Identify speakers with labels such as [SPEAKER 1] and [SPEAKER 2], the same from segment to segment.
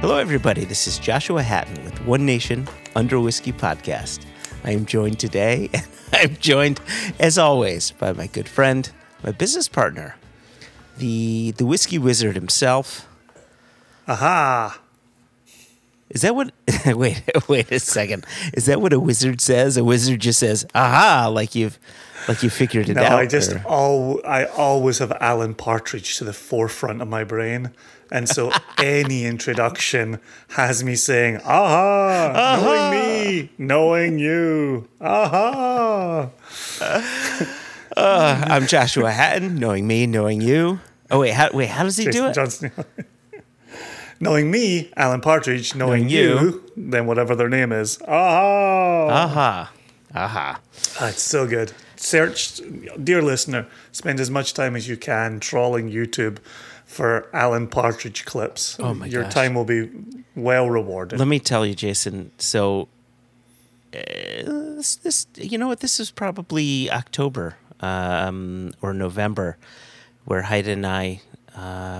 [SPEAKER 1] Hello, everybody. This is Joshua Hatton with One Nation Under Whiskey Podcast. I am joined today, and I'm joined, as always, by my good friend, my business partner, the whiskey wizard himself.
[SPEAKER 2] Aha!
[SPEAKER 1] Is that what? Wait a second. Is that what a wizard says? A wizard just says "aha," like you figured it out.
[SPEAKER 2] No, I always have Alan Partridge to the forefront of my brain, and so any introduction has me saying "aha," knowing me, knowing you, aha.
[SPEAKER 1] I'm Joshua Hatton, knowing me, knowing you. Oh how does he do it?
[SPEAKER 2] Johnson. Knowing me, Alan Partridge, knowing you, then whatever their name is. Aha!
[SPEAKER 1] Aha.
[SPEAKER 2] It's so good. Search, dear listener, spend as much time as you can trawling YouTube for Alan Partridge clips.
[SPEAKER 1] Oh my gosh.
[SPEAKER 2] Your time will be well rewarded.
[SPEAKER 1] Let me tell you, Jason, so this you know what, this is probably October or November where Heidi and I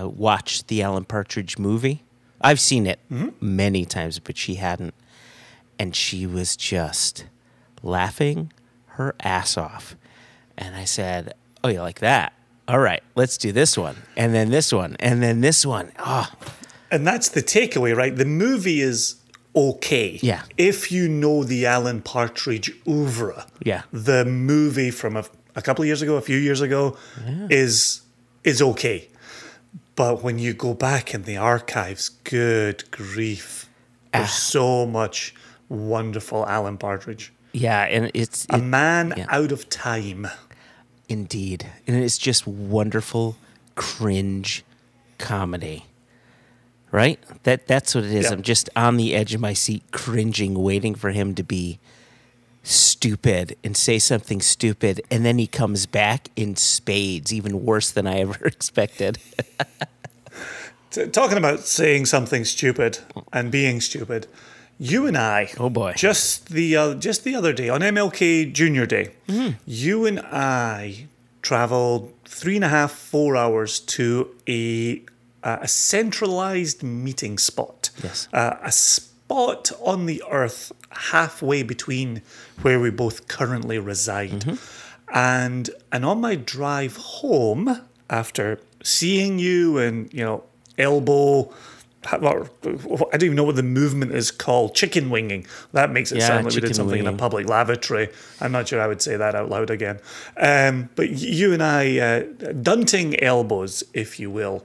[SPEAKER 1] watched the Alan Partridge movie. I've seen it many times, but she hadn't. And she was just laughing her ass off. And I said, oh, you like that? All right, let's do this one. And then this one. And then this one. Oh.
[SPEAKER 2] And that's the takeaway, right? The movie is okay.
[SPEAKER 1] Yeah.
[SPEAKER 2] If you know the Alan Partridge oeuvre.
[SPEAKER 1] Yeah.
[SPEAKER 2] The movie from a couple of years ago, a few years ago, is okay. But when you go back in the archives, good grief. There's so much wonderful Alan Partridge.
[SPEAKER 1] Yeah, and it's
[SPEAKER 2] a man out of time.
[SPEAKER 1] Indeed. And it's just wonderful cringe comedy. Right? That's what it is.
[SPEAKER 2] Yeah.
[SPEAKER 1] I'm just on the edge of my seat cringing, waiting for him to be stupid and say something stupid, and then he comes back in spades, even worse than I ever expected.
[SPEAKER 2] Talking about saying something stupid and being stupid, you and I,
[SPEAKER 1] oh boy,
[SPEAKER 2] just the other day on MLK Junior Day, you and I traveled 3.5-4 hours to a centralized meeting spot.
[SPEAKER 1] Yes,
[SPEAKER 2] a spot on the earth halfway between where we both currently reside. And on my drive home, after seeing you and, elbow, I don't even know what the movement is called, chicken winging. That makes it sound like we did something in a public lavatory. I'm not sure I would say that out loud again. But you and I, dunting elbows, if you will.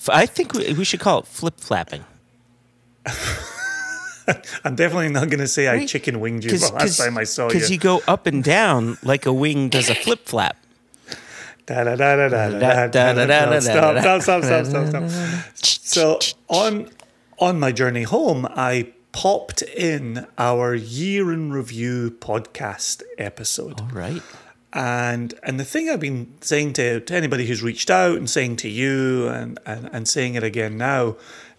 [SPEAKER 1] I think we should call it flip-flapping.
[SPEAKER 2] I'm definitely not going to say I chicken winged you the last time I saw you.
[SPEAKER 1] Because you go up and down like a wing does a flip-flap.
[SPEAKER 2] Stop. So on my journey home, I popped in our year in review podcast episode.
[SPEAKER 1] All right.
[SPEAKER 2] And the thing I've been saying to anybody who's reached out and saying to you and saying it again now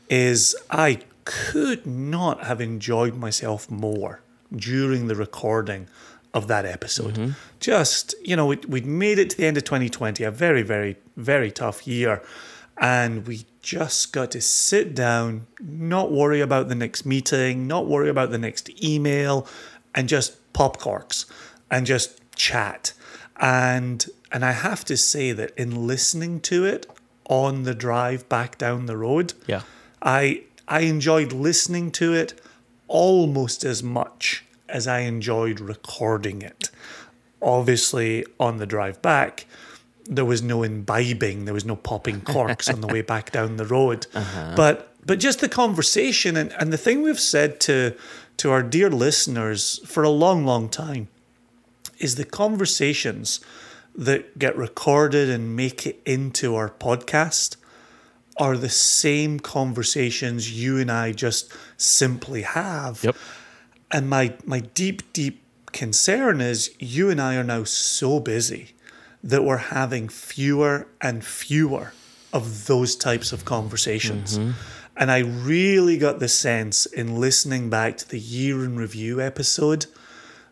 [SPEAKER 2] is I could not have enjoyed myself more during the recording of that episode. Just, we'd made it to the end of 2020, a very, very, very tough year. And we just got to sit down, not worry about the next meeting, not worry about the next email, and just pop corks and just chat. And I have to say that in listening to it on the drive back down the road, I enjoyed listening to it almost as much as I enjoyed recording it. Obviously, on the drive back, there was no imbibing, there was no popping corks on the way back down the road. But just the conversation and the thing we've said to our dear listeners for a long, long time is the conversations that get recorded and make it into our podcast are the same conversations you and I just simply have.
[SPEAKER 1] Yep.
[SPEAKER 2] And my deep, deep concern is you and I are now so busy that we're having fewer and fewer of those types of conversations. And I really got the sense in listening back to the year in review episode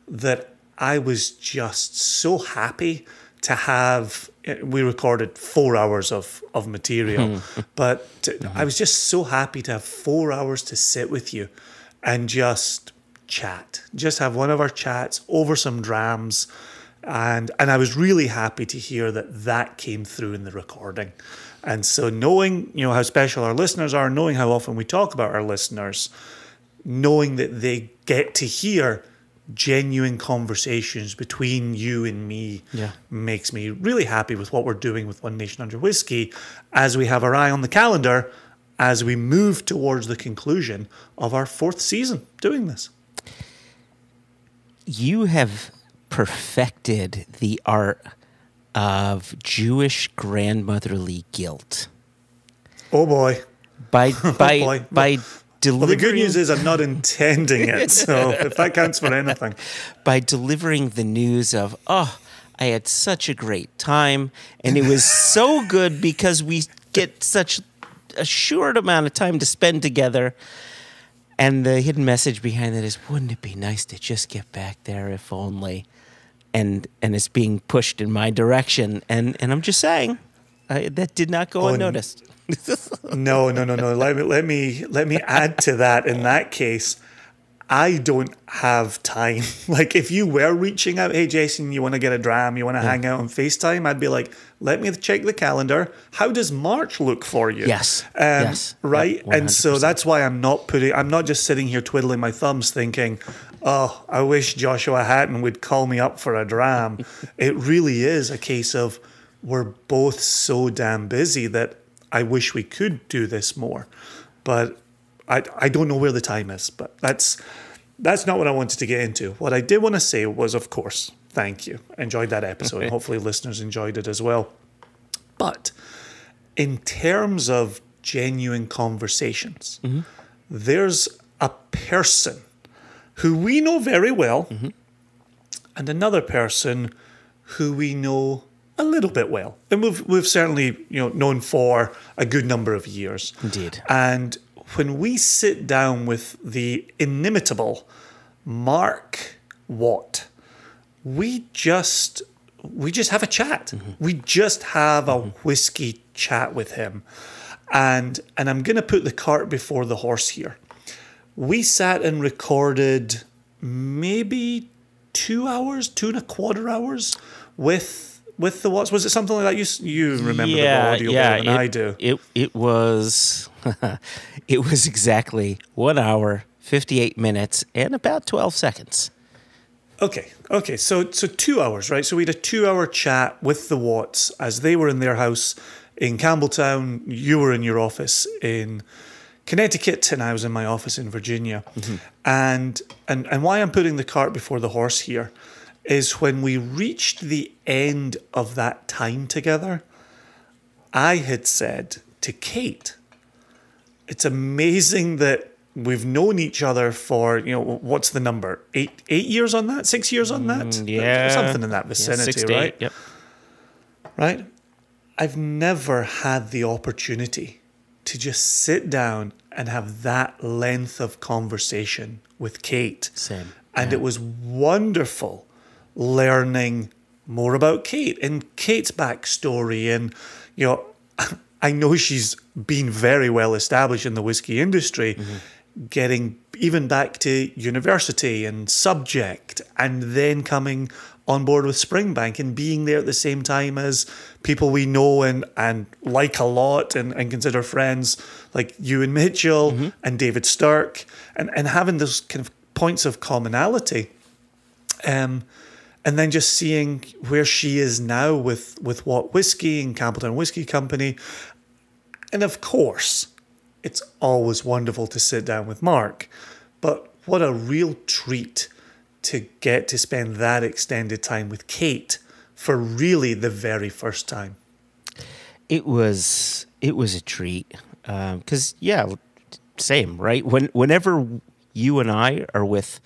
[SPEAKER 2] that I was just so happy to have we recorded 4 hours of material, but I was just so happy to have 4 hours to sit with you and just chat, just have one of our chats over some drams. And I was really happy to hear that came through in the recording. And so knowing, how special our listeners are, knowing how often we talk about our listeners, knowing that they get to hear genuine conversations between you and me makes me really happy with what we're doing with One Nation Under Whiskey as we have our eye on the calendar as we move towards the conclusion of our 4th season doing this.
[SPEAKER 1] You have perfected the art of Jewish grandmotherly guilt.
[SPEAKER 2] Oh boy.
[SPEAKER 1] By delivering...
[SPEAKER 2] Well, the good news is I'm not intending it, so if that counts for anything.
[SPEAKER 1] By delivering the news of, I had such a great time, and it was so good because we get such a short amount of time to spend together. And the hidden message behind that is, wouldn't it be nice to just get back there if only? And it's being pushed in my direction. And I'm just saying, that did not go unnoticed.
[SPEAKER 2] No. Let me add to that. In that case, I don't have time. Like, if you were reaching out, hey, Jason, you want to get a dram, you want to hang out on FaceTime, I'd be like, let me check the calendar. How does March look for you?
[SPEAKER 1] Yes.
[SPEAKER 2] Right?
[SPEAKER 1] Yep,
[SPEAKER 2] and so that's why I'm not just sitting here twiddling my thumbs thinking, oh, I wish Joshua Hatton would call me up for a dram. It really is a case of we're both so damn busy that I wish we could do this more. But I don't know where the time is, but that's not what I wanted to get into. What I did want to say was, of course, thank you. Enjoyed that episode. Hopefully listeners enjoyed it as well. But in terms of genuine conversations, there's a person who we know very well and another person who we know a little bit well. And we've certainly known for a good number of years.
[SPEAKER 1] Indeed.
[SPEAKER 2] And when we sit down with the inimitable Mark Watt, we just have a chat. We just have a whiskey chat with him. And I'm going to put the cart before the horse here. We sat and recorded maybe 2 hours, 2.25 hours with the Watts. Was it something like that? You remember the audio better than I do.
[SPEAKER 1] It was it was exactly 1 hour, 58 minutes, and about 12 seconds.
[SPEAKER 2] Okay. So 2 hours, right? So we had a 2 hour chat with the Watts as they were in their house in Campbeltown. You were in your office in Connecticut, and I was in my office in Virginia. And why I'm putting the cart before the horse here is when we reached the end of that time together, I had said to Kate, it's amazing that we've known each other for, what's the number? 8 years on that? 6 years on that?
[SPEAKER 1] Yeah.
[SPEAKER 2] Something in that vicinity,
[SPEAKER 1] 6 to 8,
[SPEAKER 2] right?
[SPEAKER 1] Yep.
[SPEAKER 2] Right? I've never had the opportunity to just sit down and have that length of conversation with Kate.
[SPEAKER 1] Same.
[SPEAKER 2] And it was wonderful learning more about Kate and Kate's backstory. And, I know she's been very well established in the whiskey industry, getting even back to university and subject, and then coming on board with Springbank and being there at the same time as people we know and like a lot and consider friends like you and Mitchell and David Stirk, and having those kind of points of commonality. And then just seeing where she is now with Watt Whisky and Campbeltown Whisky Company. And of course, it's always wonderful to sit down with Mark. But what a real treat to get to spend that extended time with Kate for really the very first time.
[SPEAKER 1] It was a treat. Because, same, right? Whenever you and I are with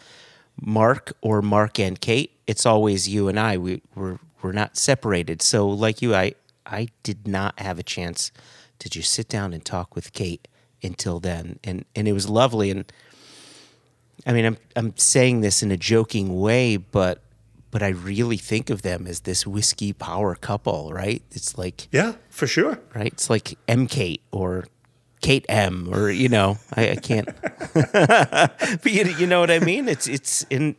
[SPEAKER 1] Mark or Mark and Kate, it's always you and I. We're not separated. So like you, I did not have a chance to just sit down and talk with Kate until then. And it was lovely. And I mean, I'm saying this in a joking way, but but I really think of them as this whiskey power couple, right? It's like,
[SPEAKER 2] Yeah, for sure.
[SPEAKER 1] right? It's like M. Kate or Kate M. or, you know, I can't. But you know what I mean? It's in.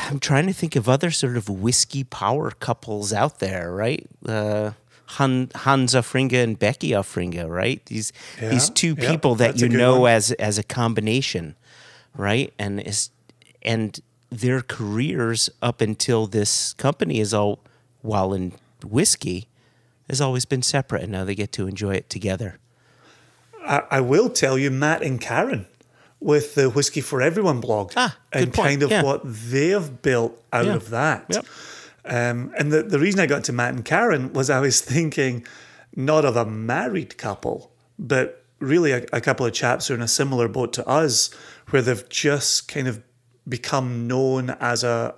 [SPEAKER 1] I'm trying to think of other sort of whiskey power couples out there, right? Hans Offringa and Becky Offringa, right? These two people that you know as a combination, right? And their careers up until this company is all, while in whiskey, has always been separate, and now they get to enjoy it together.
[SPEAKER 2] I will tell you, Matt and Karen with the Whiskey for Everyone blog, and kind of what they've built out of that.
[SPEAKER 1] Yep.
[SPEAKER 2] And the reason I got to Matt and Karen was I was thinking not of a married couple, but really a couple of chaps who are in a similar boat to us, where they've just kind of become known as a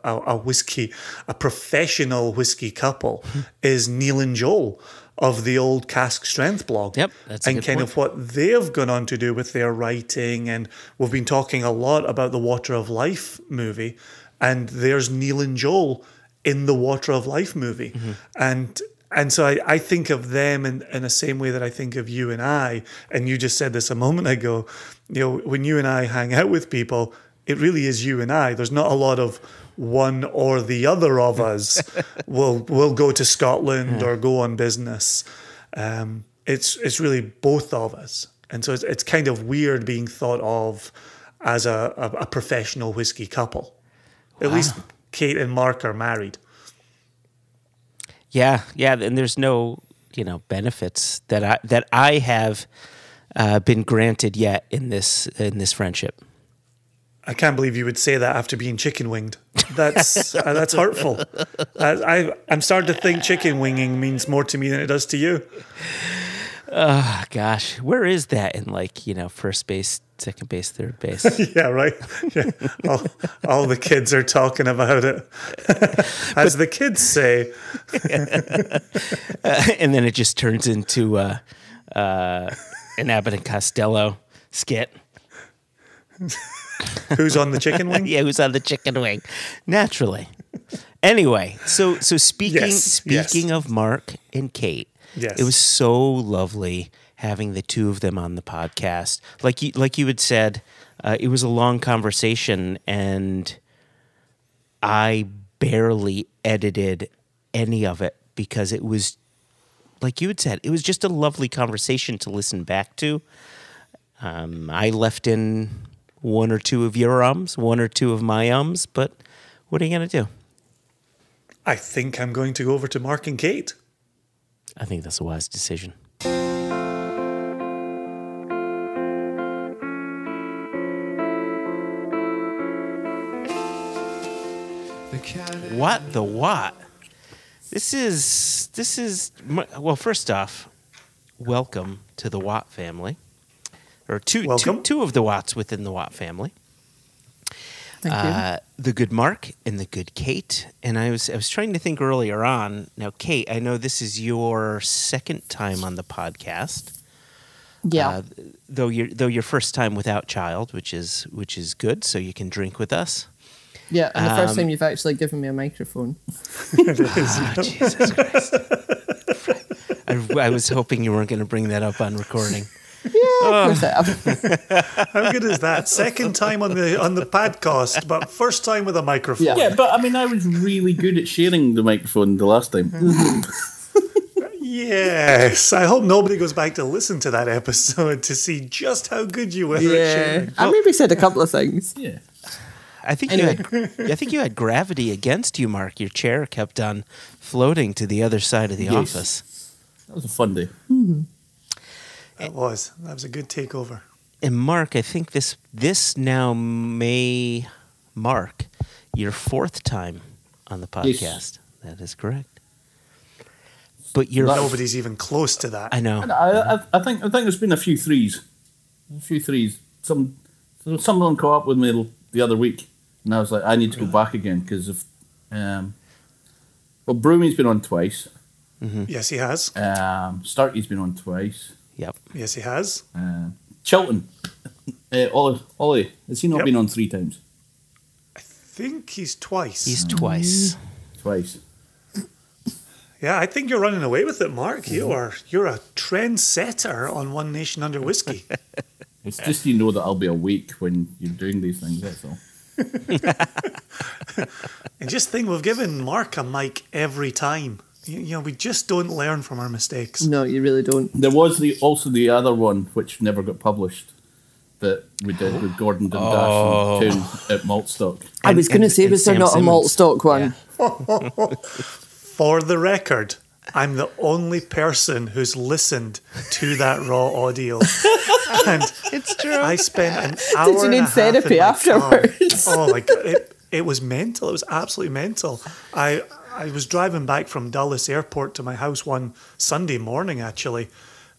[SPEAKER 2] professional whiskey couple, is Neil and Joel of the old Cask Strength blog.
[SPEAKER 1] Yep, that's a
[SPEAKER 2] and
[SPEAKER 1] good
[SPEAKER 2] kind
[SPEAKER 1] point.
[SPEAKER 2] of what they've gone on to do with their writing. And we've been talking a lot about the Water of Life movie, and there's Neil and Joel in the Water of Life movie. And so I think of them in the same way that I think of you and I. And you just said this a moment ago, you know, when you and I hang out with people, it really is you and I. There's not a lot of one or the other of us will go to Scotland or go on business. It's really both of us. And so it's kind of weird being thought of as a professional whiskey couple. At least Kate and Mark are married.
[SPEAKER 1] Yeah, and there's no, you know, benefits that I have been granted yet in this friendship.
[SPEAKER 2] I can't believe you would say that after being chicken winged. That's hurtful. I'm starting to think chicken winging means more to me than it does to you.
[SPEAKER 1] Oh, gosh. Where is that in, like, you know, first base, second base, third base?
[SPEAKER 2] Yeah, right. Yeah. All the kids are talking about it. As the kids say.
[SPEAKER 1] And then it just turns into an Abbott and Costello skit.
[SPEAKER 2] Who's on the chicken wing?
[SPEAKER 1] Yeah, who's on the chicken wing? Naturally. Anyway, so speaking of Mark and Kate, it was so lovely having the two of them on the podcast. Like you had said, it was a long conversation, and I barely edited any of it because it was, like you had said, it was just a lovely conversation to listen back to. I left in one or two of your ums, one or two of my ums, but what are you going to do?
[SPEAKER 2] I think I'm going to go over to Mark and Kate.
[SPEAKER 1] I think that's a wise decision. What the what? This is well, first off, welcome to the Watt family. Or two of the Watts within the Watt family.
[SPEAKER 3] Thank you.
[SPEAKER 1] The good Mark and the good Kate. And I was trying to think earlier on. Now, Kate, I know this is your second time on the podcast.
[SPEAKER 3] Yeah.
[SPEAKER 1] Though your first time without child, which is good, so you can drink with us.
[SPEAKER 3] Yeah, and the first time you've actually given me a microphone.
[SPEAKER 1] Jesus Christ! I was hoping you weren't going to bring that up on recording.
[SPEAKER 3] Yeah, of course I have.
[SPEAKER 2] How good is that? Second time on the podcast, but first time with a microphone.
[SPEAKER 4] Yeah, but I mean, I was really good at sharing the microphone the last time.
[SPEAKER 2] Yes, I hope nobody goes back to listen to that episode to see just how good you were at sharing.
[SPEAKER 3] I maybe said a couple of things.
[SPEAKER 4] Yeah.
[SPEAKER 1] I think
[SPEAKER 3] Anyway.
[SPEAKER 1] you had gravity against you, Mark. Your chair kept on floating to the other side of the office.
[SPEAKER 4] That was a fun day.
[SPEAKER 2] That was a good takeover.
[SPEAKER 1] And Mark, I think this now may mark your fourth time on the podcast.
[SPEAKER 4] Yes.
[SPEAKER 1] That is correct. But
[SPEAKER 2] Nobody's even close to that.
[SPEAKER 1] I know.
[SPEAKER 4] I think there's been a few threes. Some someone caught up with me the other week, and I was like, I need to go back again because of. Well, Broomy's been on twice.
[SPEAKER 1] Mm-hmm.
[SPEAKER 2] Yes, he has.
[SPEAKER 4] Starkey's been on twice.
[SPEAKER 1] Yep.
[SPEAKER 2] Yes, he has.
[SPEAKER 4] Chilton. Ollie, has he not been on 3 times?
[SPEAKER 2] think he's twice.
[SPEAKER 1] He's twice.
[SPEAKER 4] Twice.
[SPEAKER 2] Yeah, I think you're running away with it, Mark. You're a trendsetter on One Nation Under Whiskey.
[SPEAKER 4] It's just you know that I'll be awake when you're doing these things, that's all.
[SPEAKER 2] And just think, we've given Mark a mic every time. You know, we just don't learn from our mistakes.
[SPEAKER 3] No, you really don't.
[SPEAKER 4] There was also the other one, which never got published, that we did with Gordon Dundas and Toon at Maltstock.
[SPEAKER 3] I was going to say, was there
[SPEAKER 1] Sam
[SPEAKER 3] not a malt stock one?
[SPEAKER 1] Yeah.
[SPEAKER 2] For the record, I'm the only person who's listened to that raw audio. And
[SPEAKER 1] It's true.
[SPEAKER 2] I spent an hour
[SPEAKER 3] Did you
[SPEAKER 2] and a
[SPEAKER 3] need
[SPEAKER 2] half
[SPEAKER 3] therapy
[SPEAKER 2] in my
[SPEAKER 3] afterwards?
[SPEAKER 2] car. Oh my God. It was mental. It was absolutely mental. I was driving back from Dulles Airport to my house one Sunday morning, actually,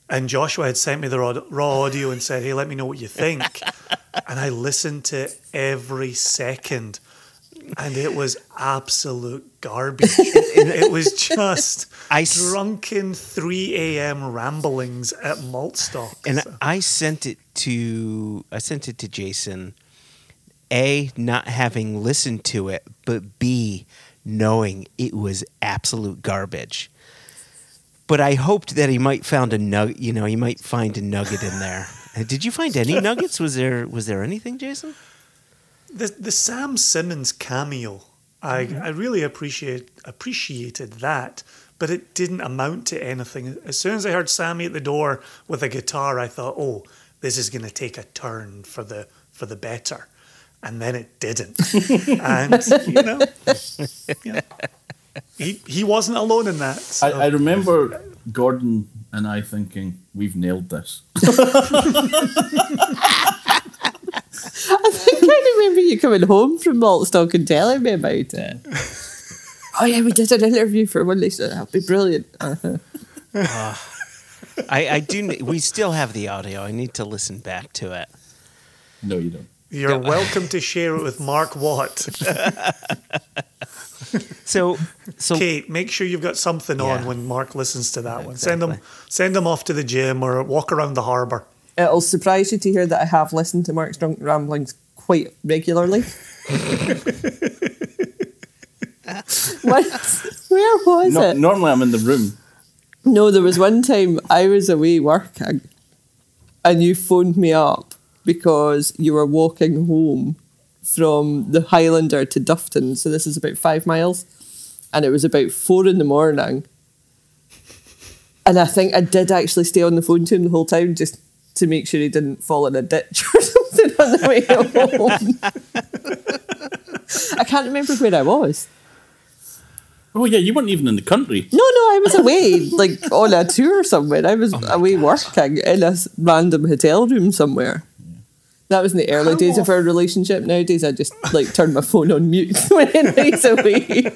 [SPEAKER 2] and Joshua had sent me the raw audio and said, hey, let me know what you think. And I listened to every second, and it was absolute garbage. It was just drunken 3 a.m. ramblings at Maltstock.
[SPEAKER 1] And I sent it to Jason, A, not having listened to it, but B, knowing it was absolute garbage. But I hoped that he might find a nugget. You know, he might find a nugget in there. Did you find any nuggets? Was there anything, Jason?
[SPEAKER 2] The Sam Simmons cameo, I really appreciated that, but it didn't amount to anything. As soon as I heard Sammy at the door with a guitar, I thought, oh, this is going to take a turn for the better. And then it didn't. And, he wasn't alone in that. So.
[SPEAKER 4] I remember Gordon and I thinking, we've nailed this.
[SPEAKER 3] I think I remember you coming home from Maltstock and telling me about it. Oh yeah, we did an interview for one. They said that'll be brilliant.
[SPEAKER 1] I do. We still have the audio. I need to listen back to it.
[SPEAKER 4] No, you don't.
[SPEAKER 2] You're welcome to share it with Mark Watt.
[SPEAKER 1] So
[SPEAKER 2] Kate, make sure you've got something on when Mark listens to that one.
[SPEAKER 1] Exactly.
[SPEAKER 2] Send him off to the gym or walk around the harbour.
[SPEAKER 3] It'll surprise you to hear that I have listened to Mark's drunk ramblings quite regularly. Where was it?
[SPEAKER 4] Normally I'm in the room.
[SPEAKER 3] No, there was one time I was away working and you phoned me up because you were walking home from the Highlander to Dufton. So this is about 5 miles. And it was about 4 a.m. And I think I did actually stay on the phone to him the whole time just to make sure he didn't fall in a ditch or something on the way home. I can't remember where I was.
[SPEAKER 4] Oh yeah, you weren't even in the country.
[SPEAKER 3] No, I was away, like on a tour somewhere. I was away working in a random hotel room somewhere. That was in the early days of our relationship. Nowadays, I just like turn my phone on mute when he's away.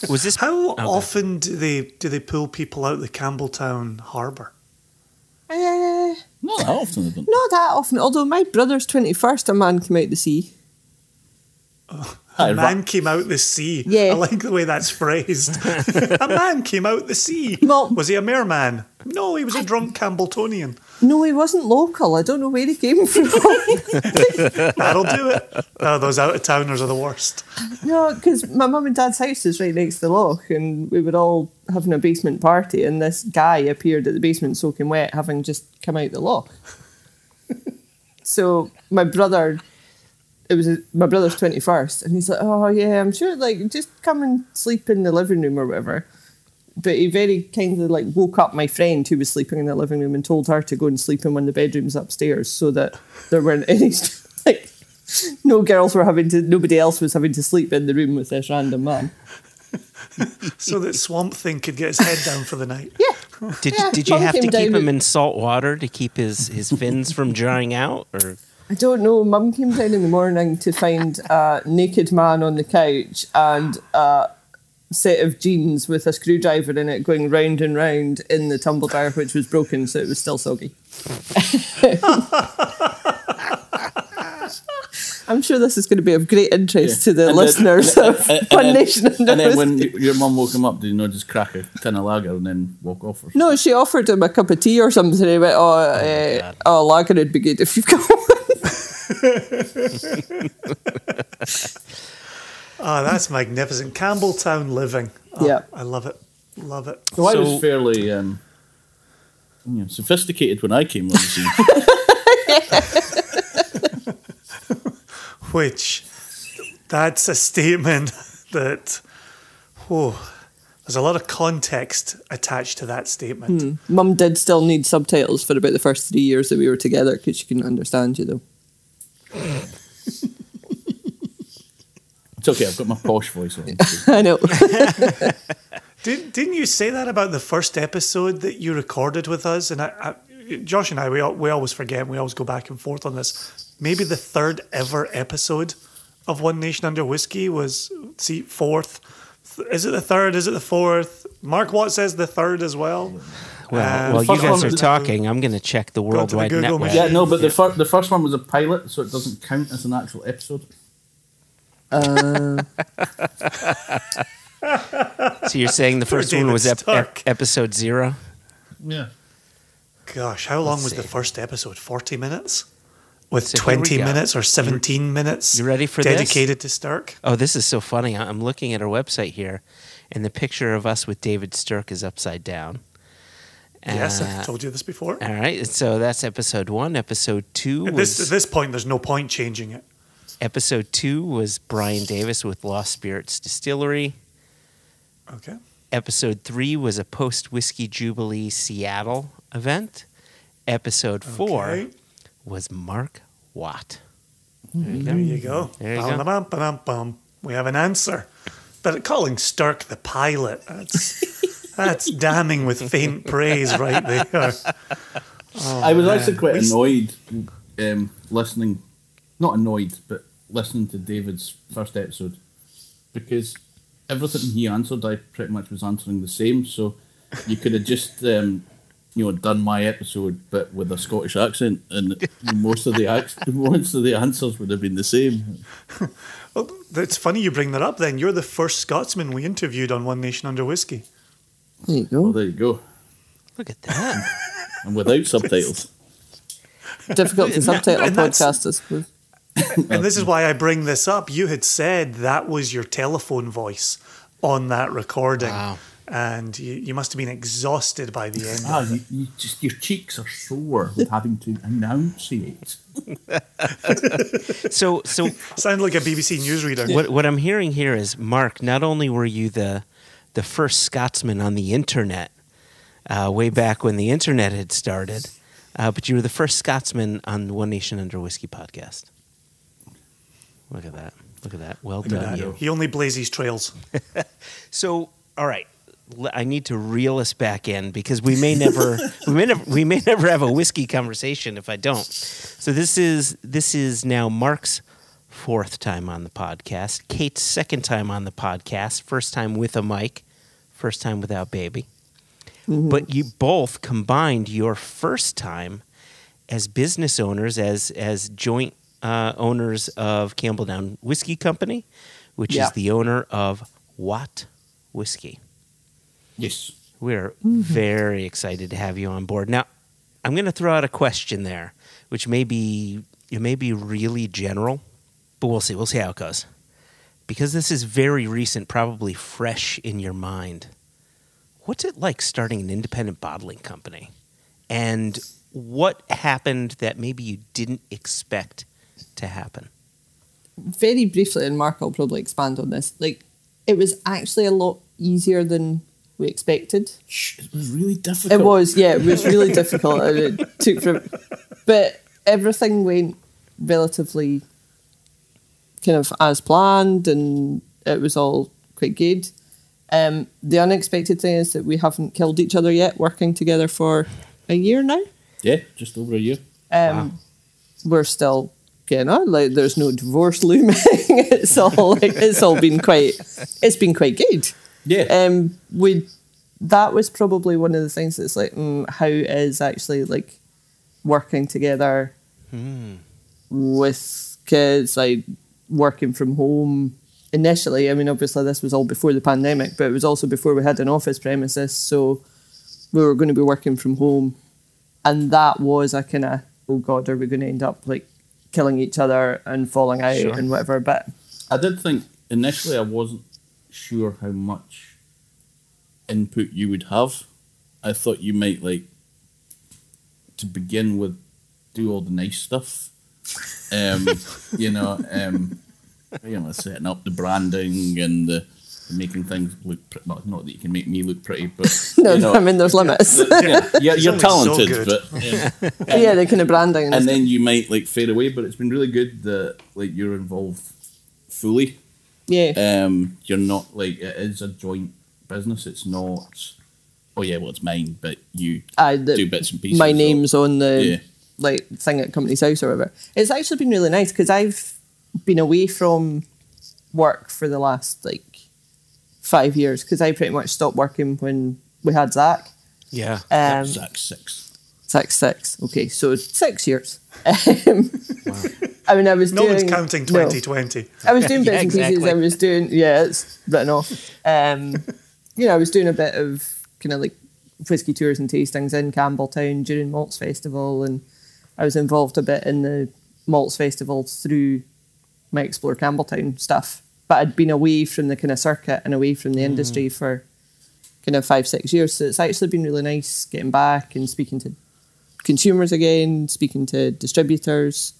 [SPEAKER 1] was this?
[SPEAKER 2] How often do they pull people out the Campbeltown harbour?
[SPEAKER 4] Not that often, I don't.
[SPEAKER 3] Not that often. Although my brother's 21st, a man came out the sea.
[SPEAKER 2] A man came out the sea.
[SPEAKER 3] Yeah.
[SPEAKER 2] I like the way that's phrased. A man came out the sea.
[SPEAKER 3] Well,
[SPEAKER 2] was he a merman? No, he was a drunk Campbeltonian.
[SPEAKER 3] No, he wasn't local. I don't know where he came from.
[SPEAKER 2] That'll do it. Oh, those out-of-towners are the worst.
[SPEAKER 3] No, because my mum and dad's house is right next to the loch, and we were all having a basement party, and this guy appeared at the basement soaking wet, having just come out the loch. So my brother's 21st, and he's like, oh yeah, I'm sure, like, just come and sleep in the living room or whatever. But he very kindly like woke up my friend who was sleeping in the living room and told her to go and sleep in one of the bedrooms upstairs so that there weren't any, like, nobody else was having to sleep in the room with this random man.
[SPEAKER 2] So that Swamp Thing could get his head down for the night.
[SPEAKER 3] Yeah.
[SPEAKER 1] Did you have to keep him in salt water to keep his fins from drying out, or?
[SPEAKER 3] I don't know. Mum came down in the morning to find a naked man on the couch and a set of jeans with a screwdriver in it going round and round in the tumble dryer, which was broken, so it was still soggy. I'm sure this is going to be of great interest to the listeners of One Nation Under Whiskey.
[SPEAKER 4] And then when your mum woke him up, did you not just crack a tin of lager and then walk off? Or
[SPEAKER 3] no, she offered him a cup of tea or something. He went, lager would be good if you've got one.
[SPEAKER 2] Oh, that's magnificent. Campbeltown living. Oh,
[SPEAKER 3] Yeah.
[SPEAKER 2] I love it. Love it.
[SPEAKER 4] So I was fairly sophisticated when I came on the scene.
[SPEAKER 2] Which, that's a statement that, there's a lot of context attached to that statement.
[SPEAKER 3] Mum did still need subtitles for about the first 3 years that we were together because she couldn't understand you, though.
[SPEAKER 4] It's okay, I've got my posh voice on.
[SPEAKER 3] I know.
[SPEAKER 2] Didn't you say that about the first episode that you recorded with us? And Josh and I, we always forget. We always go back and forth on this. Maybe the third ever episode of One Nation Under Whiskey was, fourth. Is it the third? Is it the fourth? Mark Watt says the third as well.
[SPEAKER 1] Well, while you guys are talking, I'm going to check the World Wide Network.
[SPEAKER 4] Yeah, no, but the first one was a pilot, so it doesn't count as an actual episode.
[SPEAKER 1] So you're saying the first one was episode 0?
[SPEAKER 4] Yeah.
[SPEAKER 2] Gosh, how long was the first episode? 40 minutes? With
[SPEAKER 1] So
[SPEAKER 2] 20 minutes or 17 minutes
[SPEAKER 1] you ready for
[SPEAKER 2] dedicated to Sturk?
[SPEAKER 1] Oh, this is so funny. I'm looking at our website here, and the picture of us with David Sturk is upside down.
[SPEAKER 2] Yes, I've told you this before.
[SPEAKER 1] All right, so that's episode 1. Episode 2
[SPEAKER 2] At this point, there's no point changing it.
[SPEAKER 1] Episode 2 was Brian Davis with Lost Spirits Distillery.
[SPEAKER 2] Okay.
[SPEAKER 1] Episode 3 was a post-Whiskey Jubilee Seattle event. Episode 4 was Mark Watt.
[SPEAKER 2] There you go.
[SPEAKER 1] There you go.
[SPEAKER 2] Bum. We have an answer. But calling Sturk the pilot, that's damning with faint praise right there. Oh,
[SPEAKER 4] I was actually quite annoyed listening, not annoyed, but listening to David's first episode, because everything he answered, I pretty much was answering the same. So you could have just, done my episode, but with a Scottish accent, and most of the answers would have been the same.
[SPEAKER 2] Well, it's funny you bring that up. Then you're the first Scotsman we interviewed on One Nation Under Whiskey.
[SPEAKER 3] There you go.
[SPEAKER 4] Well, there you go.
[SPEAKER 1] Look at that.
[SPEAKER 4] And without subtitles.
[SPEAKER 3] Difficult to subtitle a podcast, I suppose.
[SPEAKER 2] And this is why I bring this up. You had said that was your telephone voice on that recording.
[SPEAKER 1] Wow.
[SPEAKER 2] And you must have been exhausted by the end of it.
[SPEAKER 4] Your cheeks are sore with having to enunciate.
[SPEAKER 1] So
[SPEAKER 2] Sound like a BBC newsreader.
[SPEAKER 1] what I'm hearing here is, Mark, not only were you the first Scotsman on the internet, way back when the internet had started, but you were the first Scotsman on the One Nation Under Whiskey podcast. Look at that. Well done, you.
[SPEAKER 2] He only blazes trails.
[SPEAKER 1] So, all right, I need to reel us back in because we may never have a whiskey conversation if I don't. So this is now Mark's 4th time on the podcast, Kate's 2nd time on the podcast, first time with a mic, first time without baby. Mm-hmm. But you both combined your first time as business owners, as joint owners of Campbeltown Whisky Company, which is the owner of Watt Whisky.
[SPEAKER 4] Yes.
[SPEAKER 1] We're very excited to have you on board. Now, I'm going to throw out a question there, which may be really general, but we'll see. We'll see how it goes. Because this is very recent, probably fresh in your mind. What's it like starting an independent bottling company? And what happened that maybe you didn't expect to happen?
[SPEAKER 3] Very briefly, and Mark will probably expand on this, it was actually a lot easier than we expected.
[SPEAKER 4] It was really difficult.
[SPEAKER 3] It was really difficult. And it took but everything went relatively kind of as planned, and it was all quite good. The unexpected thing is that we haven't killed each other yet, working together for a year now.
[SPEAKER 4] Yeah, just over a year.
[SPEAKER 3] Wow. We're still getting on. There's no divorce looming. It's been quite good.
[SPEAKER 4] Yeah.
[SPEAKER 3] That was probably one of the things that's how is actually working together with kids, working from home. Initially, I mean, obviously this was all before the pandemic, but it was also before we had an office premises, so we were going to be working from home. And that was a kind of, oh God, are we going to end up killing each other and falling out and whatever. But
[SPEAKER 4] I did think initially I wasn't sure how much input you would have. I thought you might, like, to begin with, do all the nice stuff. Setting up the branding and the making things look pretty. Well, not that you can make me look pretty, but
[SPEAKER 3] no, I mean there's limits.
[SPEAKER 4] You're talented,
[SPEAKER 2] so
[SPEAKER 4] but
[SPEAKER 3] the kind of branding.
[SPEAKER 4] And then you might like fade away. But it's been really good that like you're involved fully.
[SPEAKER 3] Yeah.
[SPEAKER 4] You're not like it is a joint business. It's not. Oh yeah, well it's mine, but you do bits and pieces.
[SPEAKER 3] My name's on the like thing at Company's House or whatever. It's actually been really nice because I've been away from work for the last like 5 years because I pretty much stopped working when we had Zach.
[SPEAKER 1] Yeah.
[SPEAKER 4] Zach's 6.
[SPEAKER 3] Zach's 6. Okay, so 6 years. Wow. I mean, I was
[SPEAKER 2] no
[SPEAKER 3] doing...
[SPEAKER 2] one's counting 2020.
[SPEAKER 3] I was doing bits and pieces.
[SPEAKER 1] Exactly.
[SPEAKER 3] I was doing... Yeah, it's written off. I was doing a bit of kind of like whiskey tours and tastings in Campbeltown during Malts Festival, and I was involved a bit in the Malts Festival through my Explore Campbeltown stuff. But I'd been away from the kind of circuit and away from the industry for kind of 5-6 years. So it's actually been really nice getting back and speaking to consumers again, speaking to distributors.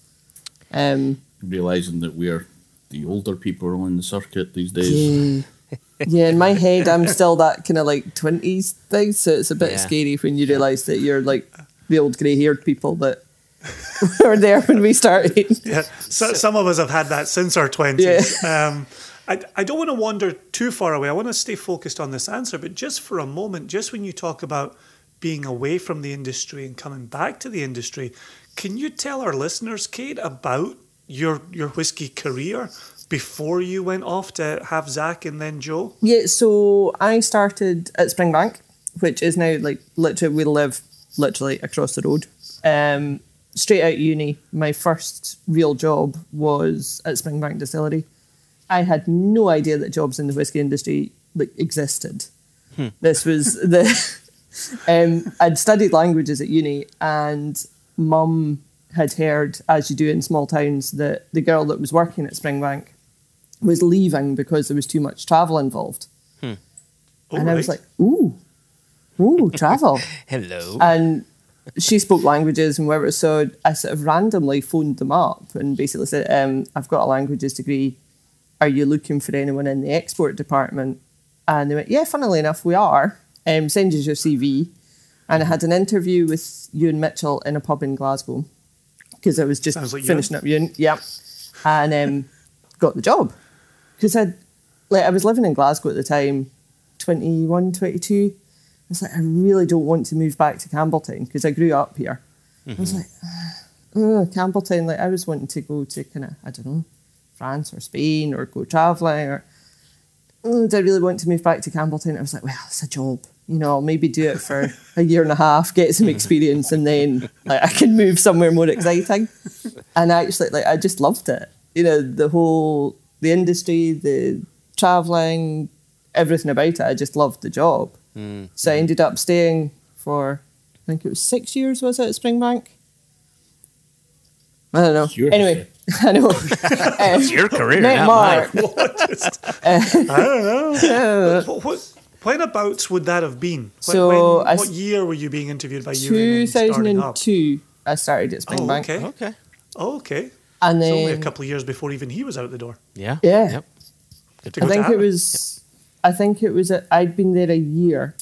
[SPEAKER 4] Realising that we're the older people on the circuit these days.
[SPEAKER 3] Yeah, in my head, I'm still that kind of like 20s thing. So it's a bit scary when you realise that you're like the old grey-haired people that were there when we started.
[SPEAKER 2] Yeah, so some of us have had that since our 20s. Yeah. I don't want to wander too far away. I want to stay focused on this answer, but just for a moment, just when you talk about being away from the industry and coming back to the industry, can you tell our listeners, Kate, about your whiskey career before you went off to have Zach and then Joe?
[SPEAKER 3] Yeah, so I started at Springbank, which is now like literally, we live literally across the road. Straight out uni, my first real job was at Springbank Distillery. I had no idea that jobs in the whiskey industry like existed. This was I'd studied languages at uni, and Mum had heard, as you do in small towns, that the girl that was working at Springbank was leaving because there was too much travel involved. I was like, ooh, travel.
[SPEAKER 1] Hello.
[SPEAKER 3] And she spoke languages and whatever, so I sort of randomly phoned them up and basically said, I've got a languages degree. Are you looking for anyone in the export department? And they went, yeah, funnily enough, we are. Send us your CV. And I had an interview with Ewan Mitchell in a pub in Glasgow because I was just finishing up uni. Yeah. And got the job. Because I was living in Glasgow at the time, 21, 22. I was like, I really don't want to move back to Campbeltown because I grew up here. I was like, Campbeltown, like I was wanting to go to kind of, I don't know, France or Spain or go travelling or do I really want to move back to Campbeltown? I was like, well, it's a job. I'll maybe do it for a year and a half, get some experience, and then like I can move somewhere more exciting. And actually, like I just loved it. The industry, the travelling, everything about it. I just loved the job. So I ended up staying for, I think it was 6 years, was it, at Springbank? I don't know. Anyway, I know.
[SPEAKER 1] It's your career,
[SPEAKER 3] not
[SPEAKER 1] Mark.
[SPEAKER 2] I don't know. Whenabouts would that have been? What year were you being interviewed by you?
[SPEAKER 3] 2002, I started at Springbank.
[SPEAKER 2] Oh, okay.
[SPEAKER 3] And then,
[SPEAKER 2] it's only a couple of years before even he was out the door.
[SPEAKER 1] Yeah.
[SPEAKER 3] Yeah.
[SPEAKER 1] Yep.
[SPEAKER 3] I think it was. I'd been there a year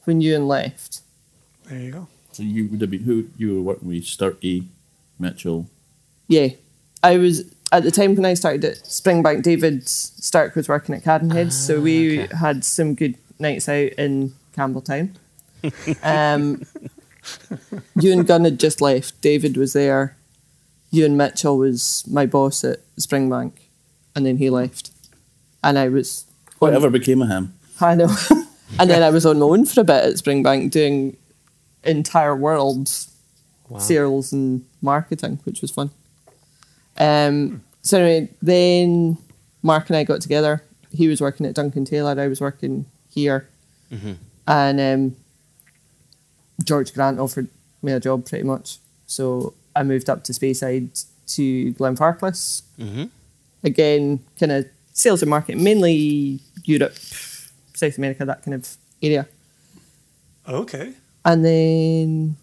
[SPEAKER 3] when Ewan left.
[SPEAKER 2] There you go.
[SPEAKER 4] So you would have been who you were working with? Sturkey, Mitchell.
[SPEAKER 3] Yeah, I was at the time when I started at Springbank. David Stark was working at Cadenhead, so we had some good nights out in Campbeltown. Ewan Gunn had just left. David was there. Ewan Mitchell was my boss at Springbank, and then he left, and I was.
[SPEAKER 4] Whatever became of him.
[SPEAKER 3] I know. And then I was on my own for a bit at Springbank doing entire world sales and marketing, which was fun. So anyway, then Mark and I got together. He was working at Duncan Taylor, I was working here. And George Grant offered me a job pretty much. So I moved up to Speyside to Glenfarclas. Again, kind of sales and marketing, mainly Europe, South America, that kind of area.
[SPEAKER 2] Okay.
[SPEAKER 3] And then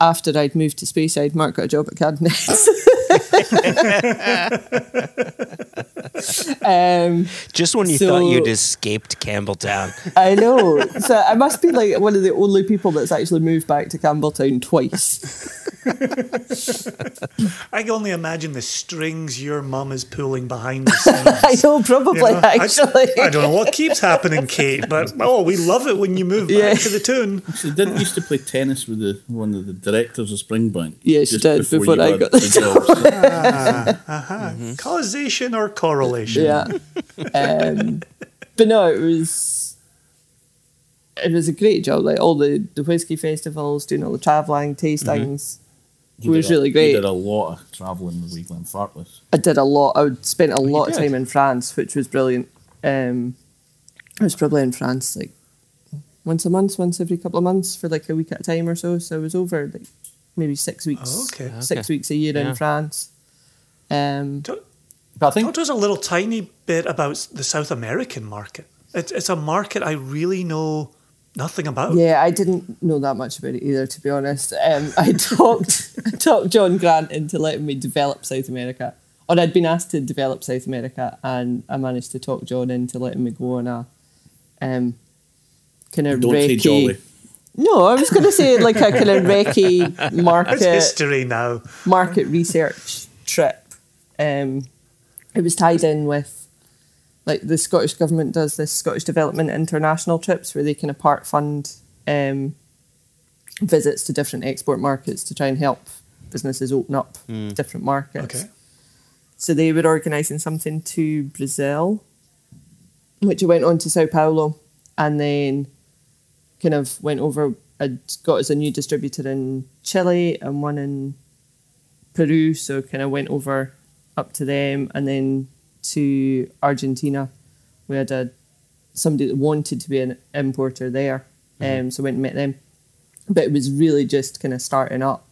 [SPEAKER 3] after I'd moved to Speyside, Mark got a job at Cadenhead.
[SPEAKER 1] Just when you thought you'd escaped Campbelltown.
[SPEAKER 3] I know. So I must be like one of the only people that's actually moved back to Campbelltown twice.
[SPEAKER 2] I can only imagine the strings your mum is pulling behind the scenes.
[SPEAKER 3] I know, probably, actually.
[SPEAKER 2] I don't know what keeps happening, Kate, but we love it when you move back to the tune.
[SPEAKER 4] She didn't used to play tennis with one of the directors of Springbank.
[SPEAKER 3] Yeah, she did before I got the job.
[SPEAKER 2] Causation or correlation?
[SPEAKER 3] Yeah. But no, it was a great job. Like all the whiskey festivals, doing all the travelling, tastings. It was really great.
[SPEAKER 4] You did a lot of travelling with Glenfarclas.
[SPEAKER 3] I did a lot. I spent a lot of time in France, which was brilliant. I was probably in France like once every couple of months for like a week at a time or so. So I was over like maybe 6 weeks.
[SPEAKER 2] Okay.
[SPEAKER 3] 6 weeks a year in France.
[SPEAKER 2] Talk to us a little tiny bit about the South American market. It's a market I really know nothing about.
[SPEAKER 3] Yeah, I didn't know that much about it either, to be honest. I talked John Grant into letting me develop South America. Or I'd been asked to develop South America, and I managed to talk John into letting me go on a kind of
[SPEAKER 4] Don't say jolly.
[SPEAKER 3] No, I was going to say like a kind of recce market.
[SPEAKER 2] It's history now.
[SPEAKER 3] Market research trip. It was tied in with, like, the Scottish Government does this Scottish Development International trips where they kind of part fund visits to different export markets to try and help businesses open up different markets.
[SPEAKER 2] Okay.
[SPEAKER 3] So they were organising something to Brazil, which I went on to Sao Paulo, and then kind of went over. I'd got us a new distributor in Chile and one in Peru, so kind of went over up to them, and then to Argentina. We had somebody that wanted to be an importer there, so went and met them. But it was really just kind of starting up.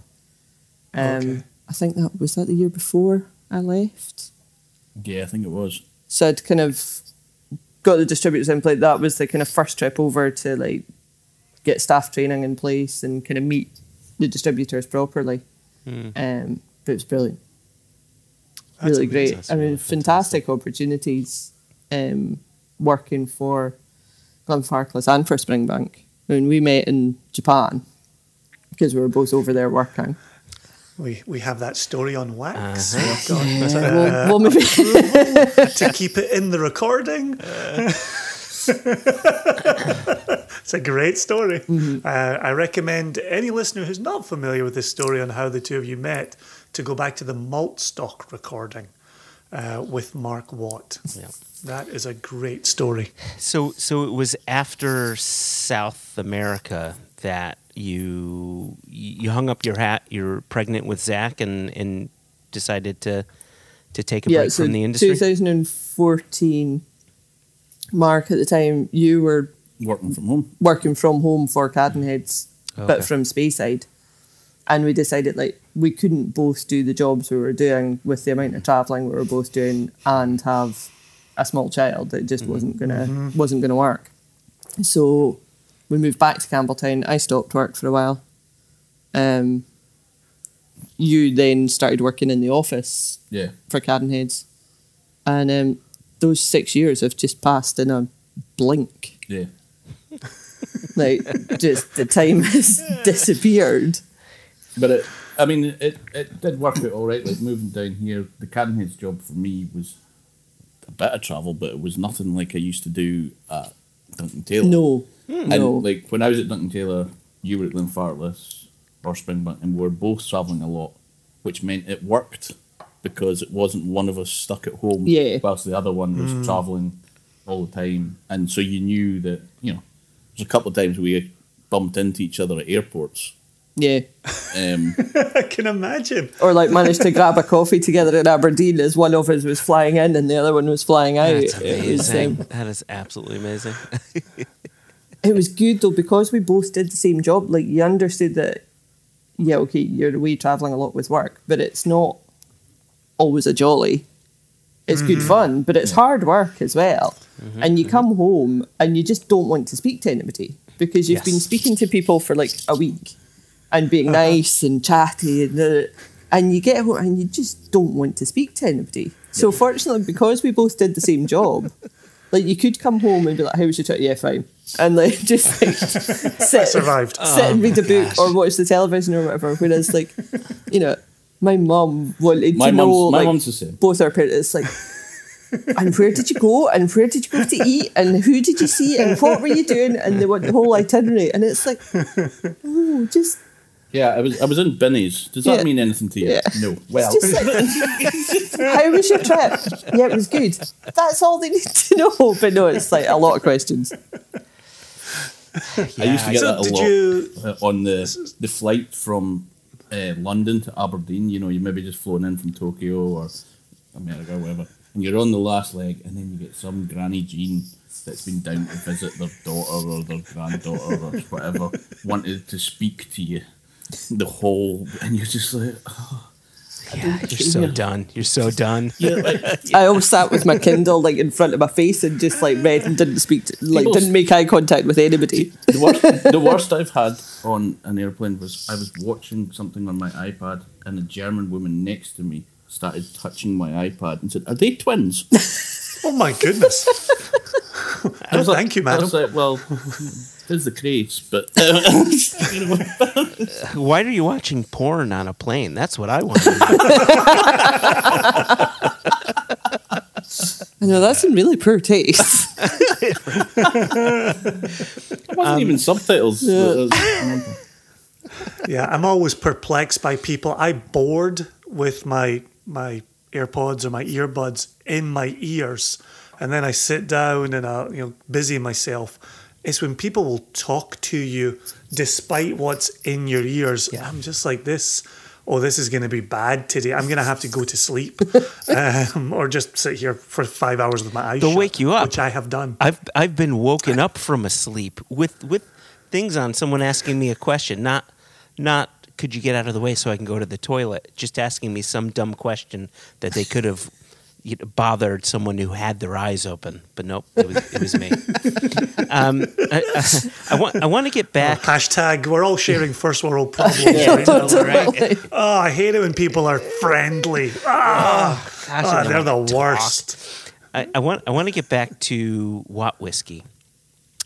[SPEAKER 3] I think that was the year before I left.
[SPEAKER 4] Yeah, I think it was.
[SPEAKER 3] So I'd kind of got the distributors in place. That was the kind of first trip over to like get staff training in place and kind of meet the distributors properly. But it was brilliant.
[SPEAKER 2] That's
[SPEAKER 3] really
[SPEAKER 2] amazing.
[SPEAKER 3] great. I mean, fantastic opportunities working for Glenfarclas and for Springbank. I mean, we met in Japan because we were both over there working.
[SPEAKER 2] We have that story on wax.
[SPEAKER 3] Well, maybe
[SPEAKER 2] To keep it in the recording. It's a great story. I recommend any listener who's not familiar with this story on how the two of you met to go back to the malt stock recording with Mark Watt.
[SPEAKER 1] Yeah.
[SPEAKER 2] That is a great story.
[SPEAKER 1] So it was after South America that you hung up your hat. You're pregnant with Zach and decided to take a break from the industry.
[SPEAKER 3] 2014. Mark, at the time, you were
[SPEAKER 4] Working from home
[SPEAKER 3] for Cadenheads, but from Speyside. And we decided like we couldn't both do the jobs we were doing with the amount of travelling we were both doing and have a small child. It just wasn't gonna work. So we moved back to Campbeltown. I stopped work for a while. You then started working in the office for Cadenheads. And those 6 years have just passed in a blink.
[SPEAKER 4] Yeah.
[SPEAKER 3] Like, just the time has disappeared.
[SPEAKER 4] But it did work out all right. Like moving down here, the Cadenhead's job for me was a bit of travel, but it was nothing like I used to do at Duncan Taylor.
[SPEAKER 3] No.
[SPEAKER 4] And like when I was at Duncan Taylor, you were at Glenfarclas or Springbank, and we were both travelling a lot, which meant it worked because it wasn't one of us stuck at home whilst the other one was travelling all the time. And so you knew that, there's a couple of times we bumped into each other at airports.
[SPEAKER 3] Yeah.
[SPEAKER 2] I can imagine.
[SPEAKER 3] Or like managed to grab a coffee together in Aberdeen as one of us was flying in and the other one was flying out.
[SPEAKER 1] That's amazing. That is absolutely amazing.
[SPEAKER 3] It was good though because we both did the same job. Like you understood that, you're away travelling a lot with work, but it's not always a jolly. It's good fun, but it's hard work as well. And you come home and you just don't want to speak to anybody because you've been speaking to people for like a week and being nice and chatty and you get home and you just don't want to speak to anybody. So fortunately, because we both did the same job, like you could come home and be like, how was your trip? Yeah, fine. And like just like sit and read a book or watch the television or whatever. Whereas like, you know, my mum wanted to know
[SPEAKER 4] my
[SPEAKER 3] like
[SPEAKER 4] mum's the same.
[SPEAKER 3] both our parents. It's like, and where did you go? And where did you go to eat? And who did you see? And what were you doing? And they want the whole itinerary. And it's like, oh, just.
[SPEAKER 4] Yeah, I was in Binny's. Does that mean anything to you?
[SPEAKER 3] Yeah.
[SPEAKER 4] No. Well,
[SPEAKER 3] like, how was your trip? Yeah, it was good. That's all they need to know. But no, it's like a lot of questions.
[SPEAKER 4] I used to get that a lot on the flight from London to Aberdeen. You know, you maybe just flown in from Tokyo or America or whatever, and you're on the last leg, and then you get some Granny Jean that's been down to visit their daughter or their granddaughter or whatever, wanted to speak to you. The whole, and you're just like, oh,
[SPEAKER 1] yeah, you're so done. You're so done.
[SPEAKER 3] I always sat with my Kindle like in front of my face and just like read and didn't speak to, like didn't make eye contact with anybody.
[SPEAKER 4] The worst I've had on an airplane was I was watching something on my iPad and a German woman next to me started touching my iPad and said, "Are they twins?"
[SPEAKER 2] Oh my goodness!
[SPEAKER 4] I was like,
[SPEAKER 2] thank you, madam.
[SPEAKER 4] I was like, well, there's the craze, but
[SPEAKER 1] why are you watching porn on a plane? That's what I want to know.
[SPEAKER 3] I know, that's in really poor taste.
[SPEAKER 4] It wasn't even subtitles.
[SPEAKER 2] Yeah, I'm always perplexed by people. I board with my AirPods or my earbuds in my ears, and then I sit down and I busy myself. It's when people will talk to you despite what's in your ears. Yeah. I'm just like this. Oh, this is going to be bad today. I'm going to have to go to sleep, or just sit here for 5 hours with my eyes shut.
[SPEAKER 1] They'll wake you up,
[SPEAKER 2] which I have done.
[SPEAKER 1] I've been woken up from a sleep with things on. Someone asking me a question, not could you get out of the way so I can go to the toilet? Just asking me some dumb question that they could have bothered someone who had their eyes open, but nope, it was me. I want to get back.
[SPEAKER 2] Hashtag we're all sharing first world problems right now. Right? Oh, I hate it when people are friendly. They're the worst.
[SPEAKER 1] I want to get back to Watt Whisky.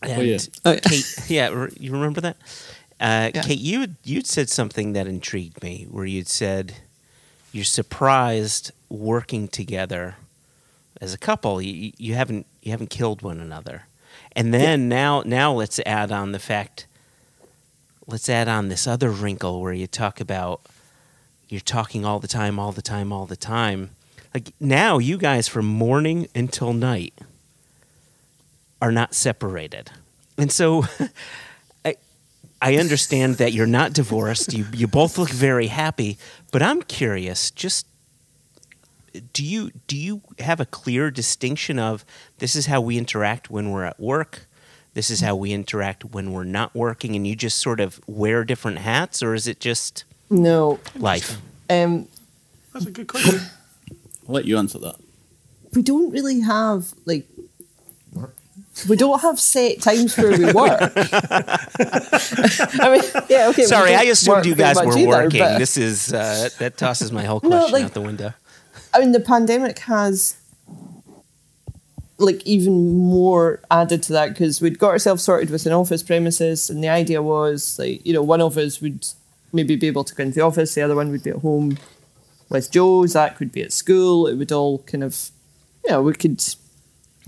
[SPEAKER 1] And Kate, you remember that? Kate, you'd said something that intrigued me, where you'd said you're surprised working together as a couple. You haven't killed one another, and then now let's add on this other wrinkle where you talk about you're talking all the time. Like now, you guys from morning until night are not separated, and so. I understand that you're not divorced. You both look very happy, but I'm curious. Just do you have a clear distinction of this is how we interact when we're at work, this is how we interact when we're not working, and you just sort of wear different hats, or is it just life?
[SPEAKER 2] That's a good question.
[SPEAKER 4] I'll let you answer that.
[SPEAKER 3] We don't really have like. We don't have set times where we work. I mean, yeah, okay.
[SPEAKER 1] Sorry, I assumed you guys were working.
[SPEAKER 3] Either,
[SPEAKER 1] this is that tosses my whole question out the window.
[SPEAKER 3] I mean, the pandemic has like even more added to that because we'd got ourselves sorted with an office premises, and the idea was like one of us would maybe be able to go into the office, the other one would be at home with Joe. Zach would be at school. It would all kind of we could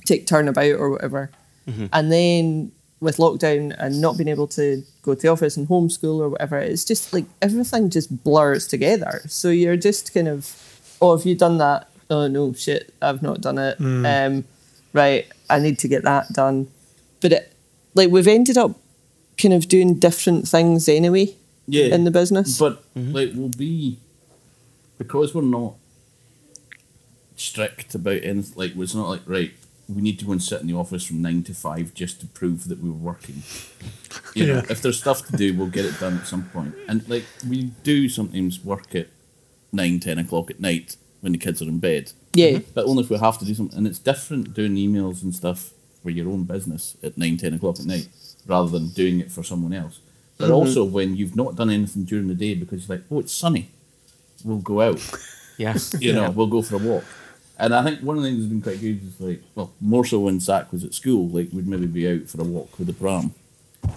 [SPEAKER 3] take turnabout or whatever. Mm-hmm. And then with lockdown and not being able to go to the office and homeschool or whatever, it's just like everything just blurs together. So you're just kind of, have you done that? Oh no, shit, I've not done it. Right, I need to get that done. But we've ended up kind of doing different things anyway in the business.
[SPEAKER 4] But we'll be, because we're not strict about anything, like it's not like, right, we need to go and sit in the office from 9 to 5 just to prove that we were working. You know, if there's stuff to do, we'll get it done at some point. And we do sometimes work at 9, 10 o'clock at night when the kids are in bed.
[SPEAKER 3] Yeah.
[SPEAKER 4] But only if we have to do something. And it's different doing emails and stuff for your own business at 9, 10 o'clock at night rather than doing it for someone else. But also when you've not done anything during the day because you're like, oh, it's sunny, we'll go out.
[SPEAKER 1] Yeah.
[SPEAKER 4] You know, we'll go for a walk. And I think one of the things that's been quite good is like, well, more so when Zach was at school, like we'd maybe be out for a walk with the pram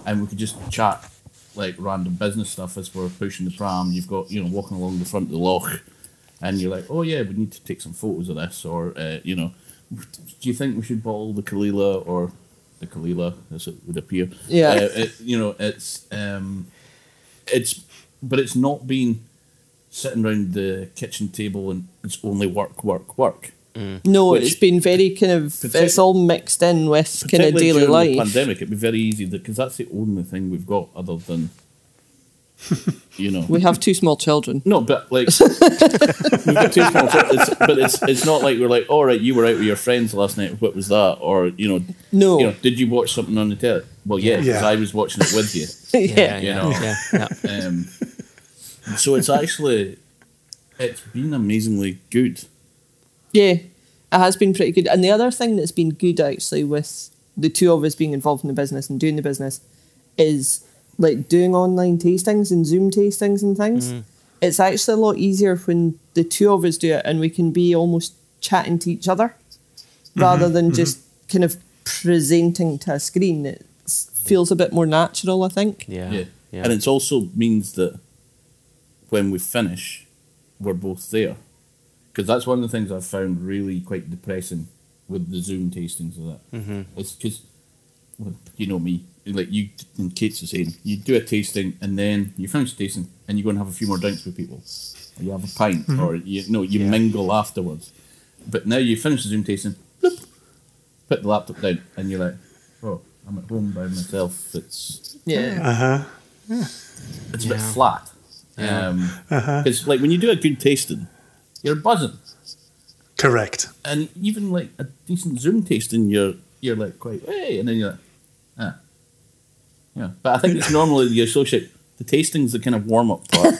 [SPEAKER 4] and we could just chat like random business stuff as we're pushing the pram. You've got, you know, walking along the front of the loch and you're like, oh yeah, we need to take some photos of this, or, you know, do you think we should bottle the Kalila or the Kalila, as it would appear?
[SPEAKER 3] Yeah.
[SPEAKER 4] You know, but it's not been sitting around the kitchen table and it's only work.
[SPEAKER 3] No,
[SPEAKER 4] Which-
[SPEAKER 3] it's been very kind of, it's all mixed in with kind of
[SPEAKER 4] Particularly
[SPEAKER 3] daily
[SPEAKER 4] during
[SPEAKER 3] life.
[SPEAKER 4] the pandemic, it'd be very easy because that's the only thing we've got other than, you know.
[SPEAKER 3] We have 2 small children.
[SPEAKER 4] No, but like we've got 2 small children, but it's not like we're like, all right, you were out with your friends last night. What was that? Or
[SPEAKER 3] No.
[SPEAKER 4] Did you watch something on the telly? Well, yeah, because I was watching it with you.
[SPEAKER 3] Yeah.
[SPEAKER 4] You know.
[SPEAKER 1] Yeah.
[SPEAKER 4] So it's been amazingly good.
[SPEAKER 3] Yeah, it has been pretty good. And the other thing that's been good actually with the 2 of us being involved in the business and doing the business is like doing online tastings and Zoom tastings and things. It's actually a lot easier when the 2 of us do it and we can be almost chatting to each other rather than just kind of presenting to a screen. It feels a bit more natural, I think.
[SPEAKER 1] Yeah.
[SPEAKER 4] And it also means that when we finish, we're both there. Because that's one of the things I've found really quite depressing with the Zoom tastings of that. It's because, well, you know me, like you and Kate's the same. You do a tasting and then you finish the tasting and you go and have a few more drinks with people. Or you have a pint or you mingle afterwards. But now you finish the Zoom tasting, bloop, put the laptop down and you're like, oh, I'm at home by myself. It's it's a bit flat. Because like when you do a good tasting, you're buzzing.
[SPEAKER 2] Correct.
[SPEAKER 4] And even like a decent Zoom tasting, you're like quite, hey, and then you're like, yeah. But I think it's normally you associate the tasting's the kind of warm up part.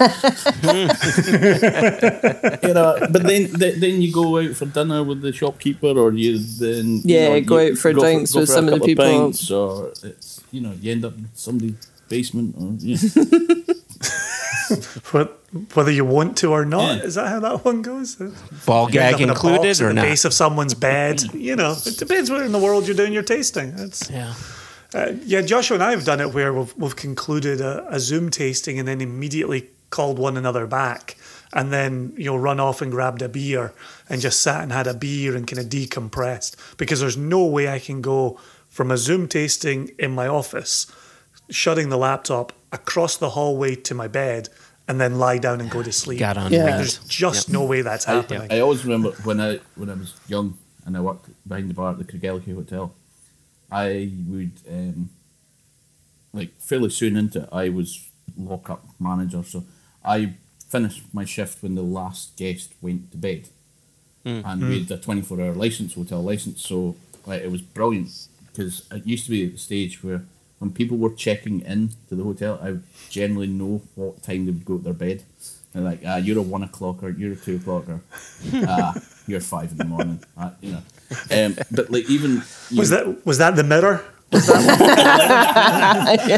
[SPEAKER 4] But then you go out for dinner with the shopkeeper, or you then
[SPEAKER 3] go out for drinks with some of the people.
[SPEAKER 4] Pints, or it's you end up in somebody's basement, or
[SPEAKER 2] Whether you want to or not, is that how that one goes?
[SPEAKER 1] Ball
[SPEAKER 2] You end
[SPEAKER 1] gag
[SPEAKER 2] up in a
[SPEAKER 1] included
[SPEAKER 2] box
[SPEAKER 1] or
[SPEAKER 2] at the
[SPEAKER 1] not?
[SPEAKER 2] base of someone's bed. It depends where in the world you're doing your tasting. Joshua and I have done it where we've concluded a Zoom tasting and then immediately called one another back, and then run off and grabbed a beer and just sat and had a beer and kind of decompressed, because there's no way I can go from a Zoom tasting in my office, shutting the laptop, across the hallway to my bed, and then lie down and go to sleep.
[SPEAKER 1] Got on.
[SPEAKER 2] There's just no way that's happening.
[SPEAKER 4] I always remember when I was young and I worked behind the bar at the Campbeltown Hotel, I would fairly soon into it, I was lock-up manager, so I finished my shift when the last guest went to bed. And we had a 24-hour hotel license, so it was brilliant, because it used to be at the stage where when people were checking in to the hotel, I would generally know what time they would go to their bed. They're like, you're a 1 o'clocker, you're a 2 o'clocker, you're 5 in the morning. But like even
[SPEAKER 2] was that the mirror?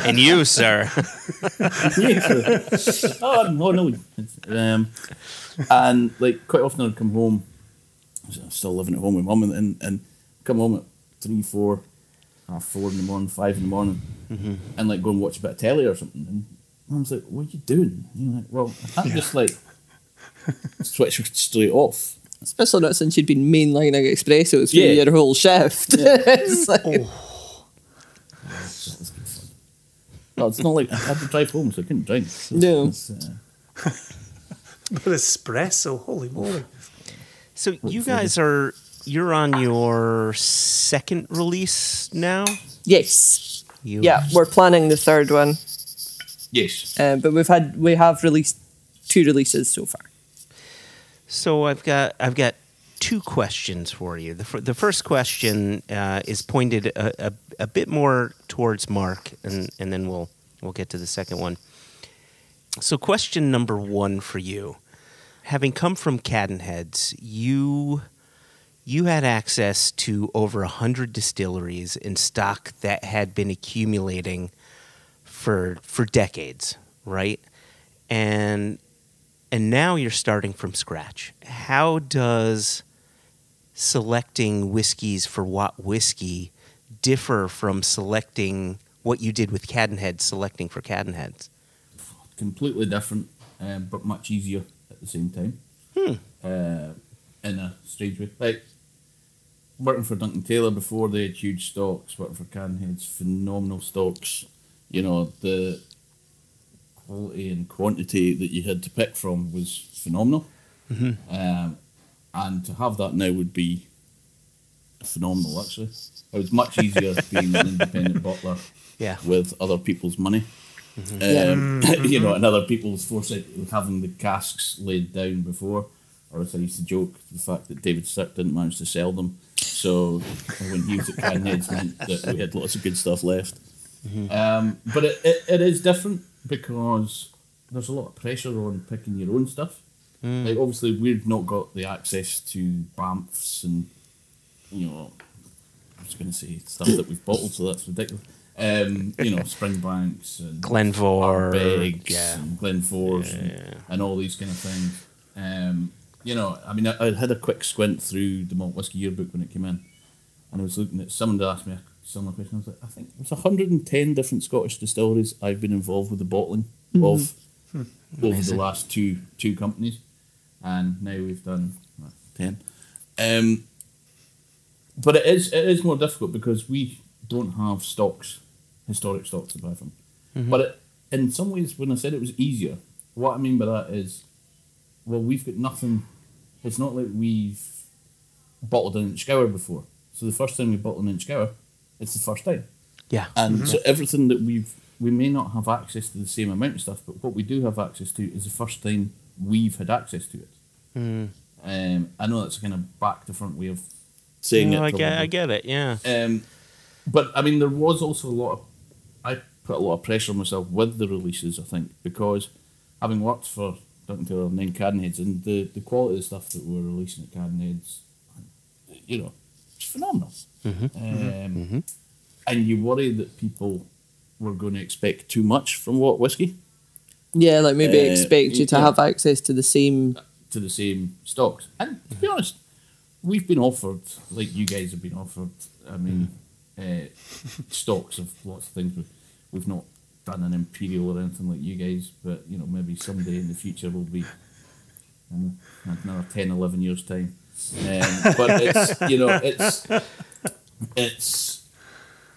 [SPEAKER 1] And you, sir.
[SPEAKER 4] No. And like quite often I'd come home. I'm still living at home with mum, and come home at 3, 4, half 4 in the morning, 5 in the morning, and like go and watch a bit of telly or something. And mum's like, "What are you doing?" You're like, "Well, I can't just like switch straight off."
[SPEAKER 3] Especially not since you'd been mainlining espressos for your whole shift. It's like,
[SPEAKER 4] That's good fun. Well, it's not like I had to drive home, so I couldn't drink. So
[SPEAKER 3] No.
[SPEAKER 2] But espresso, holy moly.
[SPEAKER 1] So you guys you're on your second release now?
[SPEAKER 3] yes. We're planning the 3rd one.
[SPEAKER 4] Yes.
[SPEAKER 3] But we have released 2 releases so far.
[SPEAKER 1] So I've got 2 questions for you. The first question is pointed a bit more towards Mark, and then we'll get to the second one. So question number 1 for you: having come from Cadenheads, you had access to over 100 distilleries in stock that had been accumulating for decades, right? And now you're starting from scratch. How does selecting whiskeys for Watt Whisky differ from selecting what you did with Cadenhead, selecting for Cadenheads?
[SPEAKER 4] Completely different, but much easier at the same time. In a strange way. Like, working for Duncan Taylor before, they had huge stocks. Working for Cadenhead's phenomenal stocks. You know, the quality and quantity that you had to pick from was phenomenal. And to have that now would be phenomenal, actually. It was much easier being an independent bottler with other people's money. You know, and other people's foresight with having the casks laid down before. Or as I used to joke, the fact that David Stick didn't manage to sell them. So when he was at Cadenheads meant that we had lots of good stuff left. But it is different because there's a lot of pressure on picking your own stuff. Like, obviously, we've not got the access to Banffs and, you know, I was going to say stuff that we've bottled, so that's ridiculous. You know, Springbanks and
[SPEAKER 1] Glenfarclas
[SPEAKER 4] and Glenfarclas and all these kind of things. You know, I mean, I had a quick squint through the Malt Whisky Yearbook when it came in, and I was looking at, someone asked me a similar question. I was like, I think there's 110 different Scottish distilleries I've been involved with the bottling of over the last two companies, and now we've done 10. But it is more difficult because we don't have historic stocks to buy from. But in some ways, when I said it was easier, what I mean by that is, well, we've got nothing. It's not like we've bottled an Inchgour before. So the first time we bottled an Inchgour, it's the first time.
[SPEAKER 1] Yeah.
[SPEAKER 4] And so everything that we may not have access to the same amount of stuff, but what we do have access to is the first time we've had access to it. I know that's a kind of back to front way of saying it.
[SPEAKER 1] I get it, yeah.
[SPEAKER 4] But I mean, there was also I put a lot of pressure on myself with the releases, I think, because having worked for Duncan Taylor and Cadenheads, and the quality of the stuff that we're releasing at Cadenheads, you know, it's phenomenal. And you worry that people were going to expect too much from Watt Whisky.
[SPEAKER 3] Yeah, like maybe expect you to have access to the same
[SPEAKER 4] stocks. And to be honest, we've been offered, like you guys have been offered, I mean, stocks of lots of things. We've not done an Imperial or anything like you guys, but, you know, maybe someday in the future will be another 10, 11 years' time. But it's, you know, it's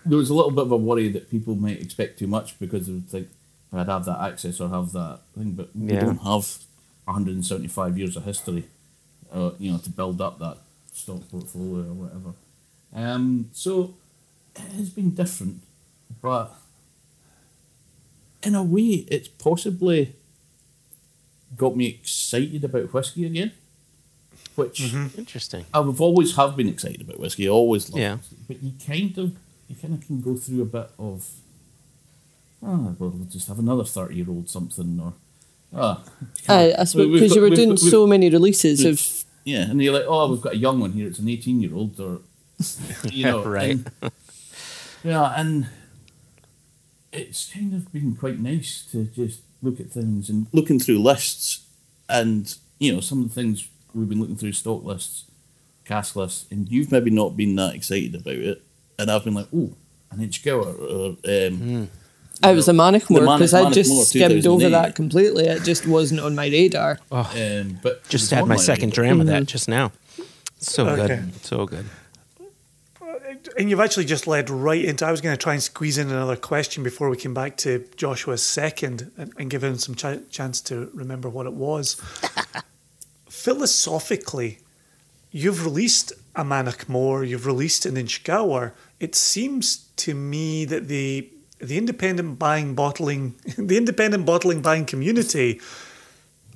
[SPEAKER 4] there was a little bit of a worry that people might expect too much because they would think, I'd have that access or have that thing, but we don't have 175 years of history, you know, to build up that stock portfolio or whatever. So it has been different, but in a way, it's possibly got me excited about whiskey again, which
[SPEAKER 1] interesting.
[SPEAKER 4] I've always have been excited about whiskey. I always loved whiskey, but you kind of can go through a bit of, well, we'll just have another 30-year-old something, or
[SPEAKER 3] I suppose because you were doing so many releases of
[SPEAKER 4] and you're like, oh, we've got a young one here. It's an 18-year-old, or you know,
[SPEAKER 1] right?
[SPEAKER 4] And it's kind of been quite nice to just look at things and looking through lists, and you know, some of the things we've been looking through stock lists, cask lists, and you've maybe not been that excited about it, and I've been like, oh, an Inchgour, or
[SPEAKER 3] I was a Manachmore because I just skimmed over
[SPEAKER 4] 2008.
[SPEAKER 3] that completely. It just wasn't on my radar.
[SPEAKER 4] But
[SPEAKER 1] Just had my second dram of that just now. So good, so good.
[SPEAKER 2] And you've actually just led right into, I was going to try and squeeze in another question before we came back to Joshua's second and give him some chance to remember what it was. Philosophically, you've released a Manachmore, you've released an Inchgour. It seems to me that the independent bottling buying community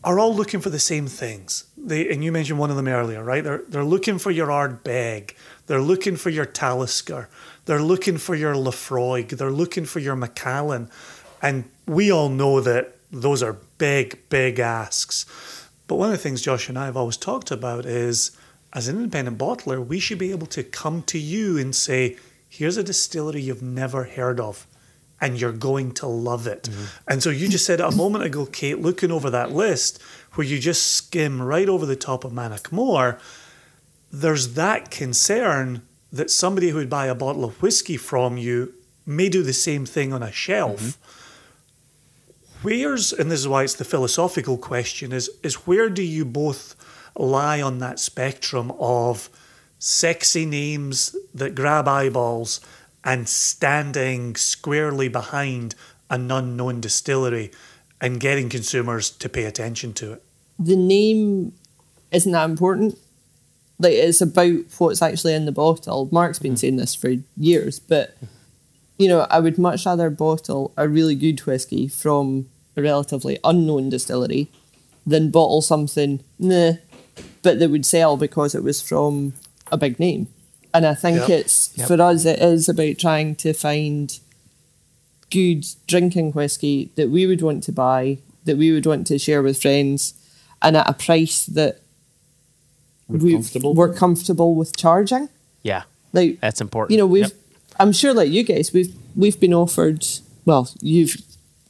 [SPEAKER 2] are all looking for the same things. And you mentioned one of them earlier, right? They're looking for your Ardbeg. They're looking for your Talisker. They're looking for your Lafroig. They're looking for your Macallan. And we all know that those are big, big asks. But one of the things Josh and I have always talked about is, as an independent bottler, we should be able to come to you and say, here's a distillery you've never heard of, and you're going to love it. And so you just said it a moment ago, Kate, looking over that list, where you just skim right over the top of Manachmore, there's that concern that somebody who would buy a bottle of whiskey from you may do the same thing on a shelf. Where's, and this is why it's the philosophical question, is where do you both lie on that spectrum of sexy names that grab eyeballs and standing squarely behind an unknown distillery and getting consumers to pay attention to it?
[SPEAKER 3] The name isn't that important. Like, it's about what's actually in the bottle. Mark's been saying this for years, but, you know, I would much rather bottle a really good whiskey from a relatively unknown distillery than bottle something, but that would sell because it was from a big name. And I think for us, it is about trying to find good drinking whiskey that we would want to buy, that we would want to share with friends, and at a price that we're comfortable with charging.
[SPEAKER 1] Yeah,
[SPEAKER 3] like
[SPEAKER 1] that's important.
[SPEAKER 3] You know, I'm sure, like you guys, we've been offered. Well, you've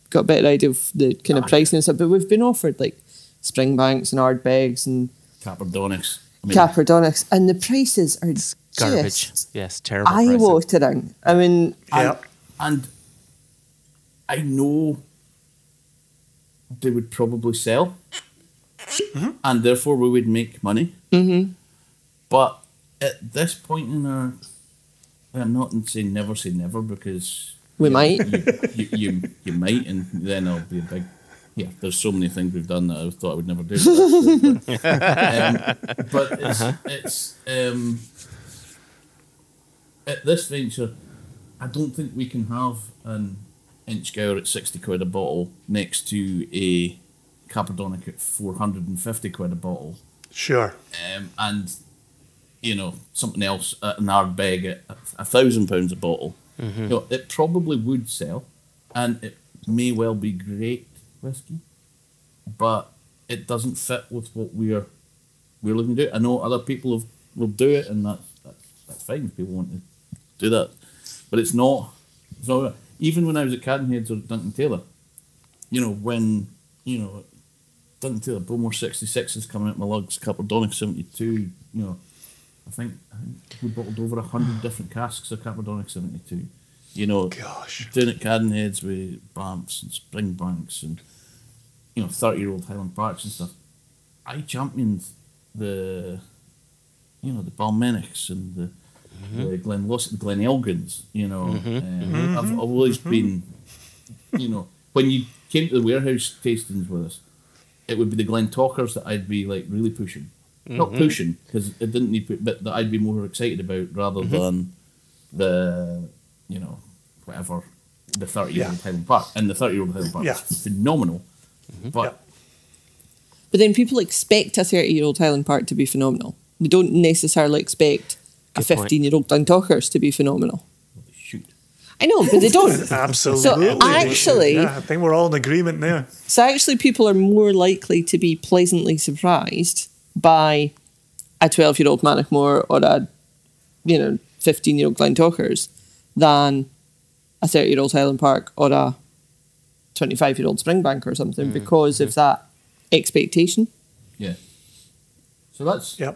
[SPEAKER 3] got a better idea of the kind of pricing and stuff, but we've been offered like Springbanks and Ardbegs and
[SPEAKER 4] Caperdonics.
[SPEAKER 3] Caperdonics, and the prices are
[SPEAKER 1] garbage. Yes, terrible.
[SPEAKER 3] Eye-watering. I mean,
[SPEAKER 4] and I know they would probably sell, and therefore we would make money. But at this point in our, I'm not saying never because
[SPEAKER 3] we might.
[SPEAKER 4] You might, and then I'll be a big. Yeah, there's so many things we've done that I thought I would never do. But it's at this venture, I don't think we can have an Inchgour at 60 quid a bottle next to a Caperdonic at 450 quid a bottle.
[SPEAKER 2] Sure.
[SPEAKER 4] And, you know, something else at an Ardbeg at £1,000 a bottle. You know, it probably would sell, and it may well be great whiskey, but it doesn't fit with what we're looking to do. I know other people will do it, and that's fine. People want to do that, but it's not. Even when I was at Cadenhead or Duncan Taylor, you know, when Duncan Taylor Bowmore 66 is coming out my lugs, Caperdonic 72. You know, I think we bottled over 100 different casks of Caperdonic 72. You know, doing at Cadenheads with Banffs and Springbanks and, you know, 30-year-old Highland Parks and stuff. I championed the Balmenics and the Glen Elgins, you know. I've always been, you know, when you came to the warehouse tastings with us, it would be the Glen Talkers that I'd be like really pushing. Not pushing, because it didn't need to, but that I'd be more excited about rather than the, you know, whatever, the 30-year-old Highland Park. And the 30-year-old Highland Park is phenomenal. But
[SPEAKER 3] then people expect a 30-year-old Highland Park to be phenomenal. They don't necessarily expect a 15-year-old Glentalkers to be phenomenal.
[SPEAKER 4] Shoot.
[SPEAKER 3] I know, but they don't.
[SPEAKER 2] Absolutely.
[SPEAKER 3] So actually,
[SPEAKER 2] I think we're all in agreement there.
[SPEAKER 3] So actually, people are more likely to be pleasantly surprised by a 12-year-old Manachmore or a 15-year-old Glentalkers than a 30-year-old Highland Park or a 25-year-old Springbank or something because of that expectation.
[SPEAKER 4] Yeah. So that's our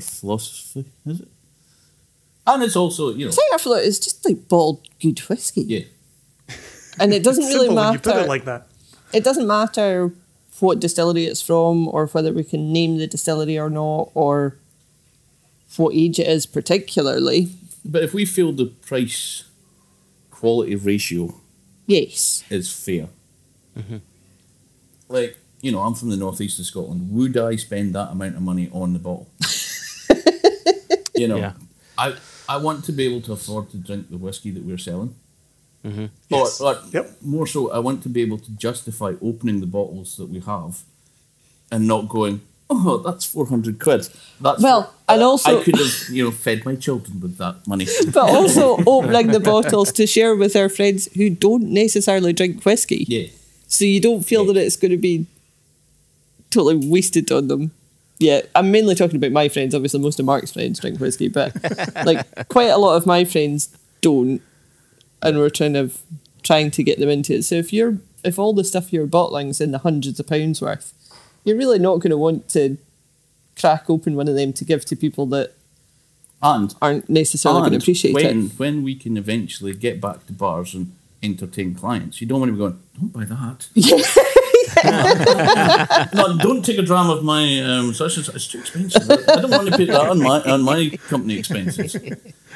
[SPEAKER 4] philosophy, is it? And it's also, you know,
[SPEAKER 3] it's like our philosophy. It's just like bottled good whiskey.
[SPEAKER 4] Yeah.
[SPEAKER 3] And it doesn't really matter.
[SPEAKER 2] When you put it like that.
[SPEAKER 3] It doesn't matter what distillery it's from, or whether we can name the distillery or not, or what age it is particularly.
[SPEAKER 4] But if we feel the price quality ratio is fair, like, you know, I'm from the northeast of Scotland, would I spend that amount of money on the bottle? You know, I want to be able to afford to drink the whiskey that we're selling. Or more so, I want to be able to justify opening the bottles that we have and not going, oh, that's 400 quid. And also I could have, fed my children with that money.
[SPEAKER 3] But also opening the bottles to share with our friends who don't necessarily drink whiskey.
[SPEAKER 4] Yeah.
[SPEAKER 3] So you don't feel that it's going to be totally wasted on them. Yeah, I'm mainly talking about my friends. Obviously, most of Mark's friends drink whiskey, but like quite a lot of my friends don't, and we're trying to get them into it. So if all the stuff you're bottling's in the hundreds of pounds worth, you're really not going to want to crack open one of them to give to people that aren't necessarily going to appreciate it.
[SPEAKER 4] When we can eventually get back to bars and entertain clients, you don't want to be going, don't buy that. No, don't take a dram of my such and such. It's too expensive. I don't want to put that on my company expenses.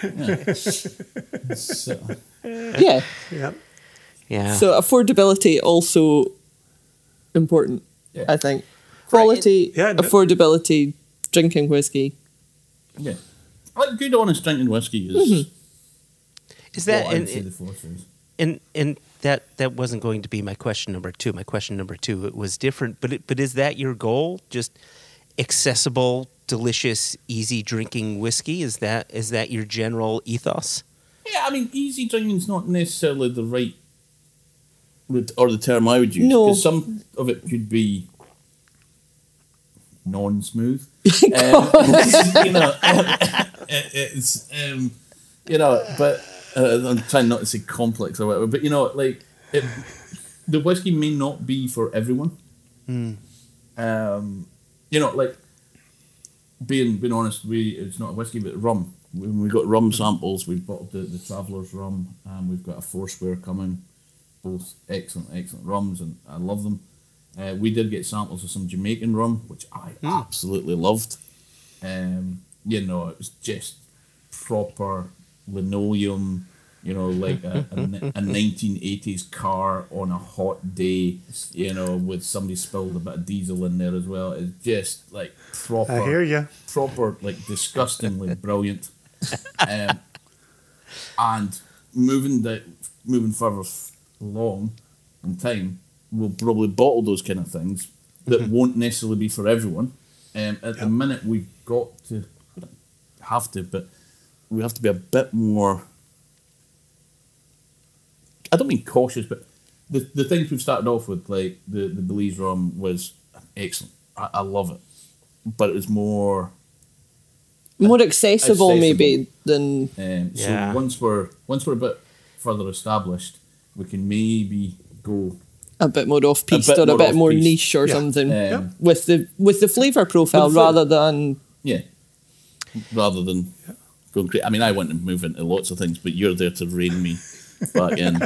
[SPEAKER 4] Yeah. So.
[SPEAKER 1] Yeah.
[SPEAKER 3] So affordability also important, I think. Quality, affordability, drinking whiskey.
[SPEAKER 4] Yeah. Like good honest drinking whiskey is
[SPEAKER 1] that
[SPEAKER 4] I'd say the force is.
[SPEAKER 1] And that wasn't going to be my question number two. My question number two, it was different, but is that your goal? Just accessible, delicious, easy drinking whiskey? Is that your general ethos?
[SPEAKER 4] Yeah, I mean, easy drinking is not necessarily the right or the term I would use.
[SPEAKER 3] No.
[SPEAKER 4] Because some of it could be non-smooth. But I'm trying not to say complex or whatever, but the whiskey may not be for everyone. Like being honest, it's not a whiskey, but rum. When we got rum samples, we've bottled the Traveller's rum, and we've got a Foursquare coming. Both excellent rums, and I love them. We did get samples of some Jamaican rum, which I absolutely loved. It was just proper linoleum, like a 1980s car on a hot day, with somebody spilled a bit of diesel in there as well. It's just like proper.
[SPEAKER 2] I hear you.
[SPEAKER 4] Proper, like disgustingly brilliant. And moving further along in time, we'll probably bottle those kind of things that won't necessarily be for everyone. At the minute, we've got to, but we have to be a bit more, I don't mean cautious, but the things we've started off with, like the Belize rum was excellent. I love it. But it was more
[SPEAKER 3] accessible maybe than...
[SPEAKER 4] So once we're a bit further established, we can maybe go
[SPEAKER 3] a bit more off-piste or a bit more niche or something with the flavour profile rather than
[SPEAKER 4] going crazy. I mean, I want to move into lots of things, but you're there to rein me back in.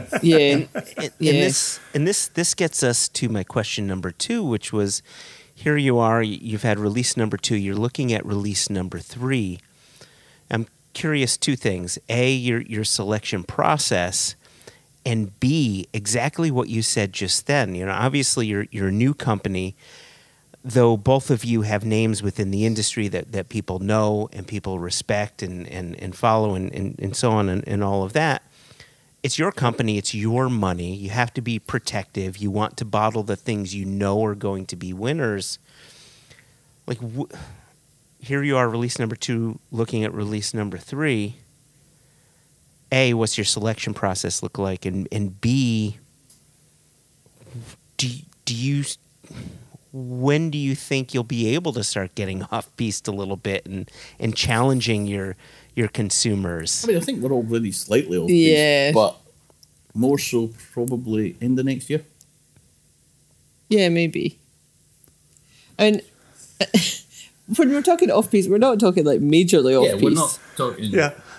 [SPEAKER 1] And this gets us to my question number two, which was, here you are, you've had release number 2, you're looking at release number 3. I'm curious two things. A, your selection process, and B, exactly what you said just then. Obviously you're a new company, though both of you have names within the industry that people know and people respect and follow and so on and all of that. It's your company, it's your money. You have to be protective. You want to bottle the things you know are going to be winners. Like, here you are, release number 2, looking at release number 3. A, what's your selection process look like? And B, when do you think you'll be able to start getting off-piste a little bit and challenging your consumers?
[SPEAKER 4] I mean, I think we're already slightly off-piste, but more so probably in the next year.
[SPEAKER 3] Yeah, maybe. And when we're talking off-piste, we're not talking like majorly off-piste.
[SPEAKER 4] Yeah, we're not talking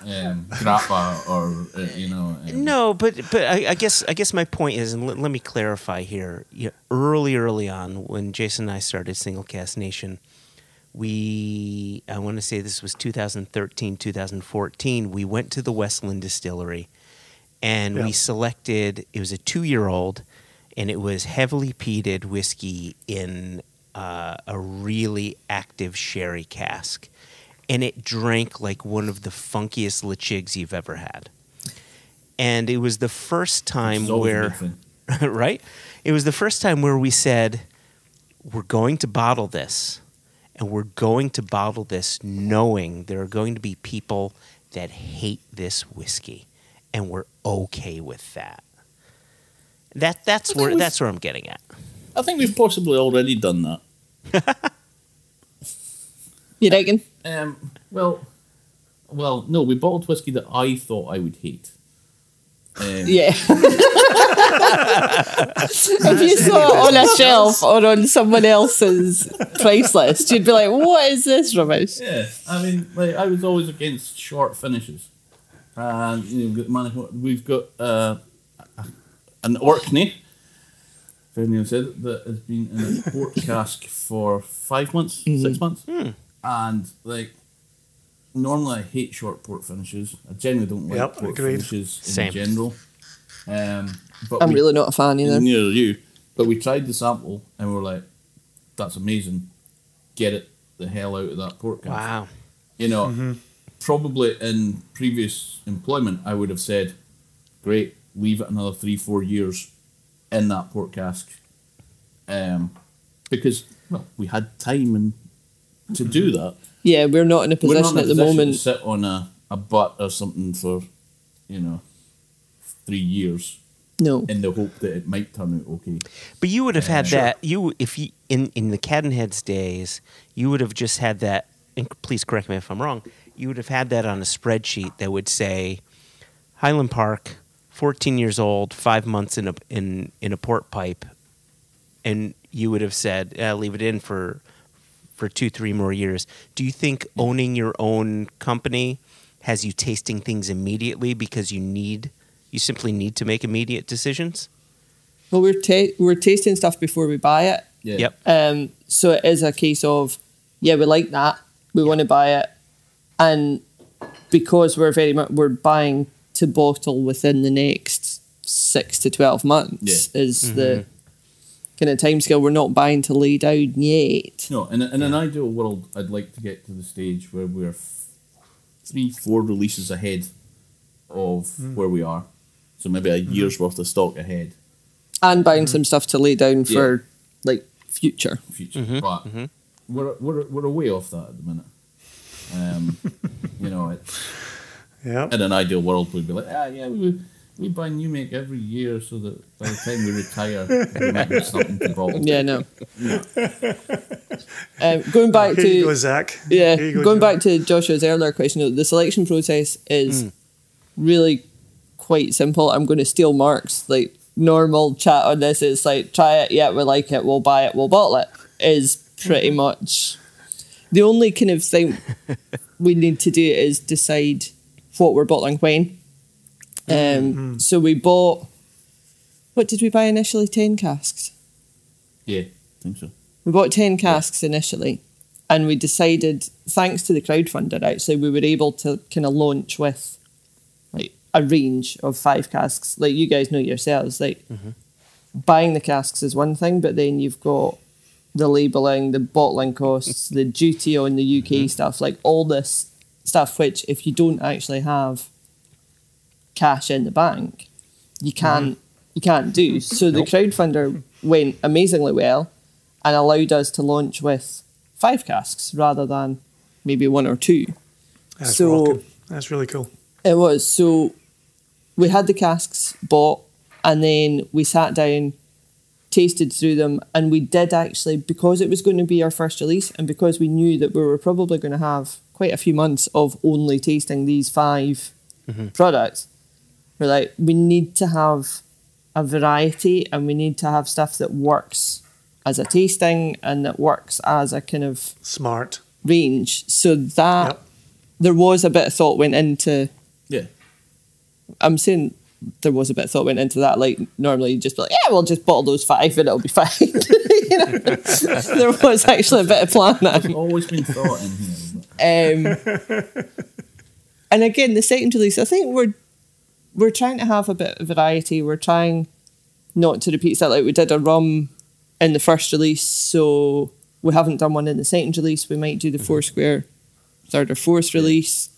[SPEAKER 4] grappa or
[SPEAKER 1] No, but I guess my point is, and let me clarify here. Early on, when Jason and I started Single Cask Nation, I want to say this was 2013, 2014. We went to the Westland Distillery, and we selected. It was a 2-year-old, and it was heavily peated whiskey in a really active sherry cask. And it drank like one of the funkiest Lechigs you've ever had. And it was the first time where, right? It was the first time where we said, we're going to bottle this. And we're going to bottle this knowing there are going to be people that hate this whiskey. And we're okay with that. That's where I'm getting at.
[SPEAKER 4] I think we've possibly already done that.
[SPEAKER 3] You reckon?
[SPEAKER 4] Well, no, we bottled whiskey that I thought I would hate.
[SPEAKER 3] Yeah. If you saw it on a shelf or on someone else's price list, you'd be like, what is this rubbish?
[SPEAKER 4] Yeah, I mean, like, I was always against short finishes. And we've got an Orkney, if anyone said it, that has been in a port cask for 5 months, 6 months. And, like, normally I hate short port finishes. I generally don't like port finishes in general. But
[SPEAKER 3] I'm really not a fan either.
[SPEAKER 4] Neither are you. But we tried the sample and we were like, that's amazing. Get it the hell out of that port cask.
[SPEAKER 1] Wow.
[SPEAKER 4] You know, probably in previous employment, I would have said, great, leave it another 3-4 years in that port cask. Because, well, we had time to do that.
[SPEAKER 3] Yeah, we're not in a position at the moment
[SPEAKER 4] to sit on a butt or something for, 3 years.
[SPEAKER 3] No.
[SPEAKER 4] In the hope that it might turn out okay.
[SPEAKER 1] But you would have had that. If you in the Cadenhead's days, you would have just had that. And please correct me if I'm wrong. You would have had that on a spreadsheet that would say, Highland Park, 14 years old, 5 months in a port pipe, and you would have said, leave it in for 2-3 more years. Do you think owning your own company has you tasting things immediately because you simply need to make immediate decisions?
[SPEAKER 3] Well, we're tasting stuff before we buy it.
[SPEAKER 4] Yeah.
[SPEAKER 1] Yep.
[SPEAKER 3] So it is a case of, we like that, we want to buy it, and because we're buying to bottle within the next 6 to 12 months is the kind of timescale. We're not buying to lay down yet.
[SPEAKER 4] No, in an ideal world, I'd like to get to the stage where we're 3-4 releases ahead of where we are. So maybe a year's worth of stock ahead.
[SPEAKER 3] And buying some stuff to lay down for future.
[SPEAKER 4] But we're a way off that at the minute. In an ideal world, we'd be like, we buy new make every year so that by the time we retire, we might have something to bottle.
[SPEAKER 3] Yeah, no. Going back
[SPEAKER 2] Here you go, Zach.
[SPEAKER 3] Yeah, going
[SPEAKER 2] John.
[SPEAKER 3] back to Joshua's earlier question, the selection process is really quite simple. I'm going to steal Mark's normal chat on this. It's like, try it, we like it, we'll buy it, we'll bottle it, is pretty much the only kind of thing we need to do is decide what we're bottling when. So we bought, what did we buy initially? 10 casks?
[SPEAKER 4] Yeah, I think so.
[SPEAKER 3] We bought 10 casks initially, and we decided, thanks to the crowdfunder, actually, we were able to kind of launch with a range of 5 casks. Like you guys know yourselves, buying the casks is one thing, but then you've got the labelling, the bottling costs, the duty on the UK stuff, all this stuff, which if you don't actually have cash in the bank, you can't do. So the crowdfunder went amazingly well and allowed us to launch with 5 casks rather than maybe 1 or 2.
[SPEAKER 2] That's rocking. That's really cool.
[SPEAKER 3] It was. So we had the casks bought, and then we sat down, tasted through them, and we did actually, because it was going to be our first release and because we knew that we were probably going to have quite a few months of only tasting these 5 products, we're like, we need to have a variety and we need to have stuff that works as a tasting and that works as a kind of
[SPEAKER 2] smart
[SPEAKER 3] range. So that there was a bit of thought went into.
[SPEAKER 4] Yeah.
[SPEAKER 3] I'm saying there was a bit of thought went into that. Normally you just be like, we'll just bottle those 5 and it'll be fine. There was actually a bit of plan there.
[SPEAKER 4] There's always been thought in here.
[SPEAKER 3] And again, the second release, I think we're trying to have a bit of variety. We're trying not to repeat stuff. We did a rum in the first release, so we haven't done one in the second release. We might do the Foursquare third or fourth release.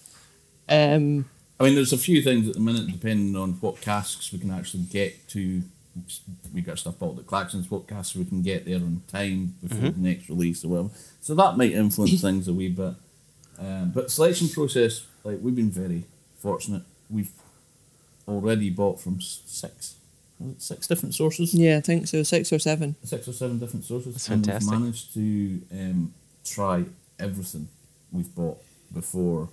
[SPEAKER 4] There's a few things at the minute, depending on what casks we can actually get to. We got stuff bottled at Claxon's, what casks we can get there on time before the next release or whatever. So that might influence things a wee bit. But selection process, we've been very fortunate. We've already bought from 6 6 different sources.
[SPEAKER 3] Yeah, I think so. 6 or 7.
[SPEAKER 4] 6 or 7 different sources.
[SPEAKER 1] That's
[SPEAKER 4] and
[SPEAKER 1] fantastic.
[SPEAKER 4] we've managed to try everything we've bought before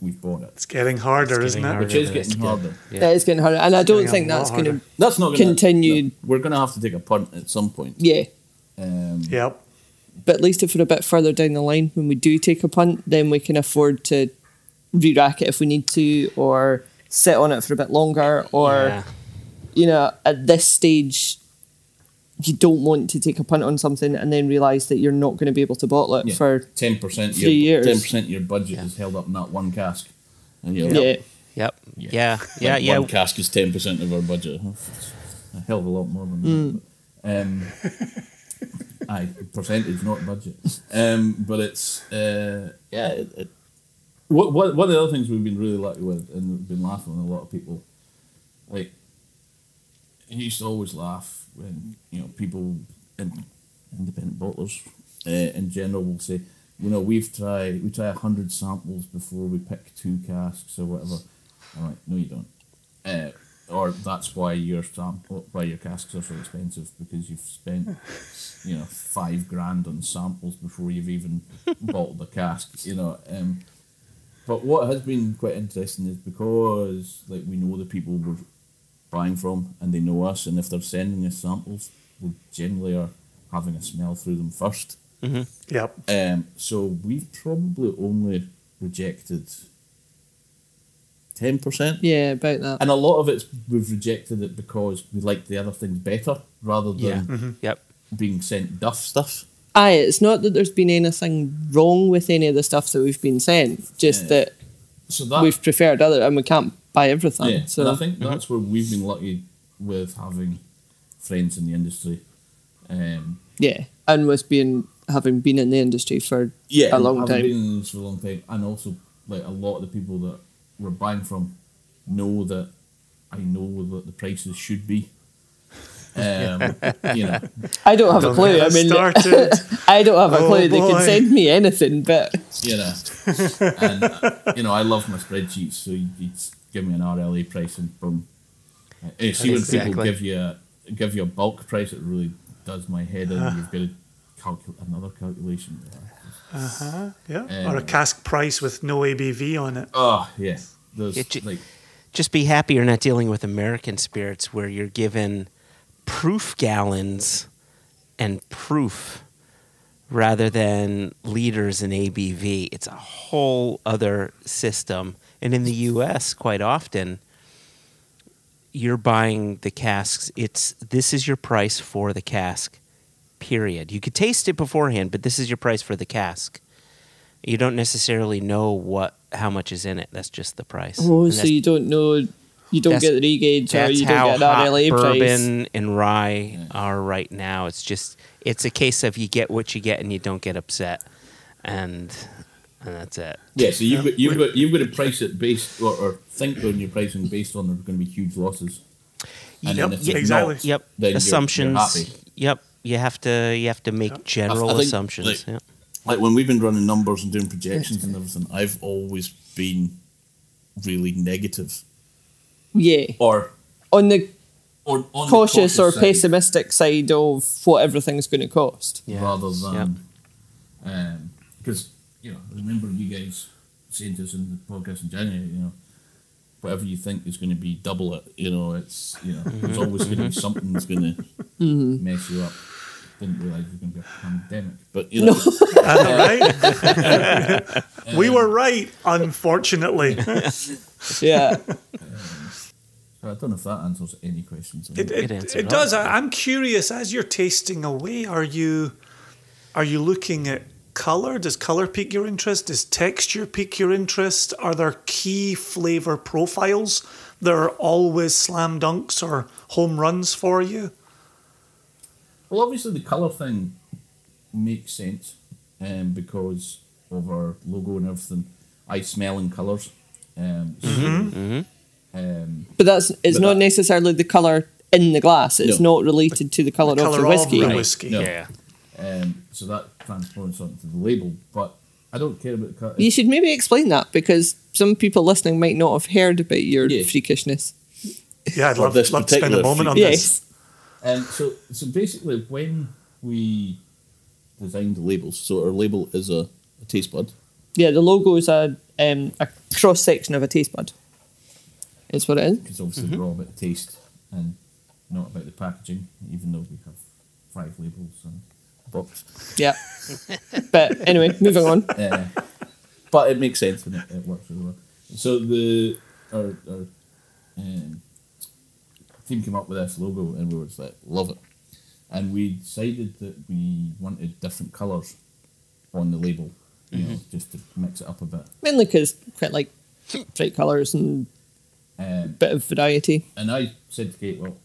[SPEAKER 4] we've bought it.
[SPEAKER 2] It's getting harder,
[SPEAKER 1] It's
[SPEAKER 2] isn't
[SPEAKER 1] getting
[SPEAKER 2] it?
[SPEAKER 1] harder.
[SPEAKER 4] Which is
[SPEAKER 1] That's
[SPEAKER 4] getting
[SPEAKER 1] good.
[SPEAKER 4] harder.
[SPEAKER 3] Yeah, it's getting harder. And I don't
[SPEAKER 2] getting a
[SPEAKER 3] think
[SPEAKER 2] lot
[SPEAKER 3] that's going to
[SPEAKER 2] harder.
[SPEAKER 4] That's not going
[SPEAKER 3] continue.
[SPEAKER 4] No, we're going to have to take a punt at some point.
[SPEAKER 3] Yeah.
[SPEAKER 2] Yep.
[SPEAKER 3] But at least if we're a bit further down the line, when we do take a punt, then we can afford to re-rack it if we need to, or sit on it for a bit longer, or,
[SPEAKER 1] Yeah.
[SPEAKER 3] At this stage, you don't want to take a punt on something and then realise that you're not going to be able to bottle it for
[SPEAKER 4] 10%
[SPEAKER 3] 3 years.
[SPEAKER 4] 10% of your budget is held up in that one cask. And you're
[SPEAKER 3] Yeah.
[SPEAKER 1] Yep. Yeah.
[SPEAKER 4] One cask is 10% of our budget. It's a hell of a lot more than that. But, aye, percentage, not budget. But it's one of the other things we've been really lucky with, and we've been laughing with a lot of people, like, I used to always laugh when people in independent bottlers in general will say, we try 100 samples before we pick 2 casks or whatever. I'm like, no, you don't. Or that's why your casks are so expensive, because you've spent $5,000 on samples before you've even bottled the cask. But what has been quite interesting is because we know the people we're buying from and they know us, and if they're sending us samples, we generally are having a smell through them first.
[SPEAKER 1] Mm-hmm.
[SPEAKER 2] Yep.
[SPEAKER 4] So we've probably only rejected 10%.
[SPEAKER 3] Yeah, about that.
[SPEAKER 4] And a lot of it's we've rejected it because we like the other things better rather than being sent duff stuff.
[SPEAKER 3] Aye, it's not that there's been anything wrong with any of the stuff that we've been sent, just that we've preferred other, and we can't buy everything.
[SPEAKER 4] Yeah,
[SPEAKER 3] So
[SPEAKER 4] and I think that's where we've been lucky with having friends in the industry.
[SPEAKER 3] yeah, and with having been in the industry for a long time.
[SPEAKER 4] Been in the industry for a long time, and also a lot of the people that we're buying from know that I know what the prices should be.
[SPEAKER 3] I don't have a clue. I mean,
[SPEAKER 2] started.
[SPEAKER 3] I don't have a clue. They
[SPEAKER 2] boy.
[SPEAKER 3] can send me anything, but
[SPEAKER 4] and I love my spreadsheets, so you give me an RLA price and boom. See when people give you a bulk price, it really does my head in. You've got to calculate another calculation.
[SPEAKER 2] Yeah. Or a cask price with no ABV on it.
[SPEAKER 4] Oh yeah,
[SPEAKER 1] just be happy you're not dealing with American spirits where you're given proof gallons and proof rather than liters in ABV. It's a whole other system. And in the US, quite often, you're buying the casks. This is your price for the cask, period. You could taste it beforehand, but this is your price for the cask. You don't necessarily know how much is in it. That's just the price.
[SPEAKER 3] oh, so you don't know. You don't get the regauge, or you don't get an RLA
[SPEAKER 1] how
[SPEAKER 3] price.
[SPEAKER 1] bourbon and rye are right now. It's a case of you get what you get and you don't get upset, and that's it.
[SPEAKER 4] Yeah, so you've got to price it based or think on your pricing based on there's going to be huge losses. And
[SPEAKER 2] Yep,
[SPEAKER 4] then if it's
[SPEAKER 2] exactly.
[SPEAKER 4] not,
[SPEAKER 1] Yep,
[SPEAKER 4] then
[SPEAKER 1] assumptions.
[SPEAKER 4] You're happy.
[SPEAKER 1] Yep, you have to make general
[SPEAKER 4] I think,
[SPEAKER 1] assumptions.
[SPEAKER 4] Like when we've been running numbers and doing projections and everything, I've always been really negative.
[SPEAKER 3] Yeah.
[SPEAKER 4] Or
[SPEAKER 3] on the cautious or
[SPEAKER 4] side,
[SPEAKER 3] pessimistic side of what everything's going to cost.
[SPEAKER 1] Yeah.
[SPEAKER 4] rather than because I remember you guys saying to us in the podcast in January, whatever you think is going to be double it, it's there's always going to be something that's going to mess you up. Didn't realise it was going to be a pandemic, but
[SPEAKER 2] Right? We were right, unfortunately.
[SPEAKER 3] Yeah.
[SPEAKER 4] I don't know if that answers any questions.
[SPEAKER 2] It does. I'm curious, as you're tasting away, are you looking at colour? Does colour pique your interest? Does texture pique your interest? Are there key flavour profiles that are always slam dunks or home runs for you?
[SPEAKER 4] Well, obviously the colour thing makes sense because of our logo and everything. I smell in colours.
[SPEAKER 3] But it's not necessarily the colour in the glass. It's not related to the colour of the whiskey.
[SPEAKER 2] The whiskey.
[SPEAKER 4] No.
[SPEAKER 1] Yeah.
[SPEAKER 4] So that transposes something to the label, but I don't care about the colour.
[SPEAKER 3] You should maybe explain that, because some people listening might not have heard about your freakishness.
[SPEAKER 2] Yeah, I'd love
[SPEAKER 4] this
[SPEAKER 2] to spend a
[SPEAKER 4] particular
[SPEAKER 2] moment on
[SPEAKER 3] Yes.
[SPEAKER 2] this.
[SPEAKER 4] So basically, when we designed the labels, so our label is a taste bud.
[SPEAKER 3] Yeah, the logo is a cross section of a taste bud. Is what it is.
[SPEAKER 4] Because obviously we're all about the taste and not about the packaging, even though we have 5 labels and a box.
[SPEAKER 3] Yeah. But anyway, moving on.
[SPEAKER 4] But it makes sense and it works really well. So our team came up with this logo and we were just like, love it. And we decided that we wanted different colours on the label, you know, just to mix it up a bit.
[SPEAKER 3] Mainly because quite like bright colours and a bit of variety.
[SPEAKER 4] And I said to Kate, well,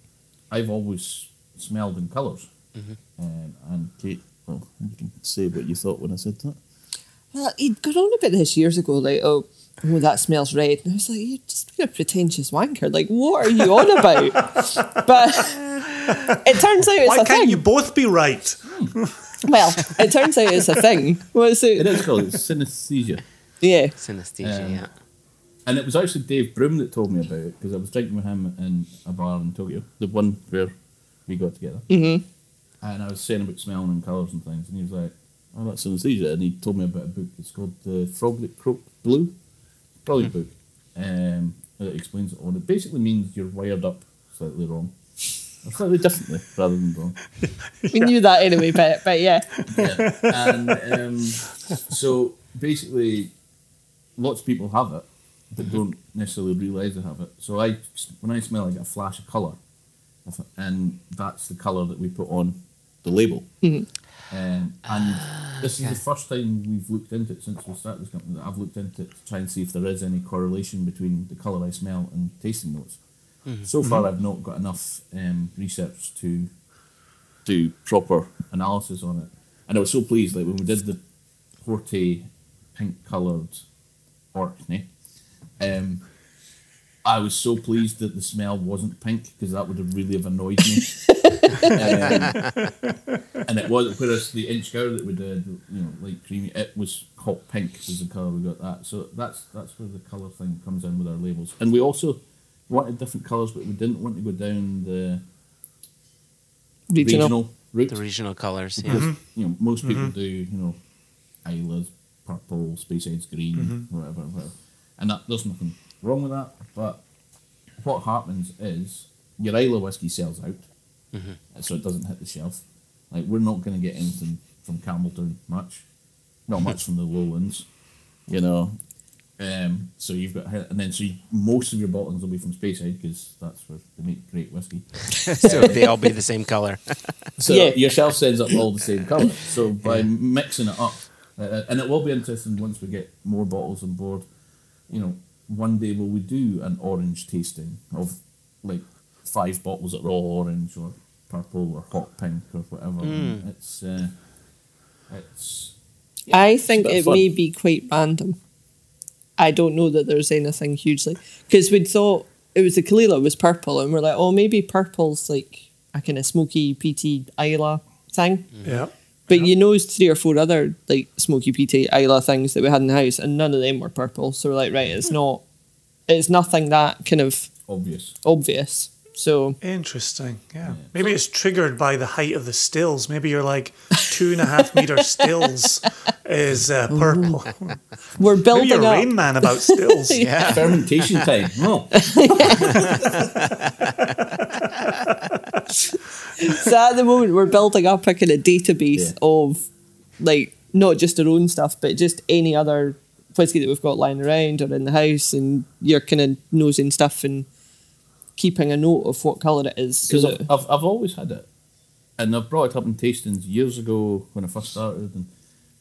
[SPEAKER 4] I've always smelled in colours. And Kate, well, you can say what you thought when I said that.
[SPEAKER 3] Well, he'd gone on about this years ago, like, oh, that smells red. And I was like, you're just being a pretentious wanker. Like, what are you on about? But it turns out it's
[SPEAKER 2] Why
[SPEAKER 3] a
[SPEAKER 2] can't
[SPEAKER 3] thing.
[SPEAKER 2] you both be right?
[SPEAKER 3] Well, it turns out it's a thing. What is
[SPEAKER 4] It
[SPEAKER 3] it?
[SPEAKER 4] is called synesthesia.
[SPEAKER 3] Yeah.
[SPEAKER 1] Synesthesia, yeah.
[SPEAKER 4] And it was actually Dave Broom that told me about it, because I was drinking with him in a bar in Tokyo, the one where we got together. And I was saying about smelling and colours and things, and he was like, oh, that's synesthesia. And he told me about a book. It's called The Frog That Croaked Blue. Brilliant book. That explains it all. It basically means you're wired up slightly wrong. Or slightly differently, rather than wrong.
[SPEAKER 3] We knew that anyway, but yeah.
[SPEAKER 4] And so basically, lots of people have it, but don't necessarily realise they have it. So when I smell, I get a flash of colour, and that's the colour that we put on the label. And this is the first time we've looked into it since we started this company, that I've looked into it to try and see if there is any correlation between the colour I smell and tasting notes. So far, I've not got enough research to do proper analysis on it. And I was so pleased, like when we did the Forte pink-coloured Orkney, I was so pleased that the smell wasn't pink, because that would have really annoyed me. And it was, whereas the inch gour that we did, you know, like creamy, it was hot pink was the colour we got that. So that's where the colour thing comes in with our labels. And we also wanted different colours, but we didn't want to go down the regional route.
[SPEAKER 1] The regional colours, yeah.
[SPEAKER 4] Because, you know, most people do, you know, Isla's purple, Spaceside's green, whatever. And there's nothing wrong with that, but what happens is your Isla whiskey sells out, so it doesn't hit the shelf. Like, we're not going to get anything from Campbeltown much, not much from the lowlands, you know. So you've got, and then most of your bottlings will be from Speyside, because that's where they make great whiskey.
[SPEAKER 1] So they all be the same colour.
[SPEAKER 4] So your shelf sends up all the same colour. So by mixing it up, and it will be interesting once we get more bottles on board. You know, one day will we do an orange tasting of like 5 bottles that are all orange or purple or hot pink or whatever.
[SPEAKER 3] I think it
[SPEAKER 4] fun.
[SPEAKER 3] may be quite random. I don't know that there's anything hugely, because we'd thought it was the Kalila was purple, and we're like, oh, maybe purple's like a kind of smoky, peaty Isla thing.
[SPEAKER 2] Yeah.
[SPEAKER 3] But you know, 3 or 4 other like smoky, peaty Isla things that we had in the house, and none of them were purple. So we're like, right, it's nothing that kind of obvious. So
[SPEAKER 2] Interesting, yeah. Maybe it's triggered by the height of the stills. Maybe you're like 2.5 meter stills is purple.
[SPEAKER 3] we're
[SPEAKER 2] Maybe
[SPEAKER 3] building
[SPEAKER 2] you're
[SPEAKER 3] up.
[SPEAKER 2] Rain Man about stills.
[SPEAKER 1] Yeah.
[SPEAKER 4] Fermentation time. Oh.
[SPEAKER 3] So at the moment, we're building up a kind of database of like not just our own stuff, but just any other whiskey that we've got lying around or in the house, and you're kind of nosing stuff and keeping a note of what colour it is.
[SPEAKER 4] Because I've always had it, and I've brought it up in tastings years ago when I first started, and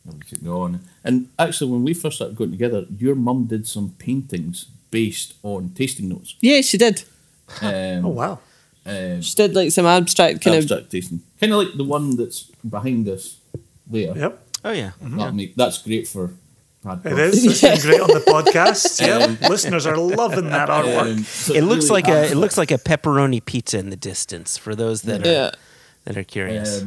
[SPEAKER 4] we took it on. And actually, when we first started going together, your mum did some paintings based on tasting notes.
[SPEAKER 3] Yeah, she did.
[SPEAKER 2] Oh, wow.
[SPEAKER 3] She did like some abstract
[SPEAKER 4] tasting, kind of like the one that's behind us there.
[SPEAKER 2] Yep.
[SPEAKER 1] Oh, yeah.
[SPEAKER 4] That's great for podcast.
[SPEAKER 2] It is. It's been great on the podcast. Yeah, listeners are loving that artwork.
[SPEAKER 4] So
[SPEAKER 1] It looks
[SPEAKER 4] really
[SPEAKER 1] like a pepperoni pizza in the distance for those that are curious.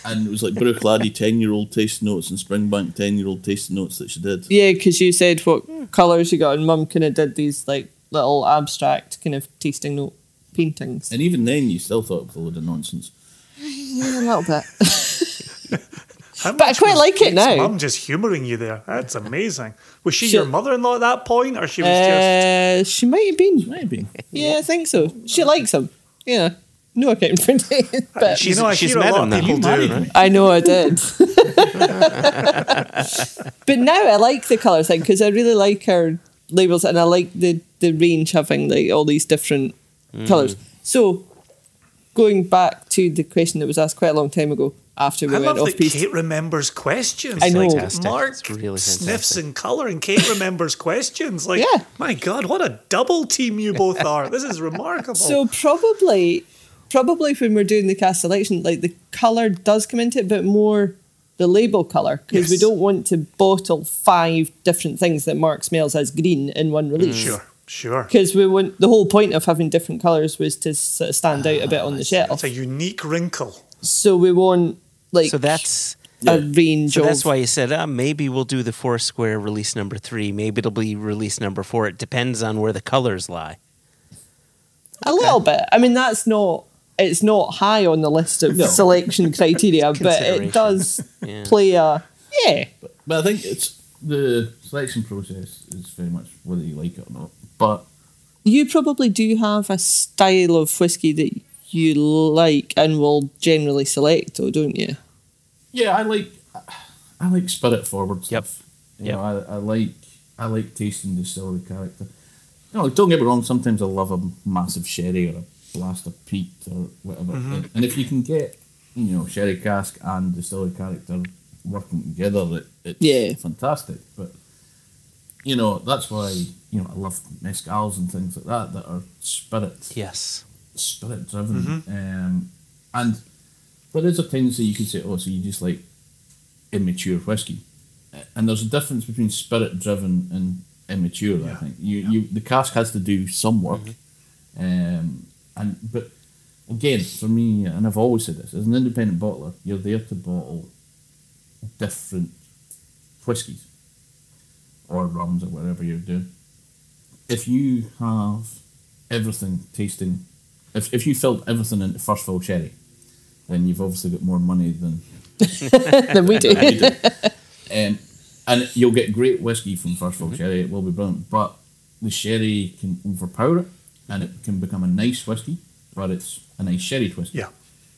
[SPEAKER 4] And it was like Brooke Laddie 10-year-old tasting notes and Springbank 10-year-old tasting notes that she did.
[SPEAKER 3] Yeah, because you said what colours you got, and Mum kind of did these like little abstract kind of tasting note paintings.
[SPEAKER 4] And even then, you still thought it was a load of nonsense.
[SPEAKER 3] Yeah, a little bit.
[SPEAKER 2] But
[SPEAKER 3] I quite like it now.
[SPEAKER 2] Mum just humouring you there. That's amazing. Was she your mother-in-law at that point, or she was just?
[SPEAKER 3] She might have been.
[SPEAKER 4] Might be.
[SPEAKER 3] Yeah, I think so. She likes him. Yeah. No accounting for days, but
[SPEAKER 2] She's
[SPEAKER 1] she's
[SPEAKER 2] a
[SPEAKER 1] met
[SPEAKER 2] lot
[SPEAKER 1] him
[SPEAKER 2] of
[SPEAKER 1] now.
[SPEAKER 2] people do.
[SPEAKER 1] Right?
[SPEAKER 3] I know I did. But now I like the colour thing because I really like our labels and I like the range having like all these different colours. So going back to the question that was asked quite a long time ago after we
[SPEAKER 2] I
[SPEAKER 3] went
[SPEAKER 2] love
[SPEAKER 3] off
[SPEAKER 2] that
[SPEAKER 3] piste.
[SPEAKER 2] Kate remembers questions.
[SPEAKER 3] I know.
[SPEAKER 1] Fantastic.
[SPEAKER 2] Mark
[SPEAKER 1] It's really
[SPEAKER 2] sniffs
[SPEAKER 1] fantastic.
[SPEAKER 2] in colour and Kate remembers questions. Like,
[SPEAKER 3] Yeah.
[SPEAKER 2] my God, what a double team you both are. This is remarkable.
[SPEAKER 3] So probably when we're doing the cast selection, like the colour does come into it, but more the label colour because we
[SPEAKER 2] Yes.
[SPEAKER 3] don't want to bottle 5 different things that Mark smells as green in one release.
[SPEAKER 2] Sure.
[SPEAKER 3] Because we want the whole point of having different colours was to sort of stand out a bit on the shelf.
[SPEAKER 2] It's a unique wrinkle.
[SPEAKER 3] So we want like
[SPEAKER 1] So that's
[SPEAKER 3] a range
[SPEAKER 1] so
[SPEAKER 3] of.
[SPEAKER 1] that's why you said maybe we'll do the Foursquare release number 3. Maybe it'll be release number 4. It depends on where the colors lie.
[SPEAKER 3] A little bit. I mean, it's not high on the list of selection criteria, but it does
[SPEAKER 1] Yeah.
[SPEAKER 3] play a yeah.
[SPEAKER 4] But I think it's the selection process is very much whether you like it or not. But
[SPEAKER 3] You probably do have a style of whiskey that you like and will generally select, though, don't you?
[SPEAKER 4] yeah, I like spirit forward stuff.
[SPEAKER 1] Yep.
[SPEAKER 4] You know, I like tasting distillery character. No, don't get me wrong. Sometimes I love a massive sherry or a blast of peat or whatever. And if you can get, sherry cask and distillery character working together, it's fantastic. But that's why I love mezcals and things like that are spirit
[SPEAKER 1] Yes.
[SPEAKER 4] driven. And there is a tendency you could say, so you just like immature whiskey, and there's a difference between spirit driven and immature. I think the cask has to do some work, but again, for me, and I've always said this, as an independent bottler, you're there to bottle different whiskies or rums or whatever you're doing. If you have everything tasting, if you filled everything into first fill sherry, then you've obviously got more money than
[SPEAKER 3] we do.
[SPEAKER 4] And you'll get great whiskey from first fill sherry. It will be brilliant, but the sherry can overpower it, and it can become a nice whiskey, but it's a nice sherried whiskey.
[SPEAKER 2] Yeah.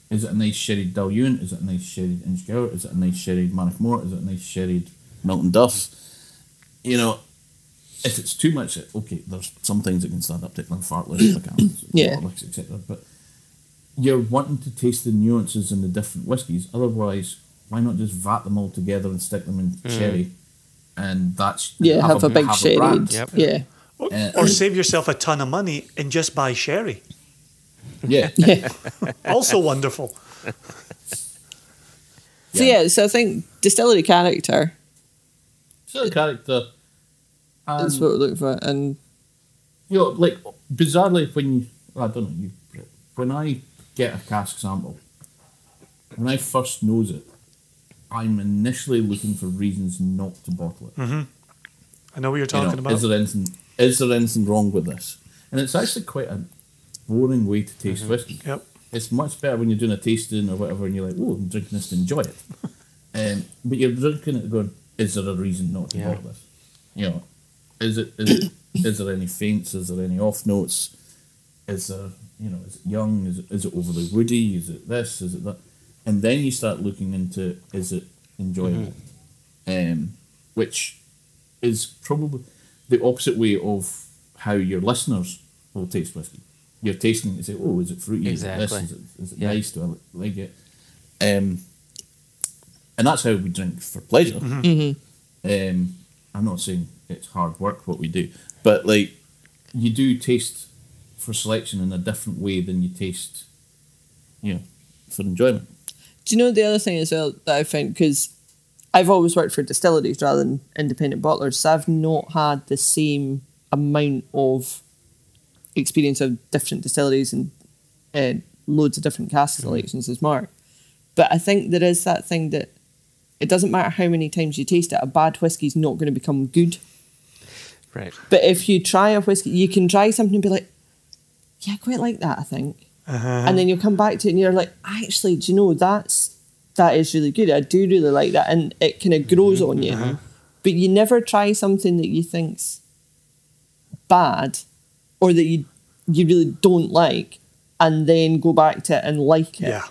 [SPEAKER 4] Is it a nice sherried Dalyoun? Is it a nice sherried Inchgour? Is it a nice sherried Manachmore? Is it a nice sherried Milton Duff? If it's too much, there's some things that can stand up to Glenfarclas, etc. But you're wanting to taste the nuances in the different whiskies. Otherwise, why not just vat them all together and stick them in sherry? And that's
[SPEAKER 3] have a big sherry.
[SPEAKER 4] brand.
[SPEAKER 3] Yeah.
[SPEAKER 2] Or save yourself a ton of money and just buy sherry.
[SPEAKER 4] Yeah.
[SPEAKER 2] Also wonderful.
[SPEAKER 3] So I think distillery character
[SPEAKER 4] So the character.
[SPEAKER 3] is what we're looking for, and
[SPEAKER 4] Like bizarrely, when I get a cask sample, when I first nose it, I'm initially looking for reasons not to bottle it.
[SPEAKER 2] Mm-hmm. I know what you're talking about.
[SPEAKER 4] Is there anything wrong with this? And it's actually quite a boring way to taste whiskey.
[SPEAKER 2] Yep.
[SPEAKER 4] It's much better when you're doing a tasting or whatever, and you're like, I'm drinking this to enjoy it. But you're drinking it going, is there a reason not to bottle this? Is there any faints? Is there any off notes? Is there, is it young? Is it overly woody? Is it this? Is it that? And then you start looking into, is it enjoyable? Which is probably the opposite way of how your listeners will taste whiskey. You're tasting it and say, is it fruity?
[SPEAKER 1] Exactly.
[SPEAKER 4] Is it this? Is it nice? Do I like it? And that's how we drink for pleasure. I'm not saying it's hard work what we do, but you do taste for selection in a different way than you taste, for enjoyment.
[SPEAKER 3] do you know the other thing as well that I found, because I've always worked for distilleries rather than independent bottlers, so I've not had the same amount of experience of different distilleries and loads of different cask selections as Mark. But I think there is that thing that it doesn't matter how many times you taste it, a bad whiskey's not going to become good.
[SPEAKER 1] Right.
[SPEAKER 3] But if you try a whiskey, you can try something and be like, yeah, I quite like that, I think. And then you'll come back to it and you're like, actually, do you know, that is really good. I do really like that. And it kind of grows on you. But you never try something that you think's bad or that you really don't like and then go back to it and like it.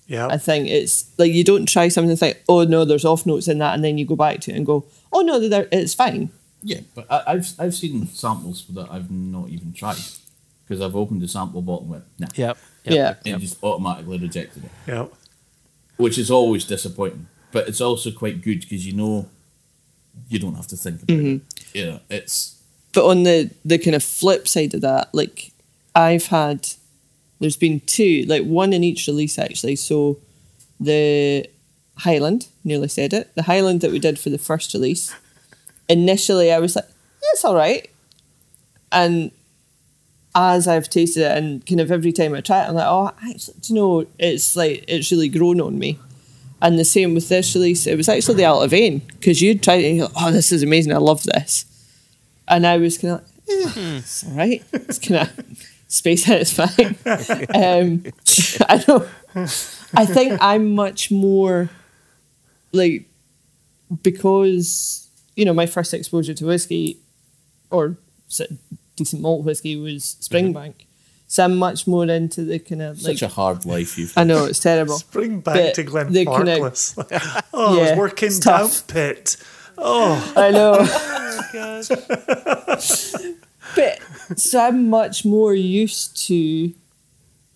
[SPEAKER 2] Yeah.
[SPEAKER 3] I think it's like you don't try something and think, oh no, there's off notes in that, and then you go back to it and go, oh no, it's fine.
[SPEAKER 4] Yeah, but I've seen samples that I've not even tried because I've opened the sample bottle and went, nah.
[SPEAKER 3] Yeah.
[SPEAKER 4] And just automatically rejected it.
[SPEAKER 2] Yep.
[SPEAKER 4] Which is always disappointing, but it's also quite good because you know you don't have to think about it. Yeah, it's.
[SPEAKER 3] But on the kind of flip side of that, like there's been two, like one in each release actually. So the Highland, nearly said it, the Highland that we did for the first release, initially I was like, yeah, it's all right. And as I've tasted it and kind of every time I try it, I'm like, oh, actually, do you know, it's really grown on me. And the same with this release, it was actually the Out of Vein, because you'd tried it and you're like, oh, this is amazing, I love this. And I was kind of like, it's all right. It's kind of space out, it's fine. I don't. I think I'm much more like, because, you know, my first exposure to whiskey or decent malt whiskey was Springbank. So I'm much more into the kind of like...
[SPEAKER 4] Such a hard life you've
[SPEAKER 3] I know, it's terrible.
[SPEAKER 2] Springbank to Glenfarclas. Oh,
[SPEAKER 3] yeah,
[SPEAKER 2] I was working
[SPEAKER 3] it's
[SPEAKER 2] down
[SPEAKER 3] tough.
[SPEAKER 2] pit. Oh.
[SPEAKER 3] I know.
[SPEAKER 1] Oh,
[SPEAKER 3] But so I'm much more used to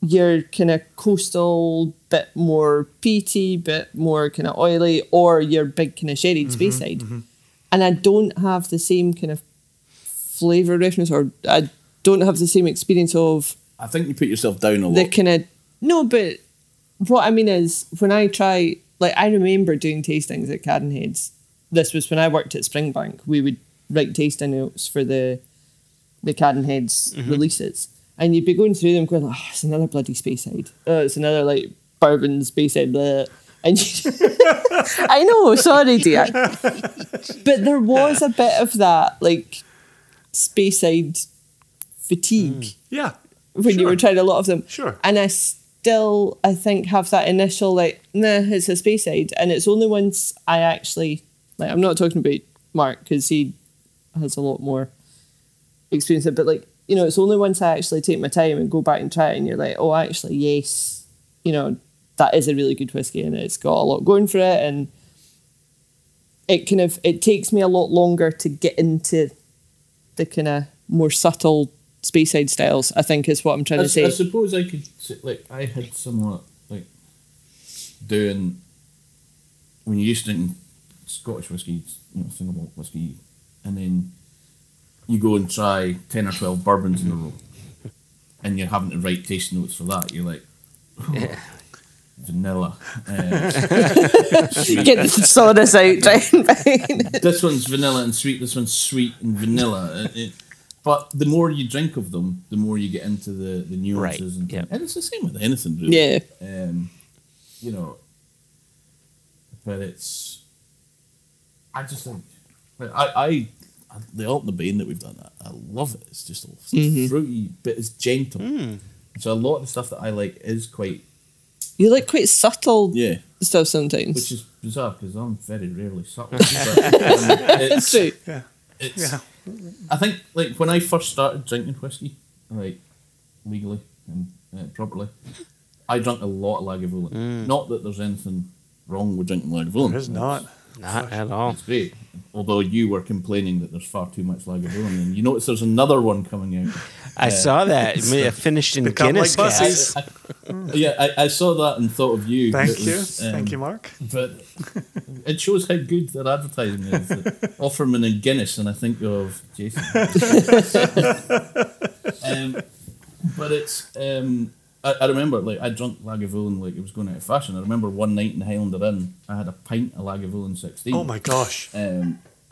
[SPEAKER 3] your kind of coastal, bit more peaty, bit more kind of oily, or your big kind of sherried Speyside. And I don't have the same kind of flavour reference, or I don't have the same experience of...
[SPEAKER 4] I think you put yourself down a lot.
[SPEAKER 3] The kind of... No, but what I mean is, when I try... Like, I remember doing tastings at Cadenhead's. This was when I worked at Springbank. We would write tasting notes for the Cadenhead's releases. And you'd be going through them going, oh, it's another bloody Speyside. Oh, it's another, like, bourbon Speyside. Blah. And I know, sorry, dear. But there was a bit of that, like, Speyside fatigue.
[SPEAKER 2] Yeah.
[SPEAKER 3] When you were trying a lot of them.
[SPEAKER 2] Sure.
[SPEAKER 3] And I still, I think, have that initial, like, nah, it's a Speyside. And it's only once I actually, like, I'm not talking about Mark, because he has a lot more experience, but, like, you know, it's only once I actually take my time and go back and try it, and you're like, oh, actually, yes, you know, that is a really good whiskey, and it's got a lot going for it, and it takes me a lot longer to get into the kind of more subtle Speyside styles, I think, is what I'm trying to say.
[SPEAKER 4] I suppose I could say, like, I had somewhat, like, doing, when you used to drink Scottish whiskey, you know, single malt whiskey, and then you go and try 10 or 12 bourbons in a row, and you're having to write tasting notes for that. You're like, vanilla.
[SPEAKER 3] Get the sodas out, right?
[SPEAKER 4] This one's vanilla and sweet, this one's sweet and vanilla. But the more you drink of them, the more you get into the nuances.
[SPEAKER 1] Right.
[SPEAKER 4] And it's the same with anything, really.
[SPEAKER 3] Yeah.
[SPEAKER 4] You know, but it's... I just think... The Alt and the Bane that we've done, I love it. It's just fruity, but it's gentle. So a lot of the stuff that I like is quite...
[SPEAKER 3] You like quite subtle stuff sometimes.
[SPEAKER 4] Which is bizarre, because I'm very rarely subtle. But, it's
[SPEAKER 3] true.
[SPEAKER 2] Yeah.
[SPEAKER 4] I think, like, when I first started drinking whiskey, like, legally and properly, I drank a lot of Lagavulin. Not that there's anything wrong with drinking Lagavulin.
[SPEAKER 2] There is not.
[SPEAKER 1] Not at all.
[SPEAKER 4] It's great. Although you were complaining that there's far too much Lagavulin, and you notice there's another one coming out.
[SPEAKER 1] I saw that. It finished in
[SPEAKER 2] Become
[SPEAKER 1] Guinness
[SPEAKER 2] like
[SPEAKER 1] Cask.
[SPEAKER 2] buses.
[SPEAKER 4] I saw that and thought of you.
[SPEAKER 2] Thank you. Thank you, Mark.
[SPEAKER 4] But it shows how good their advertising is. Offer them in Guinness, and I think of Jason. But it's... I remember, like, I drank Lagavulin like it was going out of fashion. I remember one night in the Highlander Inn, I had a pint of Lagavulin 16.
[SPEAKER 2] Oh my gosh.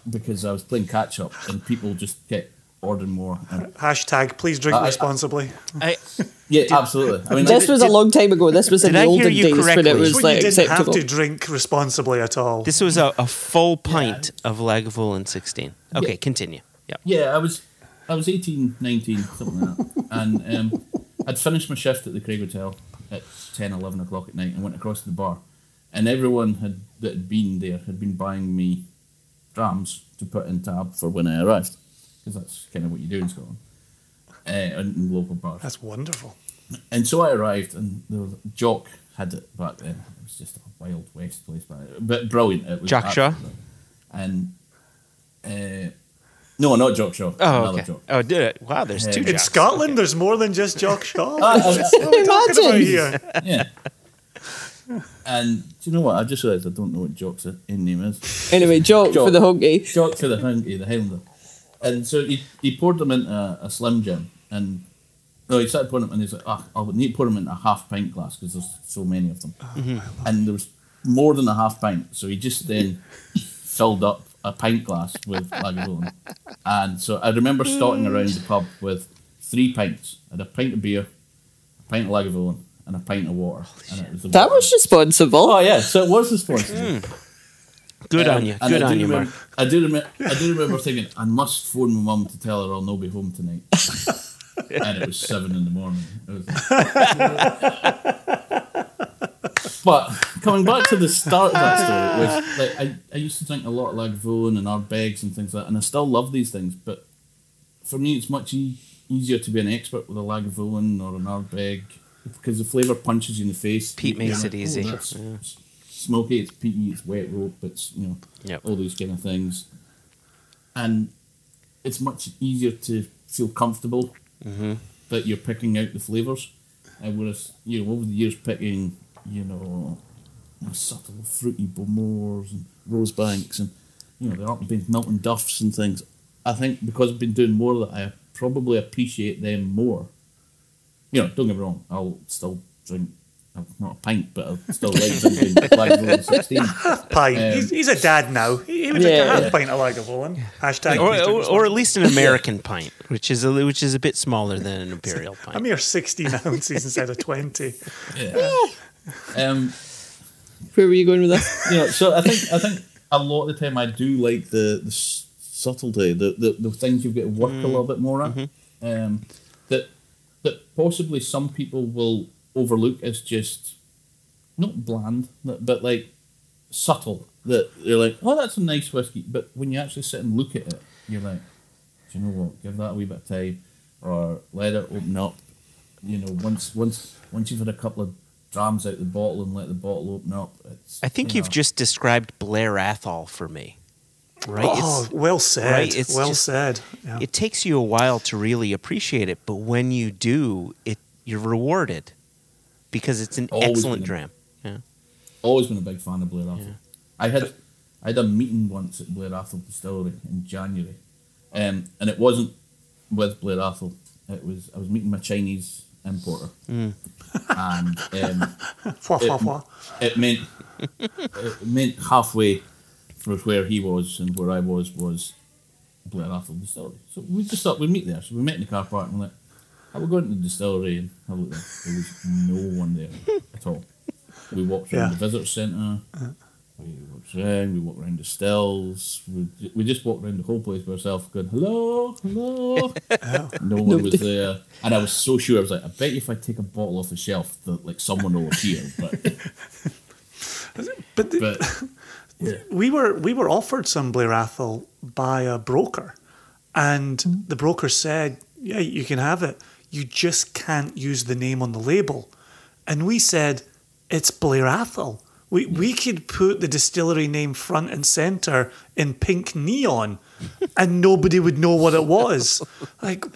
[SPEAKER 4] Because I was playing catch up and people just kept ordering more.
[SPEAKER 2] Hashtag, please drink responsibly.
[SPEAKER 4] Absolutely. I mean,
[SPEAKER 3] this was a long time ago. This was in the olden days when it was
[SPEAKER 2] when
[SPEAKER 3] like
[SPEAKER 2] you didn't
[SPEAKER 3] acceptable.
[SPEAKER 2] have to drink responsibly at all.
[SPEAKER 1] This was a full pint of Lagavulin 16. Okay, continue.
[SPEAKER 4] Yeah, I was 18, 19, something like that. And I'd finished my shift at the Craig Hotel at 10, 11 o'clock at night and went across to the bar. And everyone that had been there had been buying me drams to put in tab for when I arrived. Because that's kind of what you do in Scotland. In local bars.
[SPEAKER 2] That's wonderful.
[SPEAKER 4] And so I arrived, and Jock had it back then. It was just a Wild West place, but brilliant. It was
[SPEAKER 1] Jock Shaw?
[SPEAKER 4] And no, not Jock Shaw.
[SPEAKER 1] Oh, okay.
[SPEAKER 4] Jock.
[SPEAKER 1] Oh, did it? Wow, there's two
[SPEAKER 2] In
[SPEAKER 1] Jocks.
[SPEAKER 2] Scotland, there's more than just Jock Shaw. What are we talking about here?
[SPEAKER 4] Yeah. And do you know what? I just realised I don't know what Jock's in name is.
[SPEAKER 3] Anyway, Jock for the hunky.
[SPEAKER 4] Jock for the hunky, the Highlander. And so he poured them into a Slim Jim, and he started pouring them, and he's like, I would need to pour them into a half pint glass because there's so many of them. And there was more than a half pint, so he just then filled up a pint glass with Lagavulin. And so I remember starting around the pub with 3 pints. I had a pint of beer, a pint of Lagavulin, and a pint of water. And it was
[SPEAKER 3] That was responsible.
[SPEAKER 4] Oh yeah, so it was responsible.
[SPEAKER 1] Good on you. Good on you, Mark.
[SPEAKER 4] I do remember thinking, I must phone my mum to tell her I'll not be home tonight. And it was 7 a.m. But coming back to the start of that story, was like I used to drink a lot of Lagavulin and Ardbegs and things like that, and I still love these things, but for me it's much easier to be an expert with a Lagavulin or an Ardbeg because the flavour punches you in the face.
[SPEAKER 1] Peat makes it easy.
[SPEAKER 4] It's smoky, it's peaty, it's wet rope, it's all these kind of things, and it's much easier to feel comfortable that you're picking out the flavours. And whereas over the years picking subtle fruity Bowmores and Rosebanks and there aren't been Milton Duffs and things. I think because I've been doing more of that, I probably appreciate them more. Don't get me wrong, I'll still drink. Not a pint, but I still like drinking Lagavulin 16.
[SPEAKER 2] Pint. He's a dad now. He would drink a half pint of Lagavulin. Hashtag.
[SPEAKER 1] Or at least an American pint, which is a bit smaller than an imperial pint.
[SPEAKER 2] A mere 16 ounces instead of 20.
[SPEAKER 4] Yeah.
[SPEAKER 3] Where were you going with this?
[SPEAKER 4] So I think a lot of the time I do like the subtlety, the things you've got to work a little bit more at. That possibly some people will overlook as just not bland, but like subtle. That they're like, oh, that's a nice whiskey, but when you actually sit and look at it, you're like, do you know what? Give that a wee bit of time, or let it open up. Once you've had a couple of drams out the bottle and let the bottle open up.
[SPEAKER 1] I think you've just described Blair Athol for me. Right?
[SPEAKER 2] Oh, well said.
[SPEAKER 1] Right?
[SPEAKER 2] Well said. Yeah.
[SPEAKER 1] It takes you a while to really appreciate it, but when you do, you're rewarded. Because it's an excellent dram. Yeah.
[SPEAKER 4] Always been a big fan of Blair Athol.
[SPEAKER 1] Yeah.
[SPEAKER 4] I had a meeting once at Blair Athol Distillery in January, and it wasn't with Blair Athol. I was meeting my Chinese importer, and it meant halfway from where he was and where I was Blair Athol Distillery. So we just thought we'd meet there. So we met in the car park and I would go into the distillery and have a look there. There was no one there at all. We walked around the visitor centre. We walked around the stills. We just walked around the whole place by ourselves going, hello. No one was there. And I was so sure, I was like, I bet you if I take a bottle off the shelf that someone will appear. But
[SPEAKER 2] we were offered some Blair Athol by a broker, and the broker said, yeah, you can have it. You just can't use the name on the label. And we said, it's Blair Athol. We could put the distillery name front and centre in pink neon and nobody would know what it was.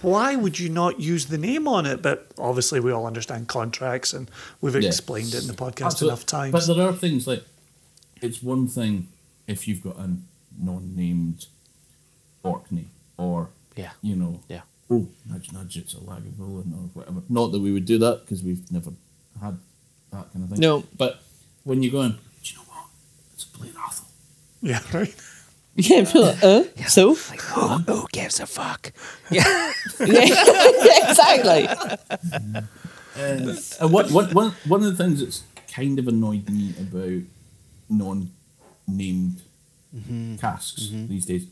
[SPEAKER 2] Why would you not use the name on it? But obviously we all understand contracts and we've explained it in the podcast enough times.
[SPEAKER 4] But there are things it's one thing if you've got a non-named Orkney or, oh, nudge, it's a Lagavulin or whatever. Not that we would do that because we've never had that kind of thing.
[SPEAKER 3] No.
[SPEAKER 4] But when you're going, do you know what? It's Blair Athol.
[SPEAKER 2] Yeah, right.
[SPEAKER 3] Yeah, so?
[SPEAKER 1] Who gives a fuck? Yeah.
[SPEAKER 3] Exactly.
[SPEAKER 4] And one of the things that's kind of annoyed me about non-named casks these days,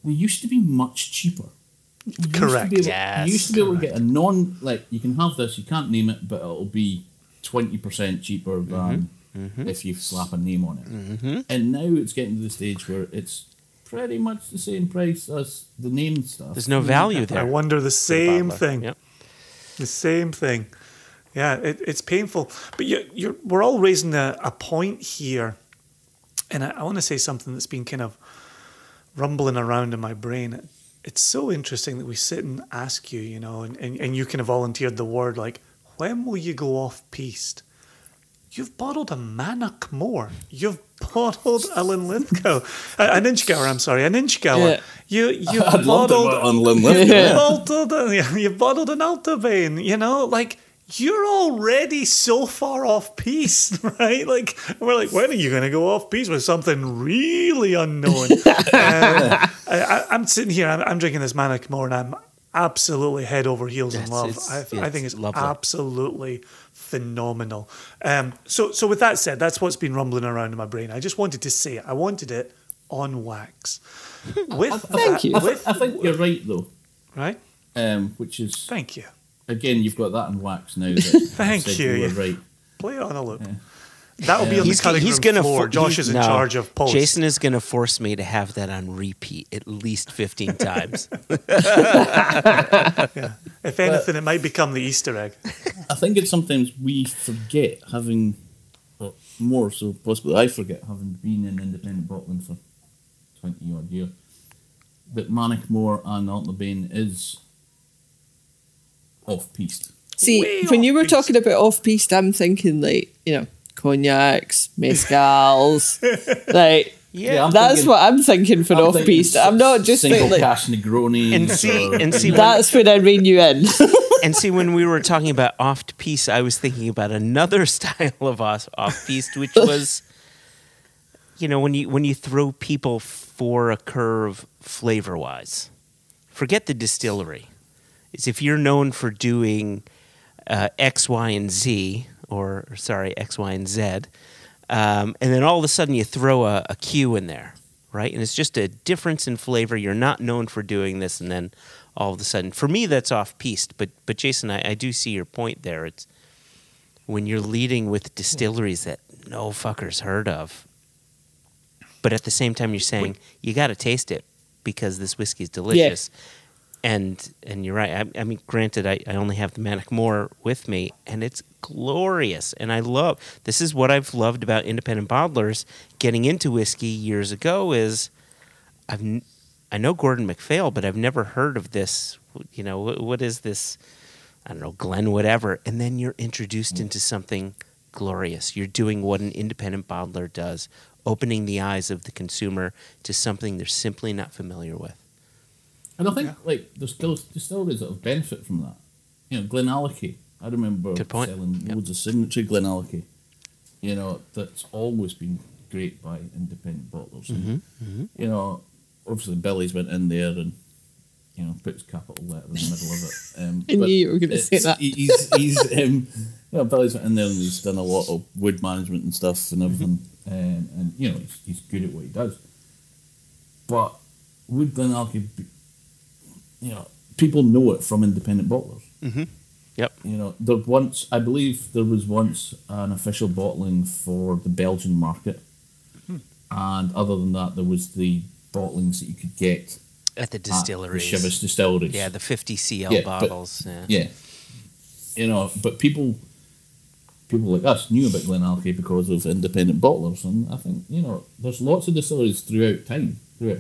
[SPEAKER 4] they used to be much cheaper.
[SPEAKER 2] Correct.
[SPEAKER 4] You used to be able to get a you can have this, you can't name it, but it'll be 20% cheaper than if you slap a name on it. And now it's getting to the stage where it's pretty much the same price as the name stuff.
[SPEAKER 1] There's no value there.
[SPEAKER 2] I wonder the same thing.
[SPEAKER 1] Yep.
[SPEAKER 2] The same thing. Yeah, it's painful. But we're all raising a point here. And I want to say something that's been kind of rumbling around in my brain. It's so interesting that we sit and ask you, you know, and you kind of volunteered the word, like, when will you go off-piste? You've bottled a Mannock Moore. You've bottled a Linlithgow. An Inchgower, I'm sorry, an Inchgower.
[SPEAKER 3] Yeah.
[SPEAKER 2] You've bottled you've bottled an Altabane, you know, like, you're already so far off-piste, right? Like, we're like, when are you going to go off-piste with something really unknown? I'm sitting here, I'm drinking this Mannock Moore, and I'm absolutely head over heels in love. I think it's lovely. Absolutely phenomenal. So with that said, that's what's been rumbling around in my brain. I just wanted to say it. I wanted it on wax.
[SPEAKER 3] Thank you.
[SPEAKER 4] I think you're right, though.
[SPEAKER 2] Right?
[SPEAKER 4] Which is...
[SPEAKER 2] Thank you.
[SPEAKER 4] Again, you've got that on wax now.
[SPEAKER 2] Thank you.
[SPEAKER 4] You were right.
[SPEAKER 2] Play it on a loop. Yeah. That'll be on the cutting room floor. Josh is in charge of post.
[SPEAKER 1] Jason is going to force me to have that on repeat at least 15 times.
[SPEAKER 2] Yeah. If anything, it might become the Easter egg.
[SPEAKER 4] I think it's sometimes we forget having, or more so possibly I forget having been in independent bottling for 20 odd years, that Mannock Moore and Altabane is off-piste.
[SPEAKER 3] See, when you were talking about off-piste, I'm thinking like, you know, cognacs, mezcals, like, that's what I'm thinking for off-piste. I'm not just
[SPEAKER 4] single
[SPEAKER 3] like
[SPEAKER 4] cash Negroni.
[SPEAKER 1] And see,
[SPEAKER 3] that's when I rein you in.
[SPEAKER 1] And see, when we were talking about off-piste, I was thinking about another style of off-piste, which was, you know, when you throw people for a curve flavor-wise, forget the distillery. It's if you're known for doing X, Y, and Z, X, Y, and Z, and then all of a sudden you throw a Q in there, right? And it's just a difference in flavor. You're not known for doing this, and then all of a sudden, for me, that's off-piste. But Jason, I do see your point there. It's when you're leading with distilleries that no fucker's heard of, but at the same time you're saying you got to taste it because this whiskey is delicious. Yeah. And you're right. I mean, granted, I only have the Mannock Moore with me, and it's glorious. And this is what I've loved about independent bottlers getting into whiskey years ago is I know Gordon MacPhail, but I've never heard of this. You know, what is this? I don't know, Glen whatever. And then you're introduced into something glorious. You're doing what an independent bottler does, opening the eyes of the consumer to something they're simply not familiar with.
[SPEAKER 4] And I think like there's still distilleries that have benefit from that. You know, Glenallachie. I remember selling loads of signature Glenallachie. You know, that's always been great by independent bottlers. And, you know, obviously Billy's went in there and, you know, put his capital letter in the middle of it.
[SPEAKER 3] I knew you were going to say that.
[SPEAKER 4] He's you know, Billy's went in there and he's done a lot of wood management and stuff and everything. And you know, he's good at what he does. But would Glenallachie you know, people know it from independent bottlers.
[SPEAKER 1] Yep.
[SPEAKER 4] You know, I believe there was once an official bottling for the Belgian market, and other than that, there was the bottlings that you could get
[SPEAKER 1] at the distilleries,
[SPEAKER 4] the Chivas distilleries.
[SPEAKER 1] Yeah, the 50 cl bottles.
[SPEAKER 4] Yeah. You know, but people like us knew about Glenallachie because of independent bottlers, and I think you know, there's lots of distilleries throughout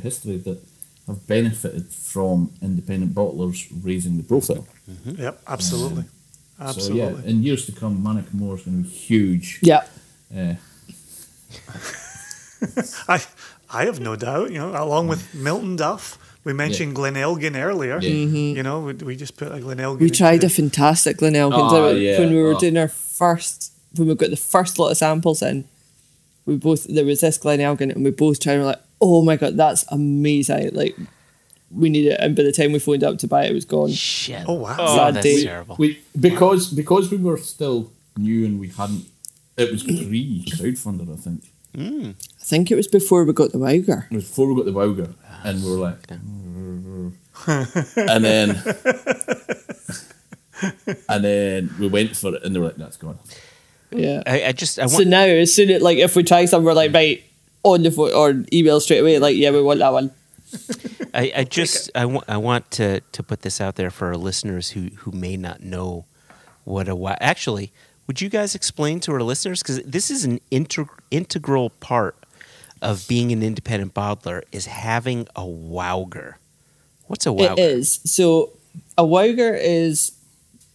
[SPEAKER 4] history that have benefited from independent bottlers raising the profile.
[SPEAKER 2] Yep, absolutely. Absolutely.
[SPEAKER 4] So yeah, in years to come, Mannock Moore is going to be huge.
[SPEAKER 3] Yeah.
[SPEAKER 2] I have no doubt, you know, along with Milton Duff. We mentioned Glenelgin earlier. Yeah. You know, we just put a Glenelgin.
[SPEAKER 3] We tried a fantastic Glenelgin when we were doing when we got the first lot of samples in. There was this Glenelgin and we both tried and we're like, oh my God, that's amazing. Like, we need it. And by the time we phoned up to buy it, it was gone.
[SPEAKER 1] Shit.
[SPEAKER 2] Oh, wow.
[SPEAKER 1] Oh, that's terrible.
[SPEAKER 4] Because we were still new and we hadn't... It was pre-crowdfunder, I think.
[SPEAKER 3] I think it was before we got the Wauger.
[SPEAKER 4] It was before we got the Wauger. And we were like... and then we went for it, and they were like, "That's gone."
[SPEAKER 3] Yeah.
[SPEAKER 1] I want.
[SPEAKER 3] So now, as soon as like if we try some, we're like, right, on the phone or email straight away, like, yeah, we want that one.
[SPEAKER 1] I want to put this out there for our listeners who may not know what actually, would you guys explain to our listeners, because this is an integral part of being an independent bottler, is having a wowger. What's a wowger?
[SPEAKER 3] It is. So a wowger is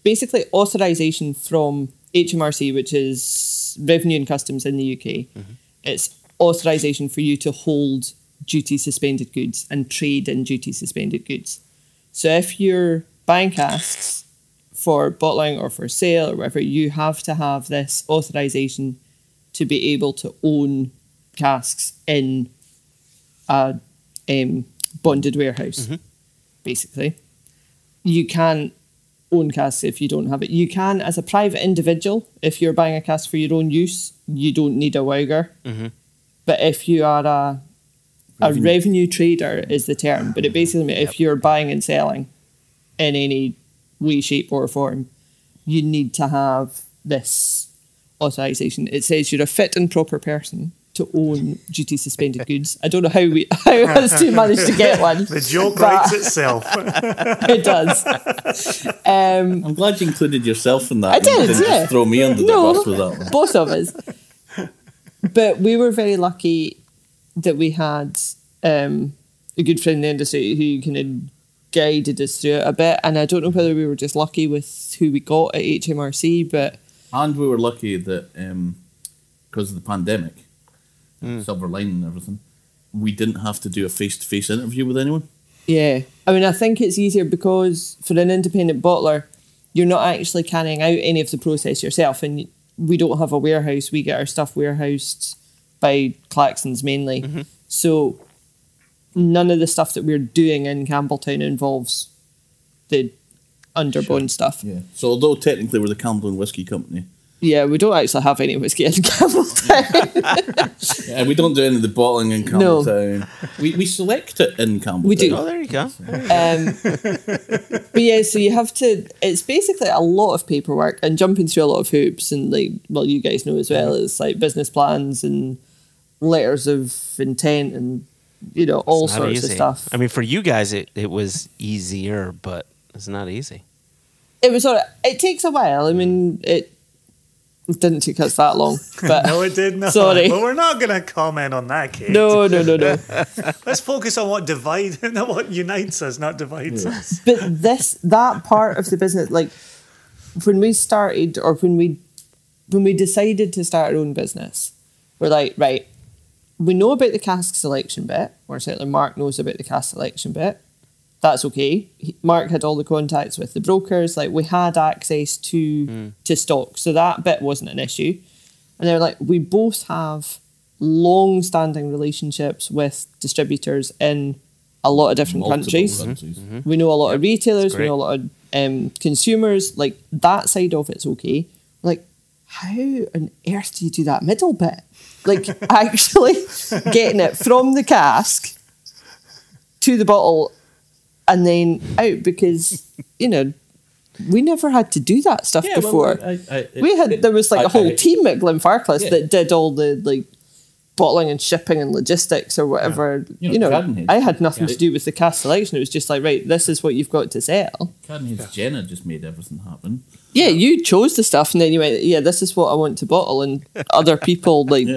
[SPEAKER 3] basically authorization from HMRC, which is Revenue and Customs in the UK. Mm-hmm. It's authorization for you to hold duty suspended goods and trade in duty suspended goods. So if you're buying casks for bottling or for sale or whatever, you have to have this authorization to be able to own casks in a bonded warehouse, basically. You can't own casks if you don't have it. You can, as a private individual, if you're buying a cask for your own use, you don't need a wowger. But if you are a revenue trader is the term, but it basically means if you're buying and selling in any way, shape or form, you need to have this authorization. It says you're a fit and proper person to own duty suspended goods. I don't know how us two managed to get one.
[SPEAKER 2] The joke writes itself.
[SPEAKER 3] It does.
[SPEAKER 4] I'm glad you included yourself in that.
[SPEAKER 3] I did,
[SPEAKER 4] Just throw me under the bus with that one.
[SPEAKER 3] Both of us. But we were very lucky that we had a good friend in the industry who kind of guided us through it a bit. And I don't know whether we were just lucky with who we got at HMRC, but...
[SPEAKER 4] And we were lucky that because of the pandemic, silver lining and everything, we didn't have to do a face-to-face interview with anyone.
[SPEAKER 3] Yeah. I mean, I think it's easier because for an independent bottler, you're not actually carrying out any of the process yourself. And we don't have a warehouse. We get our stuff warehoused by Claxons mainly. So none of the stuff that we're doing in Campbeltown involves the underbond stuff.
[SPEAKER 4] Yeah. So although technically we're the Campbeltown Whisky Company.
[SPEAKER 3] Yeah, we don't actually have any whiskey in Campbeltown.
[SPEAKER 4] Yeah, we don't do any of the bottling in Campbeltown. No. We select it in Campbeltown.
[SPEAKER 3] We do.
[SPEAKER 1] Oh, there you go.
[SPEAKER 3] But yeah, so you have to, it's basically a lot of paperwork and jumping through a lot of hoops and like, well, you guys know as well, it's like business plans and letters of intent and, you know, all sorts of stuff.
[SPEAKER 1] I mean, for you guys, it was easier, but it's not easy.
[SPEAKER 3] It was, it takes a while. I mean, it didn't take us that long. But
[SPEAKER 2] no, it did not.
[SPEAKER 3] Sorry.
[SPEAKER 2] But we're not going to comment on that, Kate.
[SPEAKER 3] No.
[SPEAKER 2] Let's focus on what unites us, not divides us.
[SPEAKER 3] But that part of the business, like when we started or when we decided to start our own business, we're like, right, we know about the cask selection bit, or certainly Mark knows about the cask selection bit. That's okay. Mark had all the contacts with the brokers. Like we had access to stock, so that bit wasn't an issue. And they're like, we both have long-standing relationships with distributors in a lot of different countries. We know a lot of retailers. We know a lot of consumers. Like that side of it's okay. Like, how on earth do you do that middle bit? Like actually getting it from the cask to the bottle and then out, because, you know, we never had to do that stuff before. There was like a whole team at Glenfarclas that did all the like bottling and shipping and logistics or whatever. You know, I had nothing to do with the cask selection. It was just like, right, this is what you've got to sell.
[SPEAKER 4] Cadenhead's Jenna just made everything happen.
[SPEAKER 3] Yeah, you chose the stuff and then you went, yeah, this is what I want to bottle, and other people like...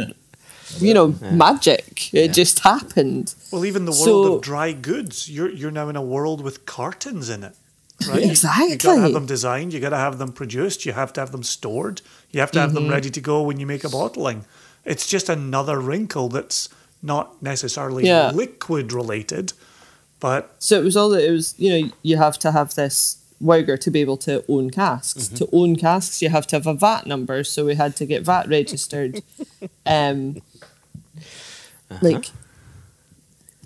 [SPEAKER 3] You know, magic. It just happened.
[SPEAKER 2] Well, even the world of dry goods, you're now in a world with cartons in it, right?
[SPEAKER 3] Exactly.
[SPEAKER 2] You got to have them designed. You got to have them produced. You have to have them stored. You have to have them ready to go when you make a bottling. It's just another wrinkle that's not necessarily liquid related, but
[SPEAKER 3] so it was all that. It was, you know, you have to have this wowger to be able to own casks. To own casks, you have to have a VAT number. So we had to get VAT registered. Like,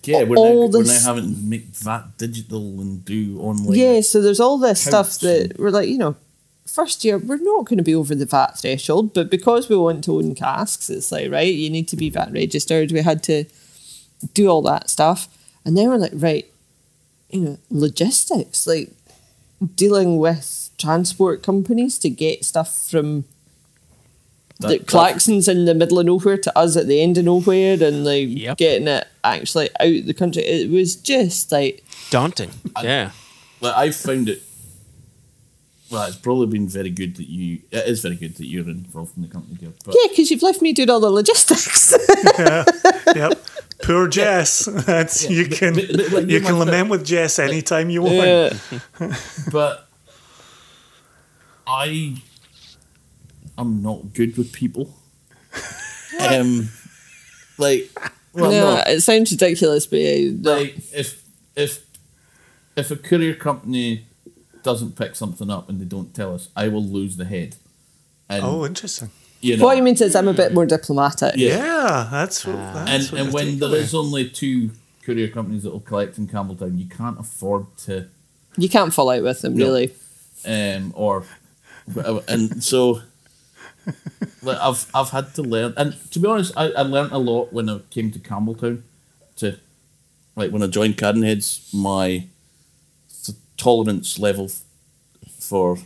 [SPEAKER 4] yeah, we're now having to make VAT digital and do online.
[SPEAKER 3] Yeah, so there's all this stuff that we're like, you know, first year we're not going to be over the VAT threshold, but because we want to own casks, it's like, right, you need to be VAT registered. We had to do all that stuff, and then we're like, right, logistics, like dealing with transport companies to get stuff from the Claxons in the middle of nowhere to us at the end of nowhere, and like getting it actually out the country. It was just like
[SPEAKER 1] daunting. Yeah.
[SPEAKER 4] Well, I found it. Well, it's probably been very good that you. It is very good that you're involved in the company, dear. But
[SPEAKER 3] yeah, because you've left me doing all the logistics.
[SPEAKER 2] Yep. Poor Jess. That's you can you can lament with Jess anytime you want.
[SPEAKER 3] Yeah.
[SPEAKER 4] But I'm not good with people. Like, well,
[SPEAKER 3] no, it sounds ridiculous, but yeah,
[SPEAKER 4] like if a courier company doesn't pick something up and they don't tell us, I will lose the head. And,
[SPEAKER 2] Interesting.
[SPEAKER 4] You know,
[SPEAKER 3] what you mean is I'm a bit more diplomatic.
[SPEAKER 2] Yeah, that's what.
[SPEAKER 4] And when there is only 2 courier companies that will collect in Campbeltown, you can't afford to.
[SPEAKER 3] You can't fall out with them, really.
[SPEAKER 4] And so, like, I've had to learn, and to be honest, I learned a lot when I came to Campbeltown. When I joined Cadenhead's, my tolerance level for.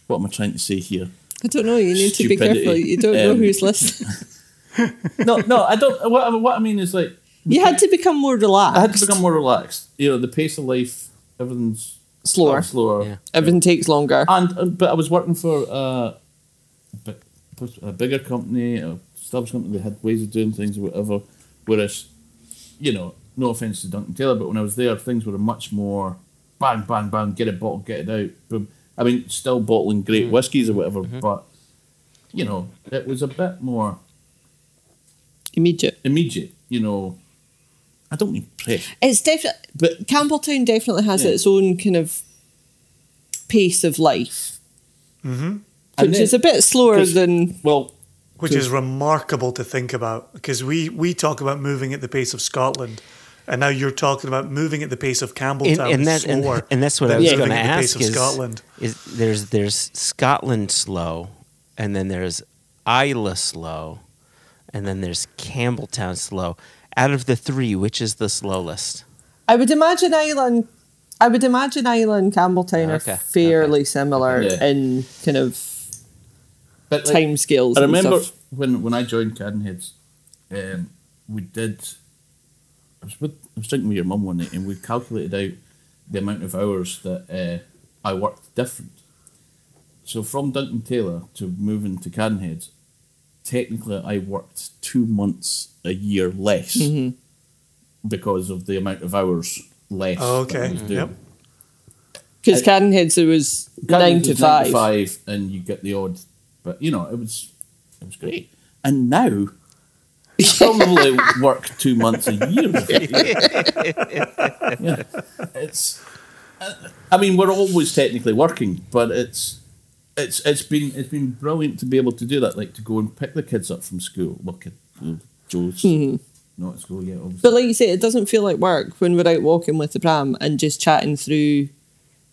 [SPEAKER 4] What am I trying to say here?
[SPEAKER 3] I don't know. You need to be careful. You don't know who's listening.
[SPEAKER 4] No, I don't. What I mean is, like,
[SPEAKER 3] you had to become more relaxed.
[SPEAKER 4] I had to become more relaxed. You know, the pace of life, everything's
[SPEAKER 3] slower.
[SPEAKER 1] Yeah.
[SPEAKER 3] Everything takes longer.
[SPEAKER 4] But I was working for a bigger company, a established company. They had ways of doing things or whatever. Whereas, no offense to Duncan Taylor, but when I was there, things were much more bang, bang, bang. Get it bottled, get it out. Boom. I mean, still bottling great whiskies or whatever, but it was a bit more
[SPEAKER 3] immediate.
[SPEAKER 4] I don't mean pressure.
[SPEAKER 3] It's definitely, but Campbeltown definitely has its own kind of pace of life, which is a bit slower than
[SPEAKER 2] which is remarkable to think about, because we talk about moving at the pace of Scotland. And now you're talking about moving at the pace of Campbeltown,
[SPEAKER 1] and that's what I was going to ask. There's Scotland slow, and then there's Islay slow, and then there's Campbeltown slow. Out of the 3, which is the slowest?
[SPEAKER 3] I would imagine Islay and Campbeltown are fairly similar in kind of time scales.
[SPEAKER 4] I remember
[SPEAKER 3] and stuff.
[SPEAKER 4] when I joined Cadenhead's, we did. I was drinking with your mum one night, and we calculated out the amount of hours that I worked different. So from Duncan Taylor to moving to Cadenhead, technically I worked 2 months a year less because of the amount of hours less. Oh, okay. That I was doing.
[SPEAKER 3] Because Cadenhead, it was 9 to 5.
[SPEAKER 4] 9 to 5, and you get the odd, but it was great. And now. Probably work 2 months a year. Yeah, it's. I mean, we're always technically working, but it's been brilliant to be able to do that. Like to go and pick the kids up from school. Well, Joe's not at school yet, obviously.
[SPEAKER 3] But like you say, it doesn't feel like work when we're out walking with the pram and just chatting through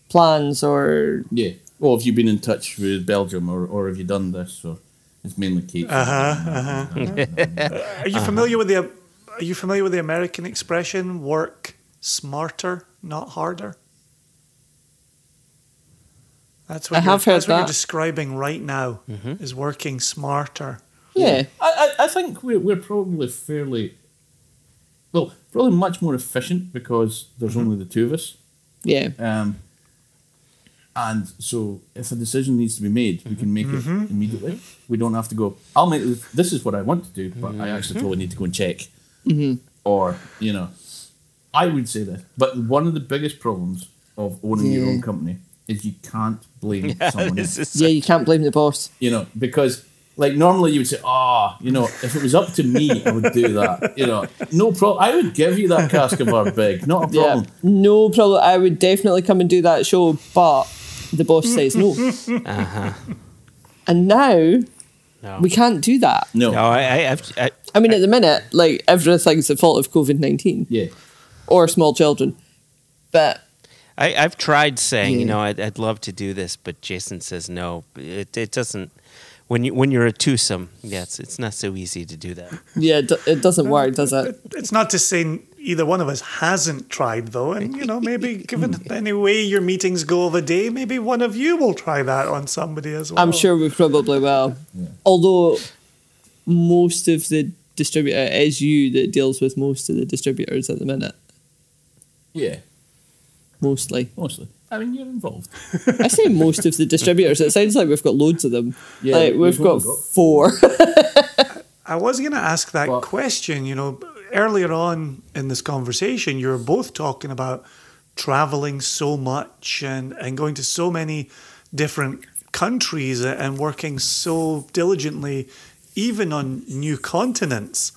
[SPEAKER 3] plans or.
[SPEAKER 4] Yeah. Well, have you been in touch with Belgium, or have you done this? Or it's mainly Kate.
[SPEAKER 2] Are you familiar with the American expression "work smarter, not harder"? That's what you're describing right now. Is working smarter.
[SPEAKER 3] Yeah,
[SPEAKER 4] I think we're probably probably much more efficient because there's only the 2 of us.
[SPEAKER 3] Yeah.
[SPEAKER 4] And so if a decision needs to be made, we can make it immediately. We don't have to go, this is what I want to do, but I actually probably need to go and check. Or, I would say that. But one of the biggest problems of owning your own company is you can't blame someone else.
[SPEAKER 3] Yeah, you can't blame the boss.
[SPEAKER 4] Because like normally you would say, if it was up to me, I would do that. No problem. I would give you that cask of our big, not a problem.
[SPEAKER 3] Yeah, no problem. I would definitely come and do that show, but the boss says no. And now we can't do that.
[SPEAKER 4] No.
[SPEAKER 3] I mean, at the minute, like everything's the fault of COVID-19.
[SPEAKER 4] Yeah.
[SPEAKER 3] Or small children. But
[SPEAKER 1] I've tried saying, I'd love to do this, but Jason says no. It doesn't. When you're a twosome, it's not so easy to do that.
[SPEAKER 3] Yeah, it doesn't work, does it?
[SPEAKER 2] It's not to say either one of us hasn't tried, though. And, maybe given any way your meetings go of a day, maybe one of you will try that on somebody as well.
[SPEAKER 3] I'm sure we probably will. Yeah. Although most of the distributor, it is you that deals with most of the distributors at the minute.
[SPEAKER 4] Yeah.
[SPEAKER 3] Mostly.
[SPEAKER 4] I mean, you're involved.
[SPEAKER 3] I say most of the distributors. It sounds like we've got loads of them.
[SPEAKER 4] Yeah,
[SPEAKER 3] like we've got 4.
[SPEAKER 2] I was going to ask that question. Earlier on in this conversation, you were both talking about traveling so much and going to so many different countries and working so diligently, even on new continents.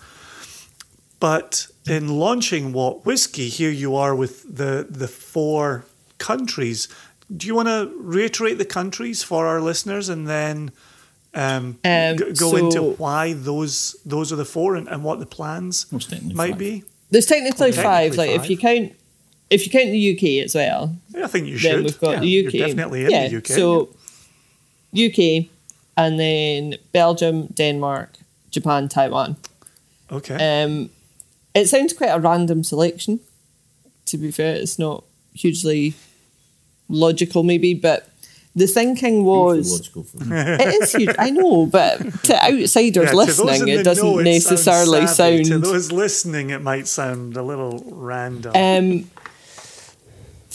[SPEAKER 2] But in launching Watt Whisky, here you are with the 4 countries. Do you want to reiterate the countries for our listeners and then go into why those are the 4 and what the plans might
[SPEAKER 4] 5.
[SPEAKER 2] be?
[SPEAKER 3] There's technically 5. Like 5. if you count the UK as well.
[SPEAKER 2] Yeah, I think you should.
[SPEAKER 3] Then we've got the UK.
[SPEAKER 2] You're definitely in the UK.
[SPEAKER 3] So UK, and then Belgium, Denmark, Japan, Taiwan.
[SPEAKER 2] Okay.
[SPEAKER 3] It sounds quite a random selection. To be fair, it's not hugely logical, maybe, but the thinking was it is huge. I know, but to outsiders listening, it doesn't necessarily sound.
[SPEAKER 2] To those listening, it might sound a little random.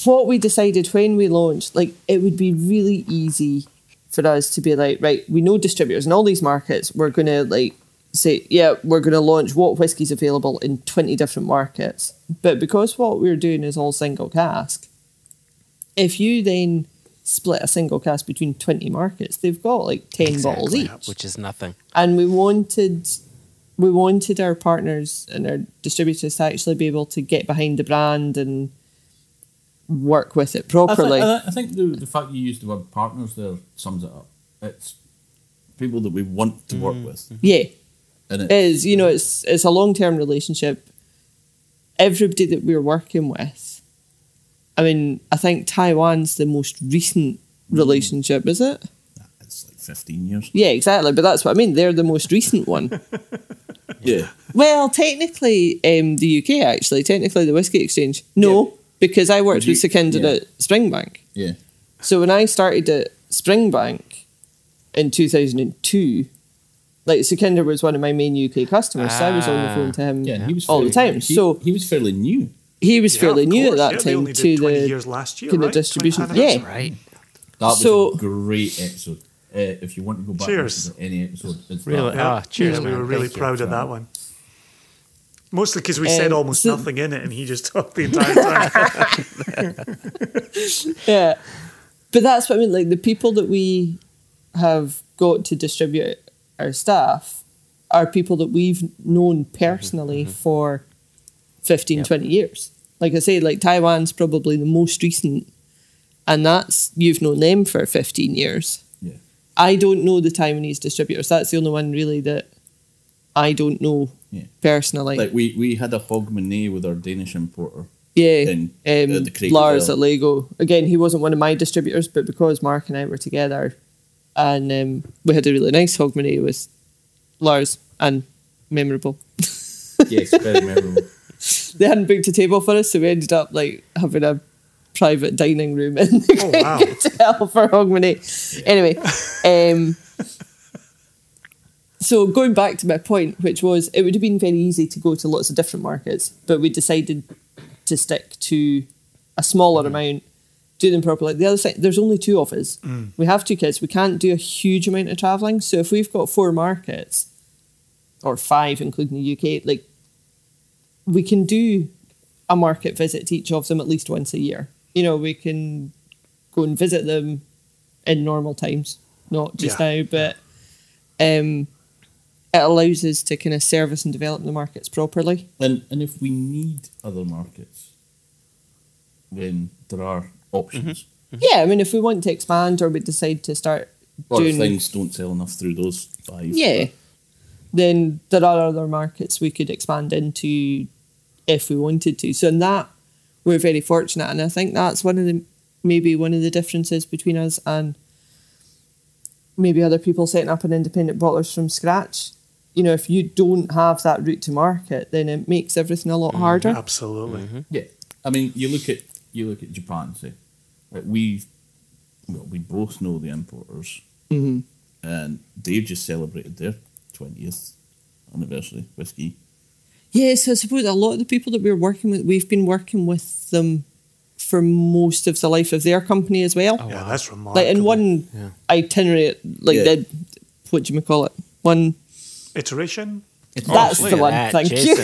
[SPEAKER 3] What we decided when we launched, like, it would be really easy for us to be like, right, we know distributors in all these markets. We're going to say, yeah, we're going to launch Watt Whisky's available in 20 different markets. But because what we're doing is all single cask, if you then split a single cask between 20 markets, they've got 10 bottles each.
[SPEAKER 1] Which is nothing.
[SPEAKER 3] And we wanted our partners and our distributors to actually be able to get behind the brand and work with it properly.
[SPEAKER 4] I think the fact you used the word partners there sums it up. It's people that we want to work with.
[SPEAKER 3] Yeah. And it is, it's a long-term relationship. Everybody that we're working with, I mean, I think Taiwan's the most recent relationship, is it?
[SPEAKER 4] It's 15 years.
[SPEAKER 3] Yeah, exactly. But that's what I mean. They're the most recent one.
[SPEAKER 4] Yeah.
[SPEAKER 3] Well, technically, the UK, actually. Technically, the Whisky Exchange. No, because I worked with Seconded at Springbank.
[SPEAKER 4] Yeah.
[SPEAKER 3] So when I started at Springbank in 2002... Sukhinder was one of my main UK customers, so I was on the phone to him all the time.
[SPEAKER 4] He was fairly new.
[SPEAKER 3] He was fairly new at that time to the
[SPEAKER 2] years last year,
[SPEAKER 3] kind of distribution. Yeah,
[SPEAKER 1] right.
[SPEAKER 4] That was a great episode. If you want to go back to any episode, it's
[SPEAKER 1] really. Cheers!
[SPEAKER 2] We were really proud of that one. Mostly because we said almost nothing in it, and he just talked the entire time.
[SPEAKER 3] Yeah, but that's what I mean. The people that we have got to distribute our staff are people that we've known personally for 15, 20 years. Like I say, Taiwan's probably the most recent, and you've known them for 15 years.
[SPEAKER 4] Yeah.
[SPEAKER 3] I don't know the Taiwanese distributors. That's the only one really that I don't know personally.
[SPEAKER 4] We had a Hogmanay with our Danish importer.
[SPEAKER 3] Yeah,
[SPEAKER 4] the
[SPEAKER 3] Lars at Lego. Again, he wasn't one of my distributors, but because Mark and I were together, and we had a really nice Hogmanay with Lars, and memorable.
[SPEAKER 4] Yes, very memorable.
[SPEAKER 3] They hadn't booked a table for us, so we ended up having a private dining room in the hotel for Hogmanay. Anyway, so going back to my point, which was it would have been very easy to go to lots of different markets, but we decided to stick to a smaller amount. Do them properly. The other side, there's only 2 of us. We have 2 kids. We can't do a huge amount of travelling. So if we've got 4 markets, or 5, including the UK, we can do a market visit to each of them at least once a year. We can go and visit them in normal times, not just now, but it allows us to kind of service and develop the markets properly.
[SPEAKER 4] And if we need other markets, then there are options.
[SPEAKER 3] Yeah, I mean, if we want to expand or we decide to start doing...
[SPEAKER 4] Or things don't sell enough through those 5.
[SPEAKER 3] Yeah. Then there are other markets we could expand into if we wanted to. So in that, we're very fortunate. And I think that's one of the differences between us and maybe other people setting up an independent bottlers from scratch. you know, if you don't have that route to market, then it makes everything a lot harder.
[SPEAKER 2] Absolutely.
[SPEAKER 4] Yeah, I mean, you look at Japan, say, like we both know the importers, and they've just celebrated their 20th anniversary whiskey.
[SPEAKER 3] Yes, I suppose a lot of the people that we're working with, we've been working with them for most of the life of their company as well.
[SPEAKER 2] Yeah, that's remarkable.
[SPEAKER 3] Like in one itinerary, what do you call it? One
[SPEAKER 2] iteration.
[SPEAKER 3] That's the one. Thank you.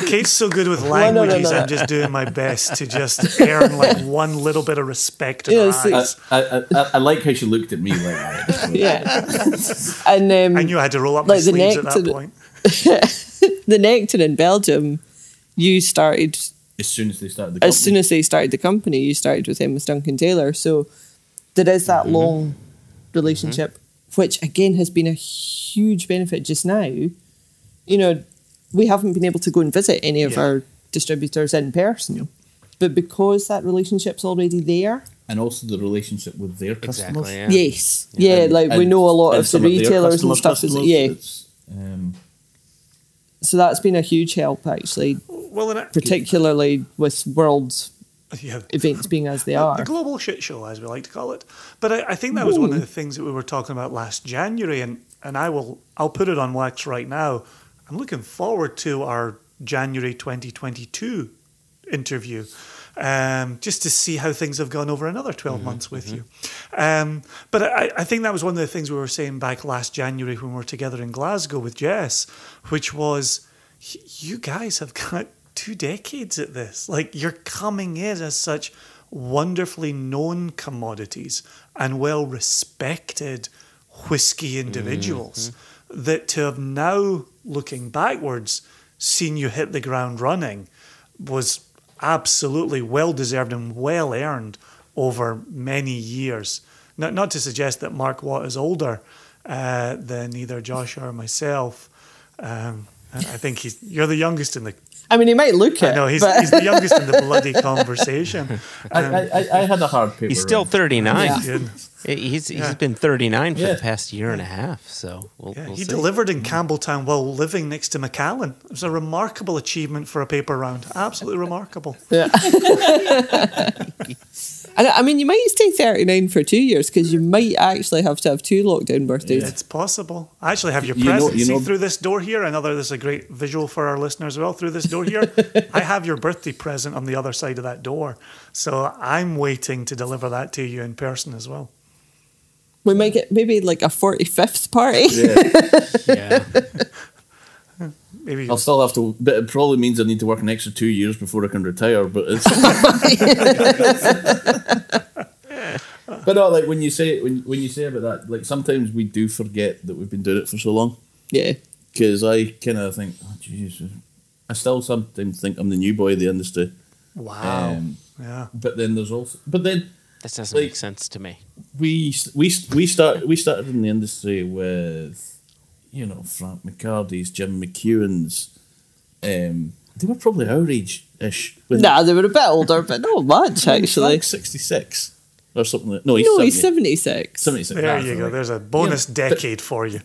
[SPEAKER 2] Kate's so good with languages. I'm just doing my best to just earn like one little bit of respect in her eyes.
[SPEAKER 4] I like how she looked at me like that.
[SPEAKER 3] Yeah, and
[SPEAKER 2] I knew I had to roll up my sleeves at that point.
[SPEAKER 3] The nectar in Belgium, you started
[SPEAKER 4] as soon as they started the company.
[SPEAKER 3] As soon as they started the company, you started with him, with Duncan Taylor. So there is that long relationship, which again has been a huge benefit just now. You know, we haven't been able to go and visit any of our distributors in person, but because that relationship's already there.
[SPEAKER 4] And also the relationship with their customers.
[SPEAKER 1] Exactly, yeah.
[SPEAKER 3] Yes. Yeah, like we know a lot of the retailers and stuff. So that's been a huge help, actually.
[SPEAKER 2] Well,
[SPEAKER 3] particularly with world events being as they are.
[SPEAKER 2] The global shit show, as we like to call it. But I think that was one of the things that we were talking about last January, and I'll put it on wax right now. I'm looking forward to our January 2022 interview, just to see how things have gone over another 12 months with you. But I think that was one of the things we were saying back last January when we were together in Glasgow with Jess, which was, you guys have got 2 decades at this. Like, you're coming in as such wonderfully known commodities and well-respected whiskey individuals that to have now, looking backwards, seen you hit the ground running was absolutely well-deserved and well-earned over many years. Not to suggest that Mark Watt is older than either Josh or myself. I think you're the youngest in the...
[SPEAKER 3] I mean, he might look it.
[SPEAKER 2] I know, he's the youngest in the bloody conversation.
[SPEAKER 4] I had a hard paper.
[SPEAKER 1] He's still 39.
[SPEAKER 2] Yeah.
[SPEAKER 1] He's been 39 for the past year and a half. So we'll
[SPEAKER 2] he
[SPEAKER 1] see.
[SPEAKER 2] delivered in Campbeltown while living next to Macallan. It was a remarkable achievement for a paper round. Absolutely remarkable.
[SPEAKER 3] Yeah. I mean, you might stay 39 for 2 years because you might actually have to have 2 lockdown birthdays.
[SPEAKER 2] It's possible. I actually have your present. See through this door here. Another, this is a great visual for our listeners as well. Through this door here, I have your birthday present on the other side of that door. So I'm waiting to deliver that to you in person as well.
[SPEAKER 3] We might get maybe like a 45th party.
[SPEAKER 2] Yeah. Maybe
[SPEAKER 4] I'll still have to, but it probably means I need to work an extra 2 years before I can retire. But it's, but no, like when you say about that, like sometimes we do forget that we've been doing it for so long.
[SPEAKER 3] Yeah.
[SPEAKER 4] Because I kind of think, oh jeez, I still sometimes think I'm the new boy of the industry.
[SPEAKER 2] Wow. Yeah.
[SPEAKER 4] But then this
[SPEAKER 1] doesn't make sense to me.
[SPEAKER 4] We started in the industry with, you know, Frank McCarty's, Jim McEwen's. They were probably our age-ish.
[SPEAKER 3] Nah, they were a bit older, but not much, actually.
[SPEAKER 4] Frank's 66 or something like that.
[SPEAKER 3] No, he's 76.
[SPEAKER 4] 76.
[SPEAKER 2] There you go. There's a bonus decade for you.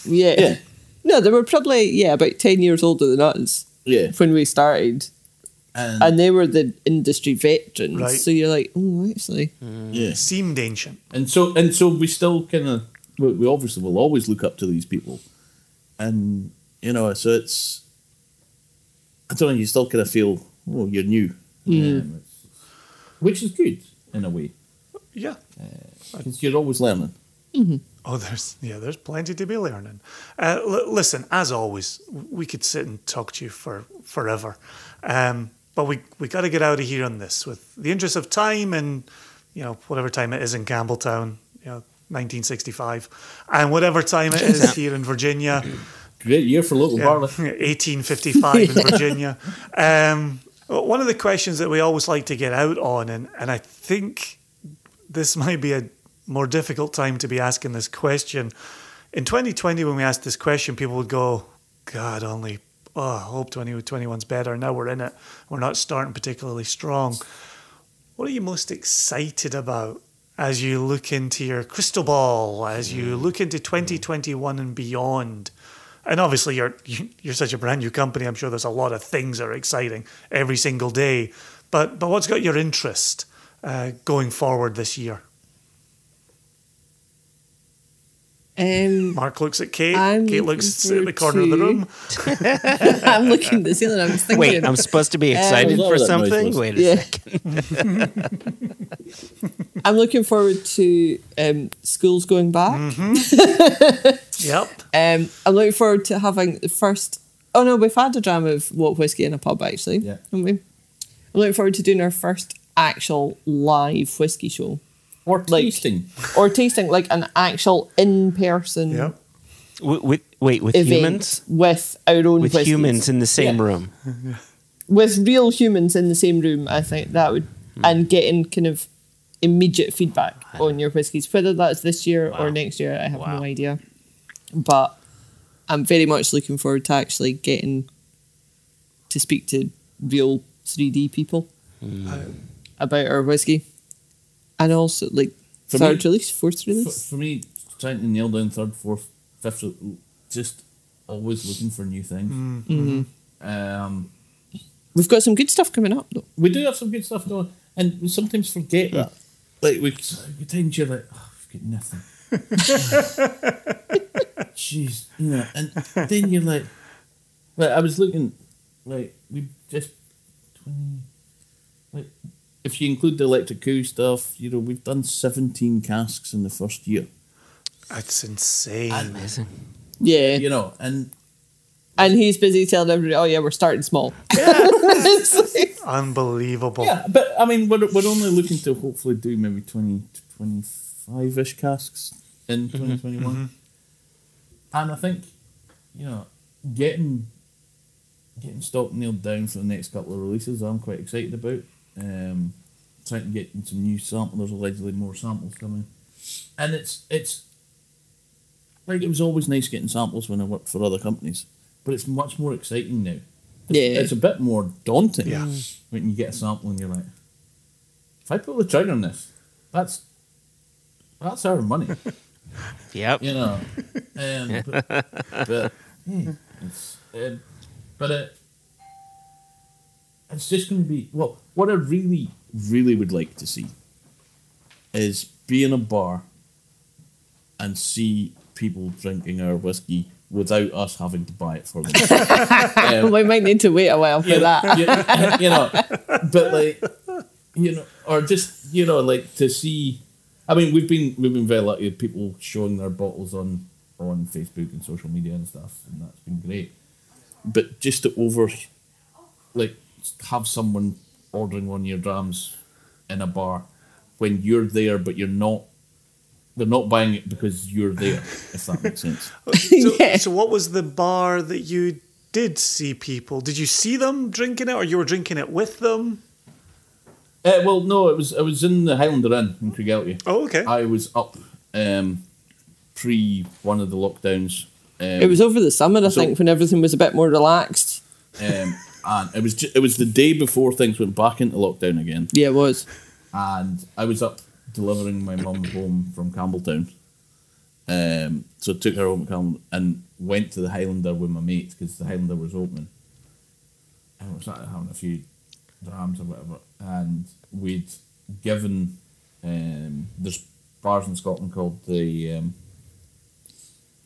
[SPEAKER 3] Yeah. No, they were probably, about 10 years older than us when we started. And they were the industry veterans. Right. So you're like, oh, actually.
[SPEAKER 2] Yeah. Seemed ancient.
[SPEAKER 4] And so we still kind of, we obviously will always look up to these people. And, you know, so it's, I don't know, you still kind of feel, oh, you're new. Which is good, in a way.
[SPEAKER 2] Yeah.
[SPEAKER 4] Because you're always learning.
[SPEAKER 3] Mm-hmm.
[SPEAKER 2] Oh, there's plenty to be learning. Listen, as always, we could sit and talk to you for forever. But we got to get out of here on this with the interest of time and, you know, whatever time it is in Campbeltown, you know, 1965, and whatever time it is here in Virginia.
[SPEAKER 4] Great year for local barley.
[SPEAKER 2] 1855 in Virginia. One of the questions that we always like to get out on, and I think this might be a more difficult time to be asking this question. In 2020, when we asked this question, people would go, God, I hope 2021's better. Now we're in it. We're not starting particularly strong. What are you most excited about as you look into your crystal ball, as you look into 2021 and beyond? And obviously, you're such a brand new company. I'm sure there's a lot of things that are exciting every single day. But what's got your interest going forward this year? Mark looks at Kate. Kate looks at the corner of the room.
[SPEAKER 3] I'm looking at the ceiling. I was thinking.
[SPEAKER 1] Wait, I'm supposed to be excited for something? Wait a second.
[SPEAKER 3] I'm looking forward to schools going back.
[SPEAKER 2] Yep.
[SPEAKER 3] I'm looking forward to having the first... Oh, no, we've had a dram of Watt Whisky in a pub, actually.
[SPEAKER 4] Yeah.
[SPEAKER 3] Haven't we? I'm looking forward to doing our first actual live whisky show.
[SPEAKER 4] Or tasting.
[SPEAKER 3] Or tasting, like an actual in-person
[SPEAKER 2] Yep.
[SPEAKER 1] With
[SPEAKER 3] event
[SPEAKER 1] humans?
[SPEAKER 3] with our own
[SPEAKER 1] With
[SPEAKER 3] whiskies.
[SPEAKER 1] humans in the same room.
[SPEAKER 3] With real humans in the same room, I think that would... And getting kind of immediate feedback on your whiskies. Whether that's this year or next year, I have no idea. But I'm very much looking forward to actually getting to speak to real 3D people about our whiskey. And also, like,
[SPEAKER 4] For
[SPEAKER 3] third
[SPEAKER 4] me-
[SPEAKER 3] release, fourth release.
[SPEAKER 4] For me, trying to nail down third, fourth, fifth, just always looking for new things.
[SPEAKER 3] We've got some good stuff coming up, though.
[SPEAKER 4] We do have some good stuff going, and we sometimes forget that. Like, we times you're like, oh, we've got nothing. Jeez, you know, and then you're like I was looking, like, we just 20, like, if you include the electric coo stuff, you know, we've done 17 casks in the first year.
[SPEAKER 2] That's insane.
[SPEAKER 1] Amazing.
[SPEAKER 3] Yeah.
[SPEAKER 4] You know, and
[SPEAKER 3] he's busy telling everybody, oh, yeah, we're starting small.
[SPEAKER 2] Unbelievable.
[SPEAKER 4] yeah, but I mean, we're only looking to hopefully do maybe 20 to 25-ish casks in 2021. And I think, you know, getting stock nailed down for the next couple of releases, I'm quite excited about. Trying to get some new samples. There's allegedly more samples coming, and it's like, it was always nice getting samples when I worked for other companies, but it's much more exciting now. It's a bit more daunting when you get a sample and you're like, if I pull the trigger on this, that's our money.
[SPEAKER 1] Yep.
[SPEAKER 4] You know, but it's just going to be, well, what I really, really would like to see is be in a bar and see people drinking our whiskey without us having to buy it for them.
[SPEAKER 3] We might need to wait a while for that.
[SPEAKER 4] You know, but like, you know, or just, you know, like, to see. I mean, we've been very lucky with people showing their bottles on Facebook and social media and stuff, and that's been great. But just to have someone ordering one of your drams in a bar when you're there, but they're not buying it because you're there, if that makes sense.
[SPEAKER 2] So what was the bar that you did see people? Did you see them drinking it, or you were drinking it with them?
[SPEAKER 4] Well, no, I was in the Highlander Inn in Craigellachie.
[SPEAKER 2] Oh, okay.
[SPEAKER 4] I was up pre one of the lockdowns.
[SPEAKER 3] It was over the summer, I think, when everything was a bit more relaxed.
[SPEAKER 4] And it was the day before things went back into lockdown again.
[SPEAKER 3] Yeah, it was.
[SPEAKER 4] And I was up delivering my mum home from Campbeltown. So I took her home to Campbeltown and went to the Highlander with my mate because the Highlander was opening. And we started having a few drams or whatever. And we'd given... there's bars in Scotland called the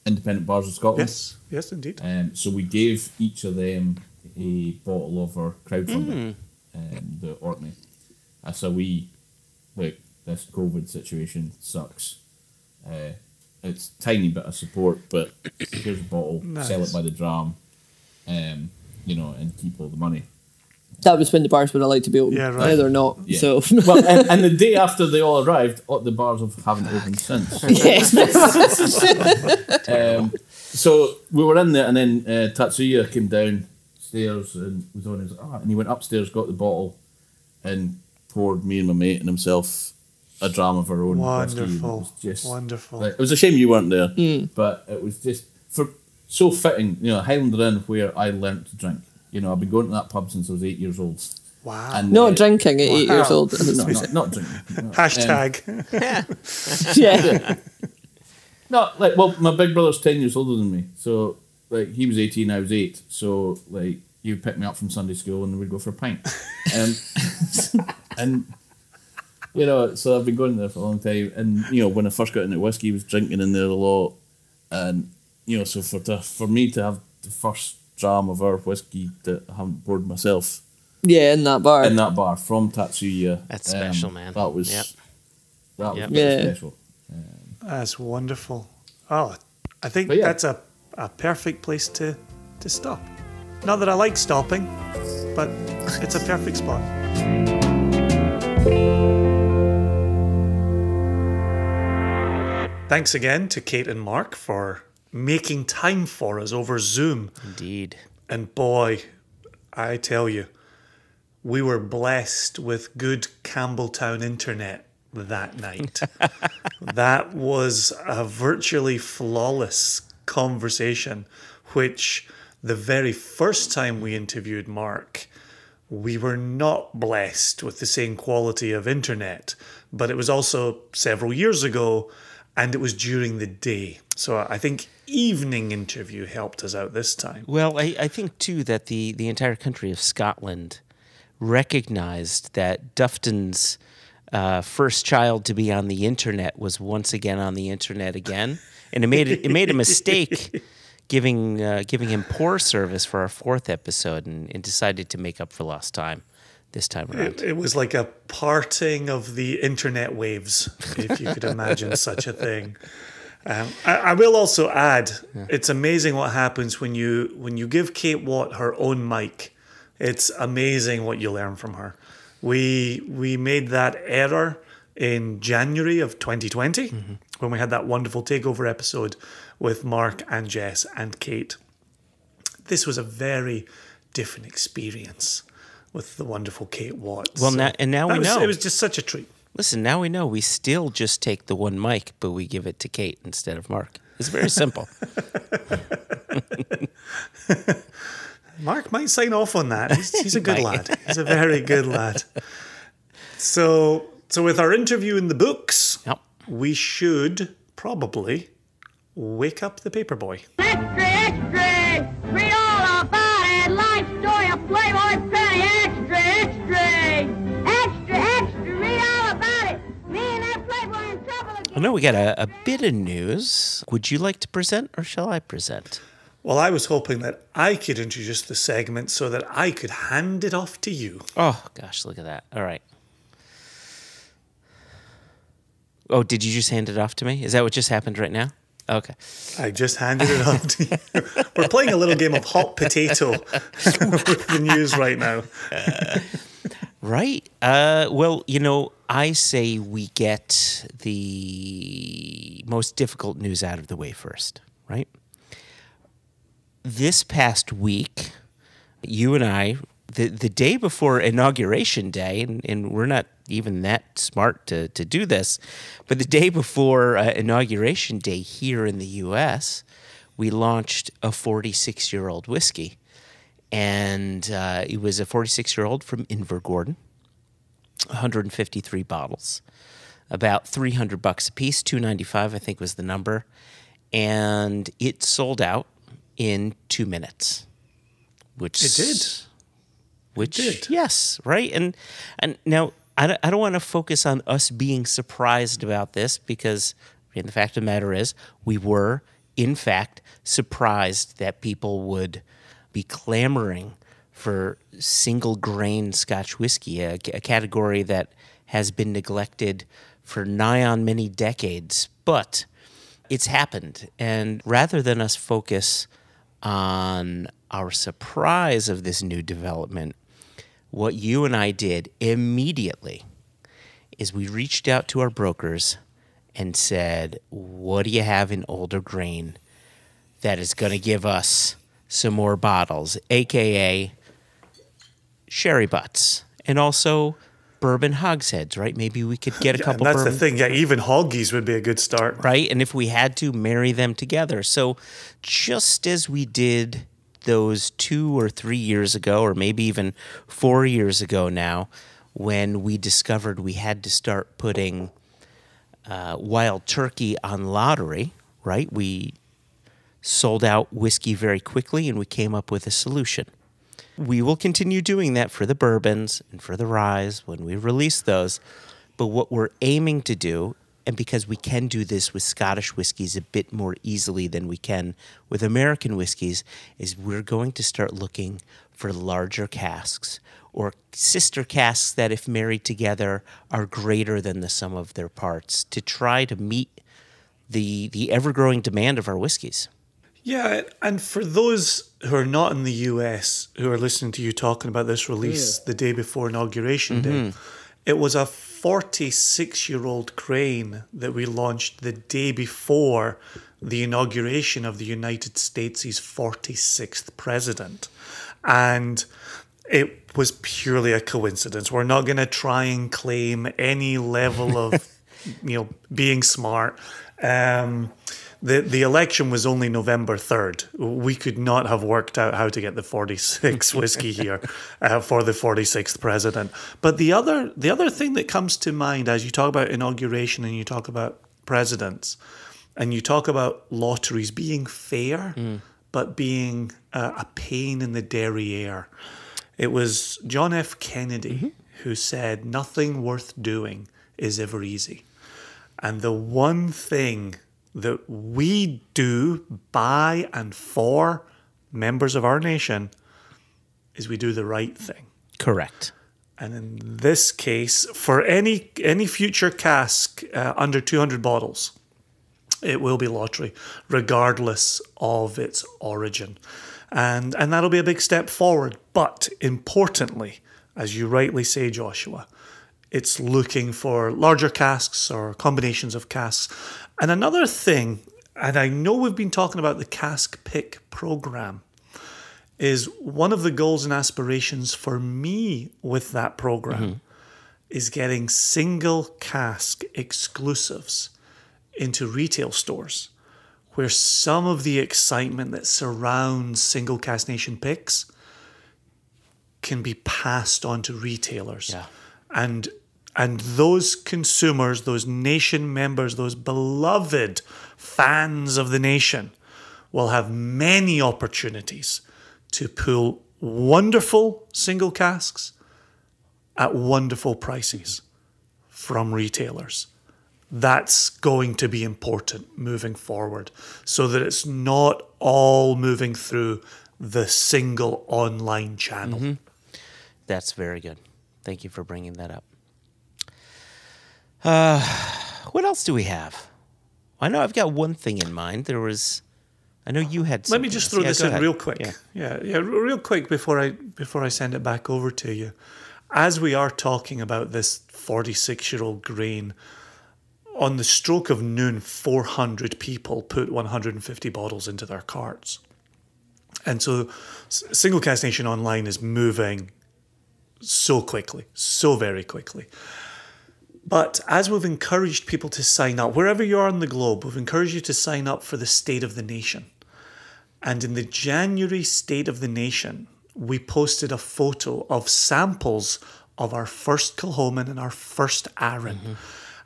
[SPEAKER 4] Independent Bars of Scotland.
[SPEAKER 2] Yes, indeed.
[SPEAKER 4] So we gave each of them a bottle of our crowdfunding, the Orkney. So this COVID situation sucks. It's a tiny bit of support, but here's a bottle, sell it by the dram, you know, and keep all the money.
[SPEAKER 3] That was when the bars were allowed to be open.
[SPEAKER 2] Yeah, right.
[SPEAKER 3] Now they're not.
[SPEAKER 4] Yeah.
[SPEAKER 3] So.
[SPEAKER 4] Well, and the day after they all arrived, the bars haven't opened since. So we were in there, and then Tatsuya came downstairs and was on his. And he went upstairs, got the bottle, and poured me and my mate and himself a dram of our own.
[SPEAKER 2] Wonderful.
[SPEAKER 4] Wonderful. Like, it was a shame you weren't there, but it was just so fitting. You know, Highlander Inn, where I learnt to drink. You know, I've been going to that pub since I was 8 years old.
[SPEAKER 2] Wow.
[SPEAKER 4] And,
[SPEAKER 3] Not drinking at 8
[SPEAKER 2] Wow.
[SPEAKER 3] years old.
[SPEAKER 4] No, not drinking. No.
[SPEAKER 2] Hashtag.
[SPEAKER 3] Yeah.
[SPEAKER 4] No, like, well, my big brother's 10 years older than me, so like he was 18, I was 8, so like he would pick me up from Sunday school and we'd go for a pint, and you know, so I've been going there for a long time, and you know, when I first got into whiskey, I was drinking in there a lot, and you know, so for me to have the first dram of our whiskey that I haven't poured myself,
[SPEAKER 3] Yeah, in that bar.
[SPEAKER 4] from Tatsuya,
[SPEAKER 1] That's special, man.
[SPEAKER 4] That was
[SPEAKER 1] Yep.
[SPEAKER 4] very
[SPEAKER 3] Yeah.
[SPEAKER 4] special.
[SPEAKER 2] That's wonderful. Oh, I think
[SPEAKER 4] But yeah.
[SPEAKER 2] that's a perfect place to stop. Not that I like stopping, but it's a perfect spot. Thanks again to Kate and Mark for making time for us over Zoom.
[SPEAKER 1] Indeed.
[SPEAKER 2] And boy, I tell you, we were blessed with good Campbeltown internet that night. That was a virtually flawless conversation, which the very first time we interviewed Mark, we were not blessed with the same quality of internet, but it was also several years ago and it was during the day. So I think evening interview helped us out this time.
[SPEAKER 1] Well, I think, too, that the entire country of Scotland recognized that Dufton's first child to be on the internet was once again on the internet again. And it made a mistake giving him poor service for our 4th episode and decided to make up for lost time this time around.
[SPEAKER 2] It was like a parting of the internet waves, if you could imagine such a thing. I will also add, it's amazing what happens when you give Kate Watt her own mic. It's amazing what you learn from her. We made that error in January of 2020 when we had that wonderful takeover episode with Mark and Jess and Kate. This was a very different experience with the wonderful Kate Watt.
[SPEAKER 1] Well, now we know.
[SPEAKER 2] It was just such a treat.
[SPEAKER 1] Listen, now we know we still just take the one mic, but we give it to Kate instead of Mark. It's very simple.
[SPEAKER 2] Mark might sign off on that. He's a good lad. He's a very good lad. So with our interview in the books,
[SPEAKER 1] Yep.
[SPEAKER 2] we should probably wake up the paperboy.
[SPEAKER 5] Extra, extra! Read all about it! Life story of Playboy Penny! Extra, extra! Extra, extra! Read all about it! Me and that Playboy in trouble again!
[SPEAKER 1] I know we got a bit of news. Would you like to present or shall I present?
[SPEAKER 2] Well, I was hoping that I could introduce the segment so that I could hand it off to you.
[SPEAKER 1] Oh, gosh, look at that. All right. Oh, did you just hand it off to me? Is that what just happened right now? Okay.
[SPEAKER 2] I just handed it off to you. We're playing a little game of hot potato with the news right now.
[SPEAKER 1] Right. Well, you know, I say we get the most difficult news out of the way first, right? This past week, you and I, the day before Inauguration Day, and we're not even that smart to do this, but the day before Inauguration Day here in the U.S., we launched a 46-year-old whiskey. And it was a 46-year-old from Invergordon, 153 bottles, about $300 a piece, $295 I think was the number, and it sold out in 2 minutes. Which
[SPEAKER 2] It did.
[SPEAKER 1] Which
[SPEAKER 2] It did.
[SPEAKER 1] yes, right, and now I don't want to focus on us being surprised about this because the fact of the matter is we were in fact surprised that people would be clamoring for single grain Scotch whiskey, a category that has been neglected for nigh on many decades. But it's happened. And rather than us focus on our surprise of this new development, what you and I did immediately is we reached out to our brokers and said, what do you have in older grain that is going to give us some more bottles, a.k.a. sherry butts, and also bourbon hogsheads, right? Maybe we could get a couple
[SPEAKER 2] That's
[SPEAKER 1] bourbon.
[SPEAKER 2] the thing. Yeah, even hoggies would be a good start.
[SPEAKER 1] Right? And if we had to, marry them together. So just as we did those 2 or 3 years ago, or maybe even 4 years ago now, when we discovered we had to start putting wild turkey on lottery, right? We sold out whiskey very quickly, and we came up with a solution. We will continue doing that for the bourbons and for the ryes when we release those. But what we're aiming to do, and because we can do this with Scottish whiskies a bit more easily than we can with American whiskies, is we're going to start looking for larger casks or sister casks that, if married together, are greater than the sum of their parts, to try to meet the ever-growing demand of our whiskeys.
[SPEAKER 2] Yeah, and for those who are not in the US, who are listening to you talking about this release the day before Inauguration Day, it was a 46-year-old grain that we launched the day before the inauguration of the United States' 46th president. And it was purely a coincidence. We're not going to try and claim any level of, being smart. The election was only November 3rd. We could not have worked out how to get the 46 whiskey here for the 46th president. But the other thing that comes to mind as you talk about inauguration and you talk about presidents and you talk about lotteries being fair, but being a pain in the derriere. It was John F. Kennedy who said, "Nothing worth doing is ever easy." And the one thing that we do by and for members of our nation is we do the right thing.
[SPEAKER 1] Correct.
[SPEAKER 2] And in this case, for any future cask under 200 bottles, it will be lottery, regardless of its origin. And that'll be a big step forward. But importantly, as you rightly say, Joshua, it's looking for larger casks or combinations of casks. And another thing, and I know we've been talking about the Cask Pick program, is one of the goals and aspirations for me with that program is getting single cask exclusives into retail stores, where some of the excitement that surrounds single cask nation picks can be passed on to retailers.
[SPEAKER 1] Yeah.
[SPEAKER 2] And those consumers, those nation members, those beloved fans of the nation will have many opportunities to pull wonderful single casks at wonderful prices from retailers. That's going to be important moving forward, so that it's not all moving through the single online channel.
[SPEAKER 1] That's very good. Thank you for bringing that up. What else do we have? I know I've got one thing in mind. I know you had something.
[SPEAKER 2] Let me just throw this
[SPEAKER 1] go
[SPEAKER 2] in
[SPEAKER 1] ahead.
[SPEAKER 2] real quick. Yeah, real quick before I send it back over to you. As we are talking about this 46-year-old grain, on the stroke of noon, 400 people put 150 bottles into their carts. And so Single Cask Nation Online is moving so quickly, so very quickly. But as we've encouraged people to sign up, wherever you are on the globe, we've encouraged you to sign up for the State of the Nation. And in the January State of the Nation, we posted a photo of samples of our first Kilchoman and our first Arran.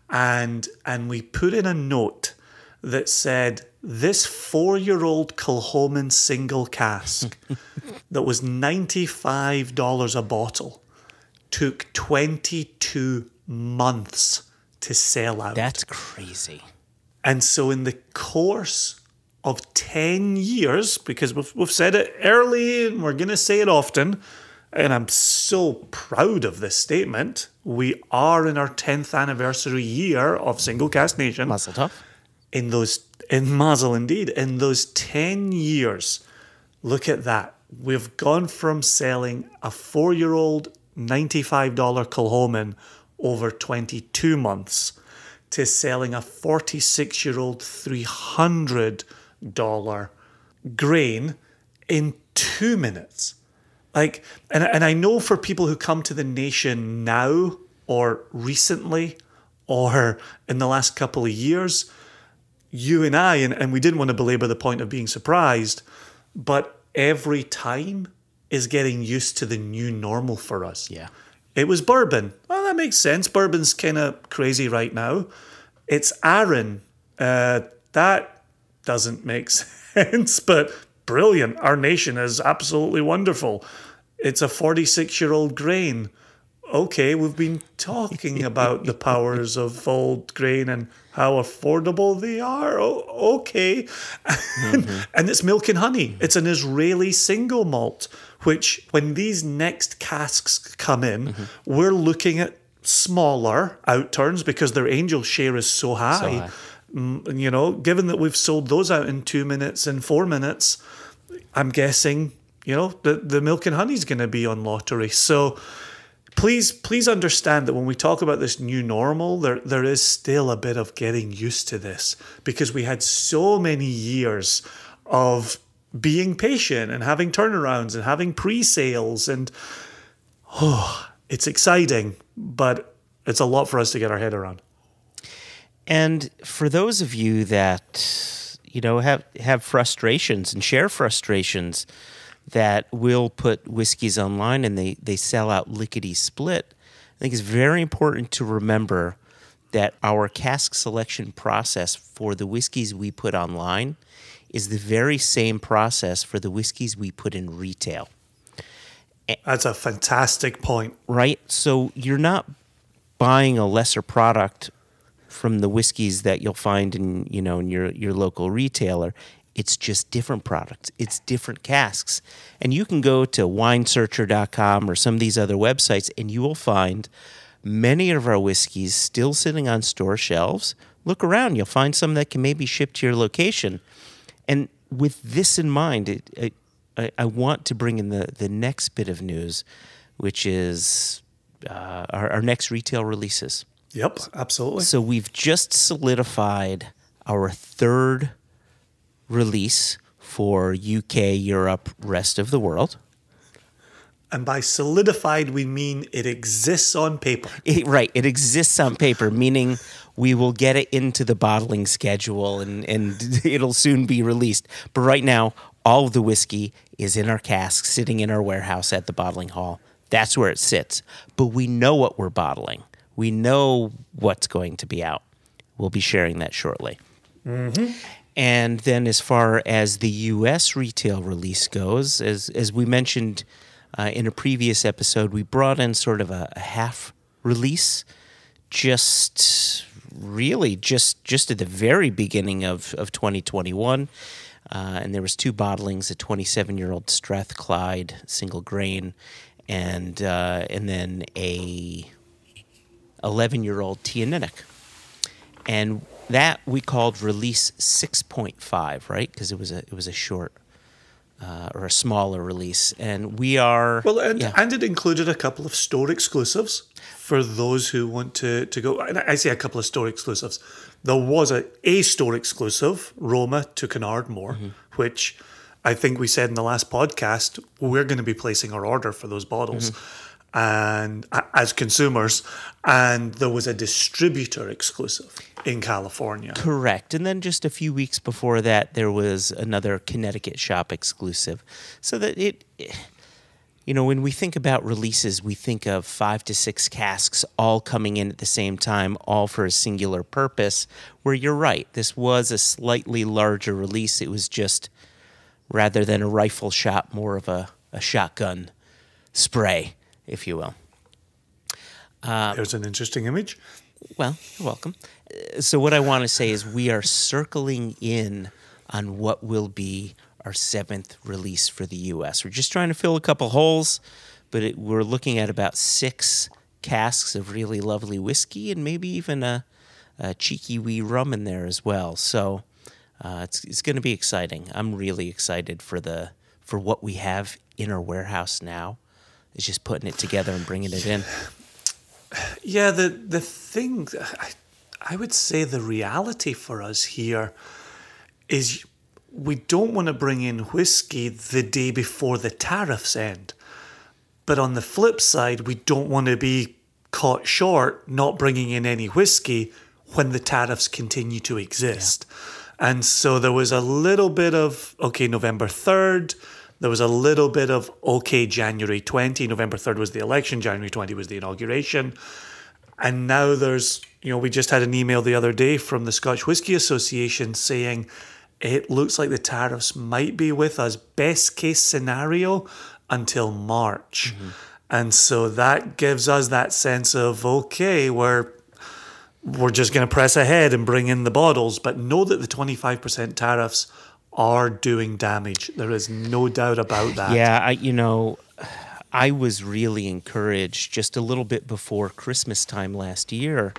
[SPEAKER 2] And we put in a note that said, this 4-year-old Kilchoman single cask that was $95 a bottle took 22 months to sell out.
[SPEAKER 1] That's crazy.
[SPEAKER 2] And so in the course of 10 years, because we've said it early and we're going to say it often, and I'm so proud of this statement, we are in our 10th anniversary year of Single Cask Nation.
[SPEAKER 1] Mazel tov.
[SPEAKER 2] In Mazel indeed, in those 10 years, look at that. We've gone from selling a 4-year-old $95 Kilchoman over 22 months to selling a 46-year-old $300 grain in 2 minutes. And I know for people who come to the nation now or recently or in the last couple of years, you and I, and we didn't want to belabor the point of being surprised, but every time is getting used to the new normal for us.
[SPEAKER 1] Yeah.
[SPEAKER 2] It was bourbon. Well, that makes sense. Bourbon's kind of crazy right now. It's Aaron. That doesn't make sense, but brilliant. Our nation is absolutely wonderful. It's a 46-year-old grain. Okay, we've been talking about the powers of old grain and how affordable they are. Oh, okay. And it's milk and honey. It's an Israeli single malt, which when these next casks come in, we're looking at smaller outturns because their angel share is so high. You know, given that we've sold those out in 2 minutes and 4 minutes, I'm guessing, you know, the milk and honey is going to be on lottery. So please understand that when we talk about this new normal, there is still a bit of getting used to this because we had so many years of being patient and having turnarounds and having pre-sales and it's exciting, but it's a lot for us to get our head around.
[SPEAKER 1] And for those of you that, you know, have frustrations and share frustrations that will put whiskeys online and they sell out lickety-split, I think it's very important to remember that our cask selection process for the whiskeys we put online is the very same process for the whiskeys we put in retail.
[SPEAKER 2] That's a fantastic point.
[SPEAKER 1] Right? So you're not buying a lesser product from the whiskeys that you'll find in, you know, in your local retailer. It's just different products. It's different casks. And you can go to winesearcher.com or some of these other websites and you will find many of our whiskeys still sitting on store shelves. Look around. You'll find some that can maybe ship to your location. And with this in mind, I want to bring in the next bit of news, which is our next retail releases.
[SPEAKER 2] Yep, absolutely.
[SPEAKER 1] So we've just solidified our third release for UK, Europe, rest of the world.
[SPEAKER 2] And by solidified, we mean it exists on paper.
[SPEAKER 1] Right, it exists on paper, meaning we will get it into the bottling schedule and it'll soon be released. But right now, all of the whiskey is in our casks, sitting in our warehouse at the bottling hall. That's where it sits. But we know what we're bottling. We know what's going to be out. We'll be sharing that shortly. Mm-hmm. And then as far as the U.S. retail release goes, as we mentioned in a previous episode, we brought in sort of a half release just at the very beginning of 2021. And there was 2 bottlings, a 27-year-old Strathclyde single grain and then a 11-year-old Teoninich. And that we called release 6.5, right? Because it was a short or a smaller release. And we are...
[SPEAKER 2] Well, and it included a couple of store exclusives for those who want to go. And I say a couple of store exclusives. There was a store exclusive, Roma to Canardmore, which I think we said in the last podcast, we're going to be placing our order for those bottles. And as consumers, and there was a distributor exclusive in California.
[SPEAKER 1] Correct. And then just a few weeks before that, there was another Connecticut shop exclusive. So that you know, when we think about releases, we think of 5 to 6 casks all coming in at the same time, all for a singular purpose, where you're right. This was a slightly larger release. It was just, rather than a rifle shot, more of a shotgun spray, if you will.
[SPEAKER 2] There's an interesting image.
[SPEAKER 1] Well, you're welcome. So what I want to say is we are circling in on what will be our 7th release for the U.S. We're just trying to fill a couple holes, but we're looking at about 6 casks of really lovely whiskey and maybe even a cheeky wee rum in there as well. So it's going to be exciting. I'm really excited for what we have in our warehouse now. It's just putting it together and bringing it in.
[SPEAKER 2] Yeah, the thing, I would say the reality for us here is we don't want to bring in whiskey the day before the tariffs end. But on the flip side, we don't want to be caught short not bringing in any whiskey when the tariffs continue to exist. Yeah. And so there was a little bit of, okay, November 3rd, There was a little bit of, okay, January 20, November 3rd was the election, January 20 was the inauguration. And now there's, we just had an email the other day from the Scotch Whisky Association saying it looks like the tariffs might be with us, best case scenario, until March. And so that gives us that sense of, okay, we're just going to press ahead and bring in the bottles, but know that the 25% tariffs are doing damage. There is no doubt about that.
[SPEAKER 1] Yeah, I was really encouraged just a little bit before Christmas time last year.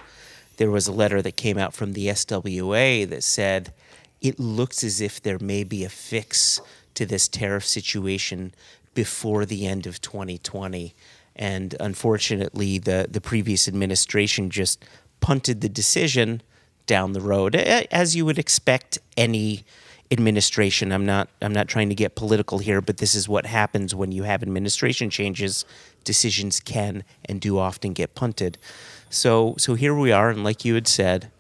[SPEAKER 1] There was a letter that came out from the SWA that said it looks as if there may be a fix to this tariff situation before the end of 2020. And unfortunately, the previous administration just punted the decision down the road, as you would expect any administration. I'm not trying to get political here, but this is what happens when you have administration changes. Decisions can and do often get punted. So here we are, and like you had said,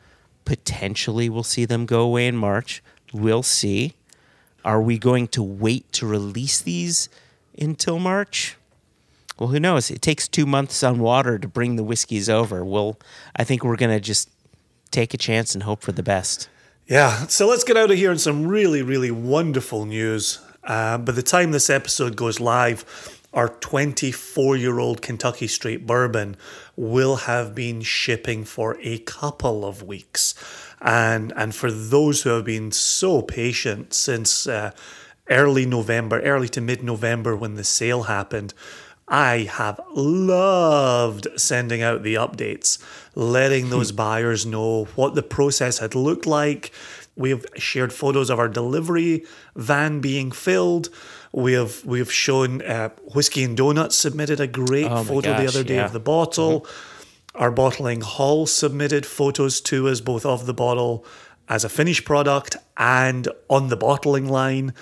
[SPEAKER 1] potentially we'll see them go away in March. We'll see. Are we going to wait to release these until March? Well, who knows? It takes 2 months on water to bring the whiskeys over. I think we're going to just take a chance and hope for the best.
[SPEAKER 2] Yeah, so let's get out of here in some really, really wonderful news. By the time this episode goes live, our 24-year-old Kentucky Straight Bourbon will have been shipping for a couple of weeks. And for those who have been so patient since early to mid-November when the sale happened, I have loved sending out the updates, letting those buyers know what the process had looked like. We have shared photos of our delivery van being filled. We have shown Whiskey and Donuts submitted a great photo the other day of the bottle. Our bottling hall submitted photos to us both of the bottle as a finished product and on the bottling line,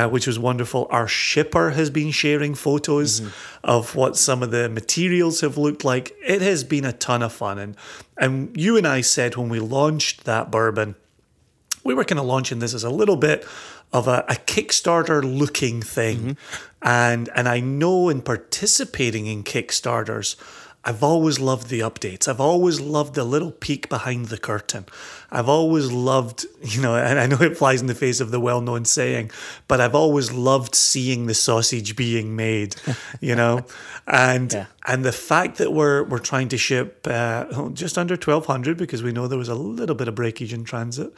[SPEAKER 2] which was wonderful. Our shipper has been sharing photos of what some of the materials have looked like. It has been a ton of fun. And you and I said when we launched that bourbon, we were kind of launching this as a little bit of a Kickstarter looking thing. And I know in participating in Kickstarters, I've always loved the updates. I've always loved the little peek behind the curtain. I've always loved, and I know it flies in the face of the well-known saying, but I've always loved seeing the sausage being made, and the fact that we're trying to ship just under 1,200 because we know there was a little bit of breakage in transit,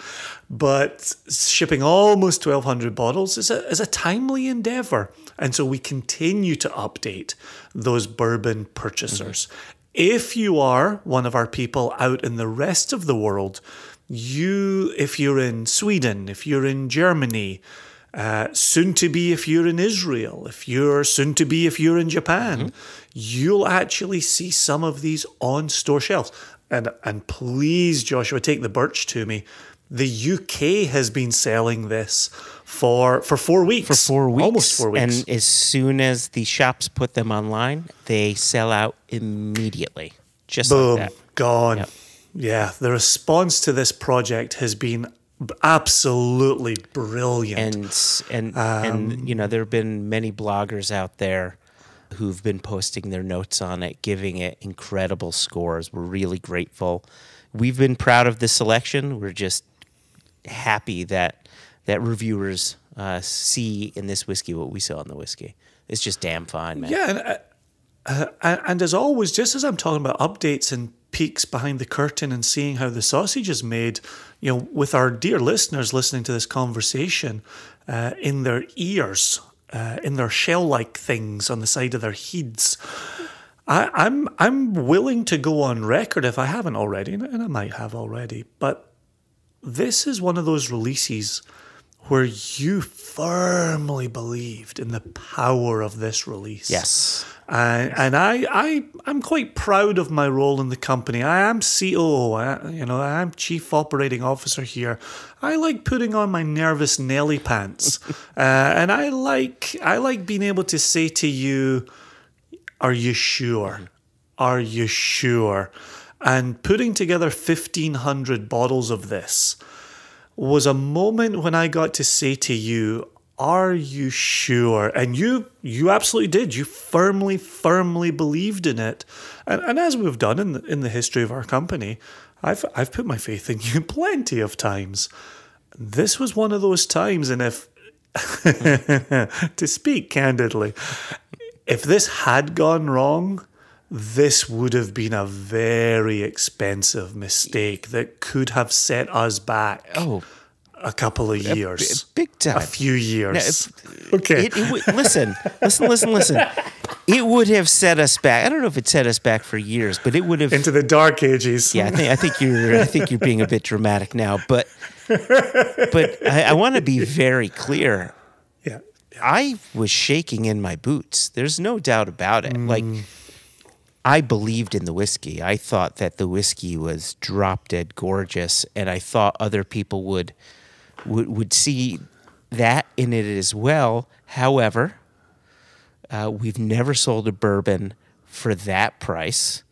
[SPEAKER 2] but shipping almost 1,200 bottles is a timely endeavor. And so we continue to update those bourbon purchasers. If you are one of our people out in the rest of the world, if you're in Sweden, if you're in Germany, soon to be if you're in Israel, if you're in Japan, you'll actually see some of these on store shelves. And please, Joshua, take the birch to me. The UK has been selling this for 4 weeks.
[SPEAKER 1] For 4 weeks.
[SPEAKER 2] Almost 4 weeks.
[SPEAKER 1] And as soon as the shops put them online, they sell out immediately. Just
[SPEAKER 2] boom,
[SPEAKER 1] like that.
[SPEAKER 2] Gone.
[SPEAKER 1] Yep.
[SPEAKER 2] Yeah, the response to this project has been absolutely brilliant.
[SPEAKER 1] And there have been many bloggers out there who've been posting their notes on it, giving it incredible scores. We're really grateful. We've been proud of the selection. We're just happy that reviewers see in this whiskey what we saw in the whiskey. It's just damn fine, man.
[SPEAKER 2] Yeah, and as always, just as I'm talking about updates and peeks behind the curtain and seeing how the sausage is made, with our dear listeners listening to this conversation in their ears, in their shell-like things on the side of their heads, I'm willing to go on record, if I haven't already, and I might have already, but this is one of those releases where you firmly believed in the power of this release.
[SPEAKER 1] Yes.
[SPEAKER 2] And I'm quite proud of my role in the company. I am COO, I'm Chief Operating Officer here. I like putting on my nervous Nelly pants. And I like being able to say to you, are you sure? Are you sure? And putting together 1,500 bottles of this was a moment when I got to say to you, are you sure? And you absolutely did. You firmly believed in it. And as we've done in the history of our company, I've put my faith in you plenty of times. This was one of those times, and if to speak candidly, if this had gone wrong, this would have been a very expensive mistake that could have set us back a couple of years.
[SPEAKER 1] Big time.
[SPEAKER 2] A few years.
[SPEAKER 1] Now,
[SPEAKER 2] okay.
[SPEAKER 1] Listen. It would have set us back. I don't know if it set us back for years, but it would have
[SPEAKER 2] into the dark ages.
[SPEAKER 1] Yeah, I think you're being a bit dramatic now, but I want to be very clear.
[SPEAKER 2] Yeah.
[SPEAKER 1] I was shaking in my boots. There's no doubt about it. Like, I believed in the whiskey. I thought that the whiskey was drop dead gorgeous, and I thought other people would see that in it as well. However, we've never sold a bourbon for that price.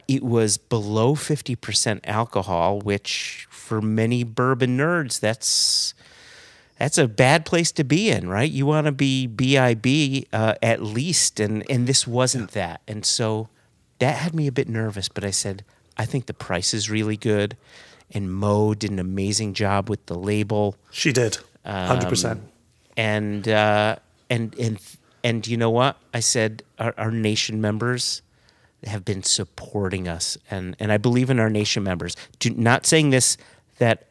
[SPEAKER 1] It was below 50% alcohol, which for many bourbon nerds, that's a bad place to be in, right? You want to be BIB at least, and this wasn't that. And so that had me a bit nervous, but I said, I think the price is really good. And Mo did an amazing job with the label.
[SPEAKER 2] She did, 100%.
[SPEAKER 1] And you know what? I said our nation members have been supporting us, and I believe in our nation members. Not saying this that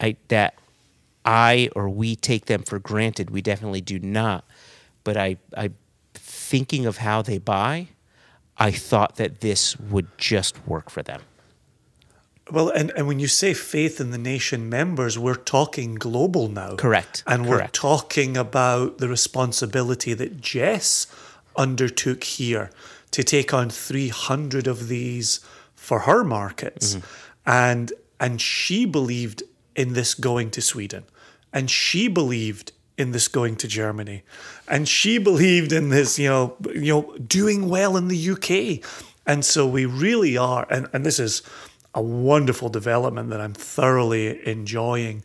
[SPEAKER 1] I or we take them for granted. We definitely do not. But I thinking of how they buy, I thought that this would just work for them.
[SPEAKER 2] Well, and when you say faith in the nation members, we're talking global now.
[SPEAKER 1] Correct.
[SPEAKER 2] And we're talking about the responsibility that Jess undertook here to take on 300 of these for her markets. And she believed in this going to Sweden. And she believed in this going to Germany. And she believed in this, doing well in the UK. And so we really are, and this is a wonderful development that I'm thoroughly enjoying,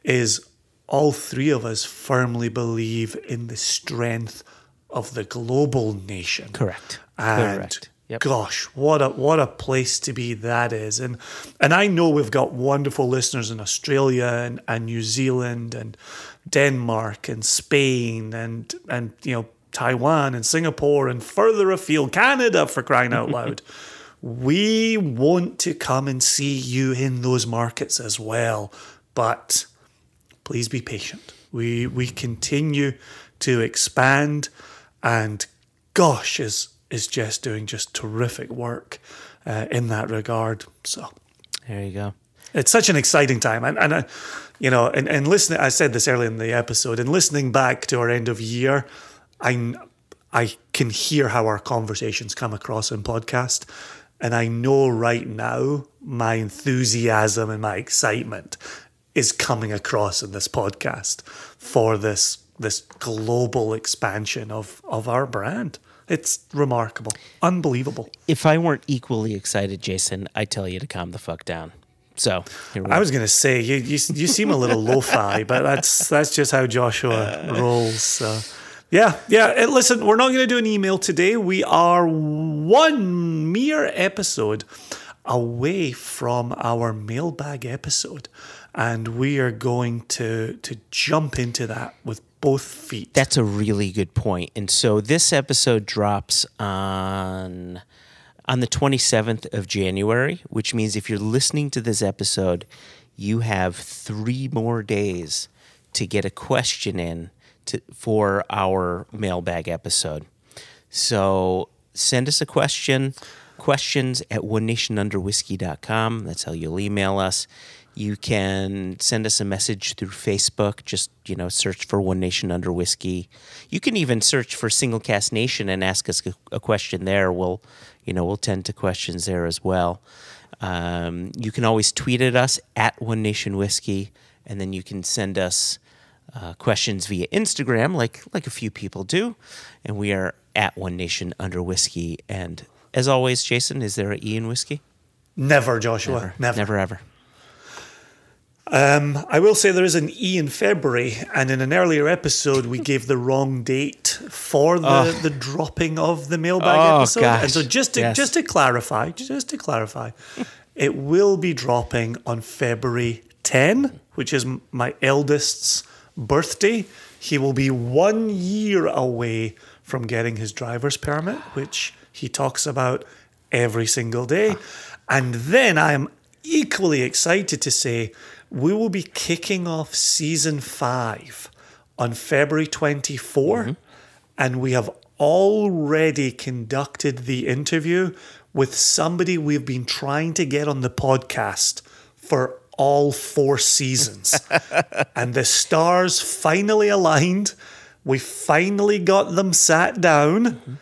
[SPEAKER 2] is all three of us firmly believe in the strength of the global nation.
[SPEAKER 1] Correct.
[SPEAKER 2] And gosh, what a place to be that is. And I know we've got wonderful listeners in Australia and New Zealand and Denmark and Spain and Taiwan and Singapore and further afield, Canada, for crying out loud. We want to come and see you in those markets as well, but please be patient. We continue to expand, and gosh, is Jess doing just terrific work in that regard. So
[SPEAKER 1] there you go.
[SPEAKER 2] It's such an exciting time, and listening. I said this earlier in the episode, and listening back to our end of year, I can hear how our conversations come across in podcast. And I know right now my enthusiasm and my excitement is coming across in this podcast for this global expansion of our brand. It's remarkable, unbelievable.
[SPEAKER 1] If I weren't equally excited, Jason, I'd tell you to calm the fuck down. So here we
[SPEAKER 2] I was going to say you seem a little lo-fi, but that's just how Joshua rolls. So. Yeah. Listen, we're not going to do an email today. We are one mere episode away from our mailbag episode, and we are going to jump into that with both feet.
[SPEAKER 1] That's a really good point. And so this episode drops on the 27th of January, which means if you're listening to this episode, you have 3 more days to get a question in for our mailbag episode. So send us a question, questions@onenationunderwhiskey.com. That's how you'll email us. You can send us a message through Facebook. Just, search for One Nation Under Whiskey. You can even search for Single Cask Nation and ask us a question there. We'll tend to questions there as well. You can always tweet at us at One Nation Whiskey, and then you can send us questions via Instagram, like a few people do, and we are at One Nation Under Whiskey. And as always, Jason, is there an E in whiskey?
[SPEAKER 2] Never, Joshua. Never.
[SPEAKER 1] Never ever.
[SPEAKER 2] I will say there is an E in February, and in an earlier episode we gave the wrong date for the dropping of the mailbag episode.
[SPEAKER 1] Gosh.
[SPEAKER 2] And so just to clarify, it will be dropping on February 10, which is my eldest's birthday. He will be 1 year away from getting his driver's permit, which he talks about every single day. And then I am equally excited to say we will be kicking off season 5 on February 24, and we have already conducted the interview with somebody we've been trying to get on the podcast for all 4 seasons. And the stars finally aligned. We finally got them sat down,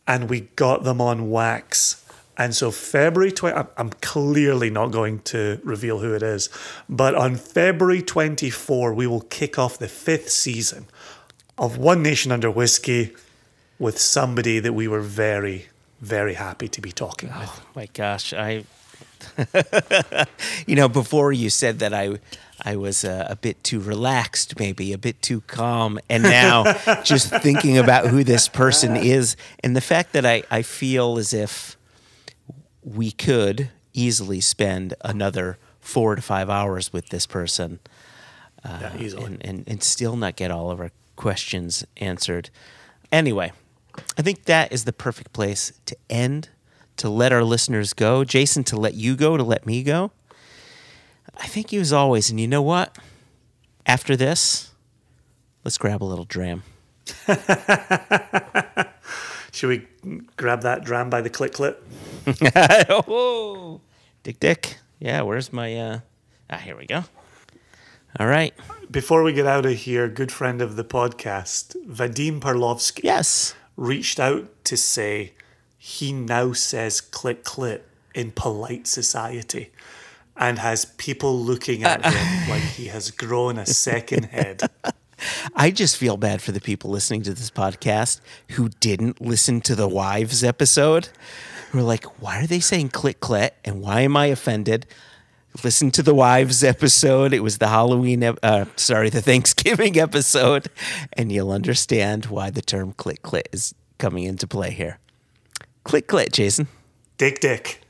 [SPEAKER 2] and we got them on wax. And so February 20, I'm clearly not going to reveal who it is, but on February 24, we will kick off the 5th season of One Nation Under Whiskey with somebody that we were very, very happy to be talking with.
[SPEAKER 1] Oh my gosh. Before you said that I was a bit too relaxed, maybe a bit too calm. And now just thinking about who this person is and the fact that I feel as if we could easily spend another 4 to 5 hours with this person
[SPEAKER 2] easily.
[SPEAKER 1] And still not get all of our questions answered. Anyway, I think that is the perfect place to end, to let our listeners go. Jason, to let you go, to let me go. I thank you as always. And you know what? After this, let's grab a little dram.
[SPEAKER 2] Should we grab that dram by the click-clip?
[SPEAKER 1] Oh, Dick. Yeah, where's my... here we go. All right.
[SPEAKER 2] Before we get out of here, good friend of the podcast, Vadim Parlovsky,
[SPEAKER 1] Yes.
[SPEAKER 2] reached out to say he now says click-clip in polite society and has people looking at him like he has grown a second head.
[SPEAKER 1] I just feel bad for the people listening to this podcast who didn't listen to the wives episode. Who are like, why are they saying click-click and why am I offended? Listen to the wives episode. It was the the Thanksgiving episode, and you'll understand why the term click-click is coming into play here. Click-click, Jason.
[SPEAKER 2] Dick.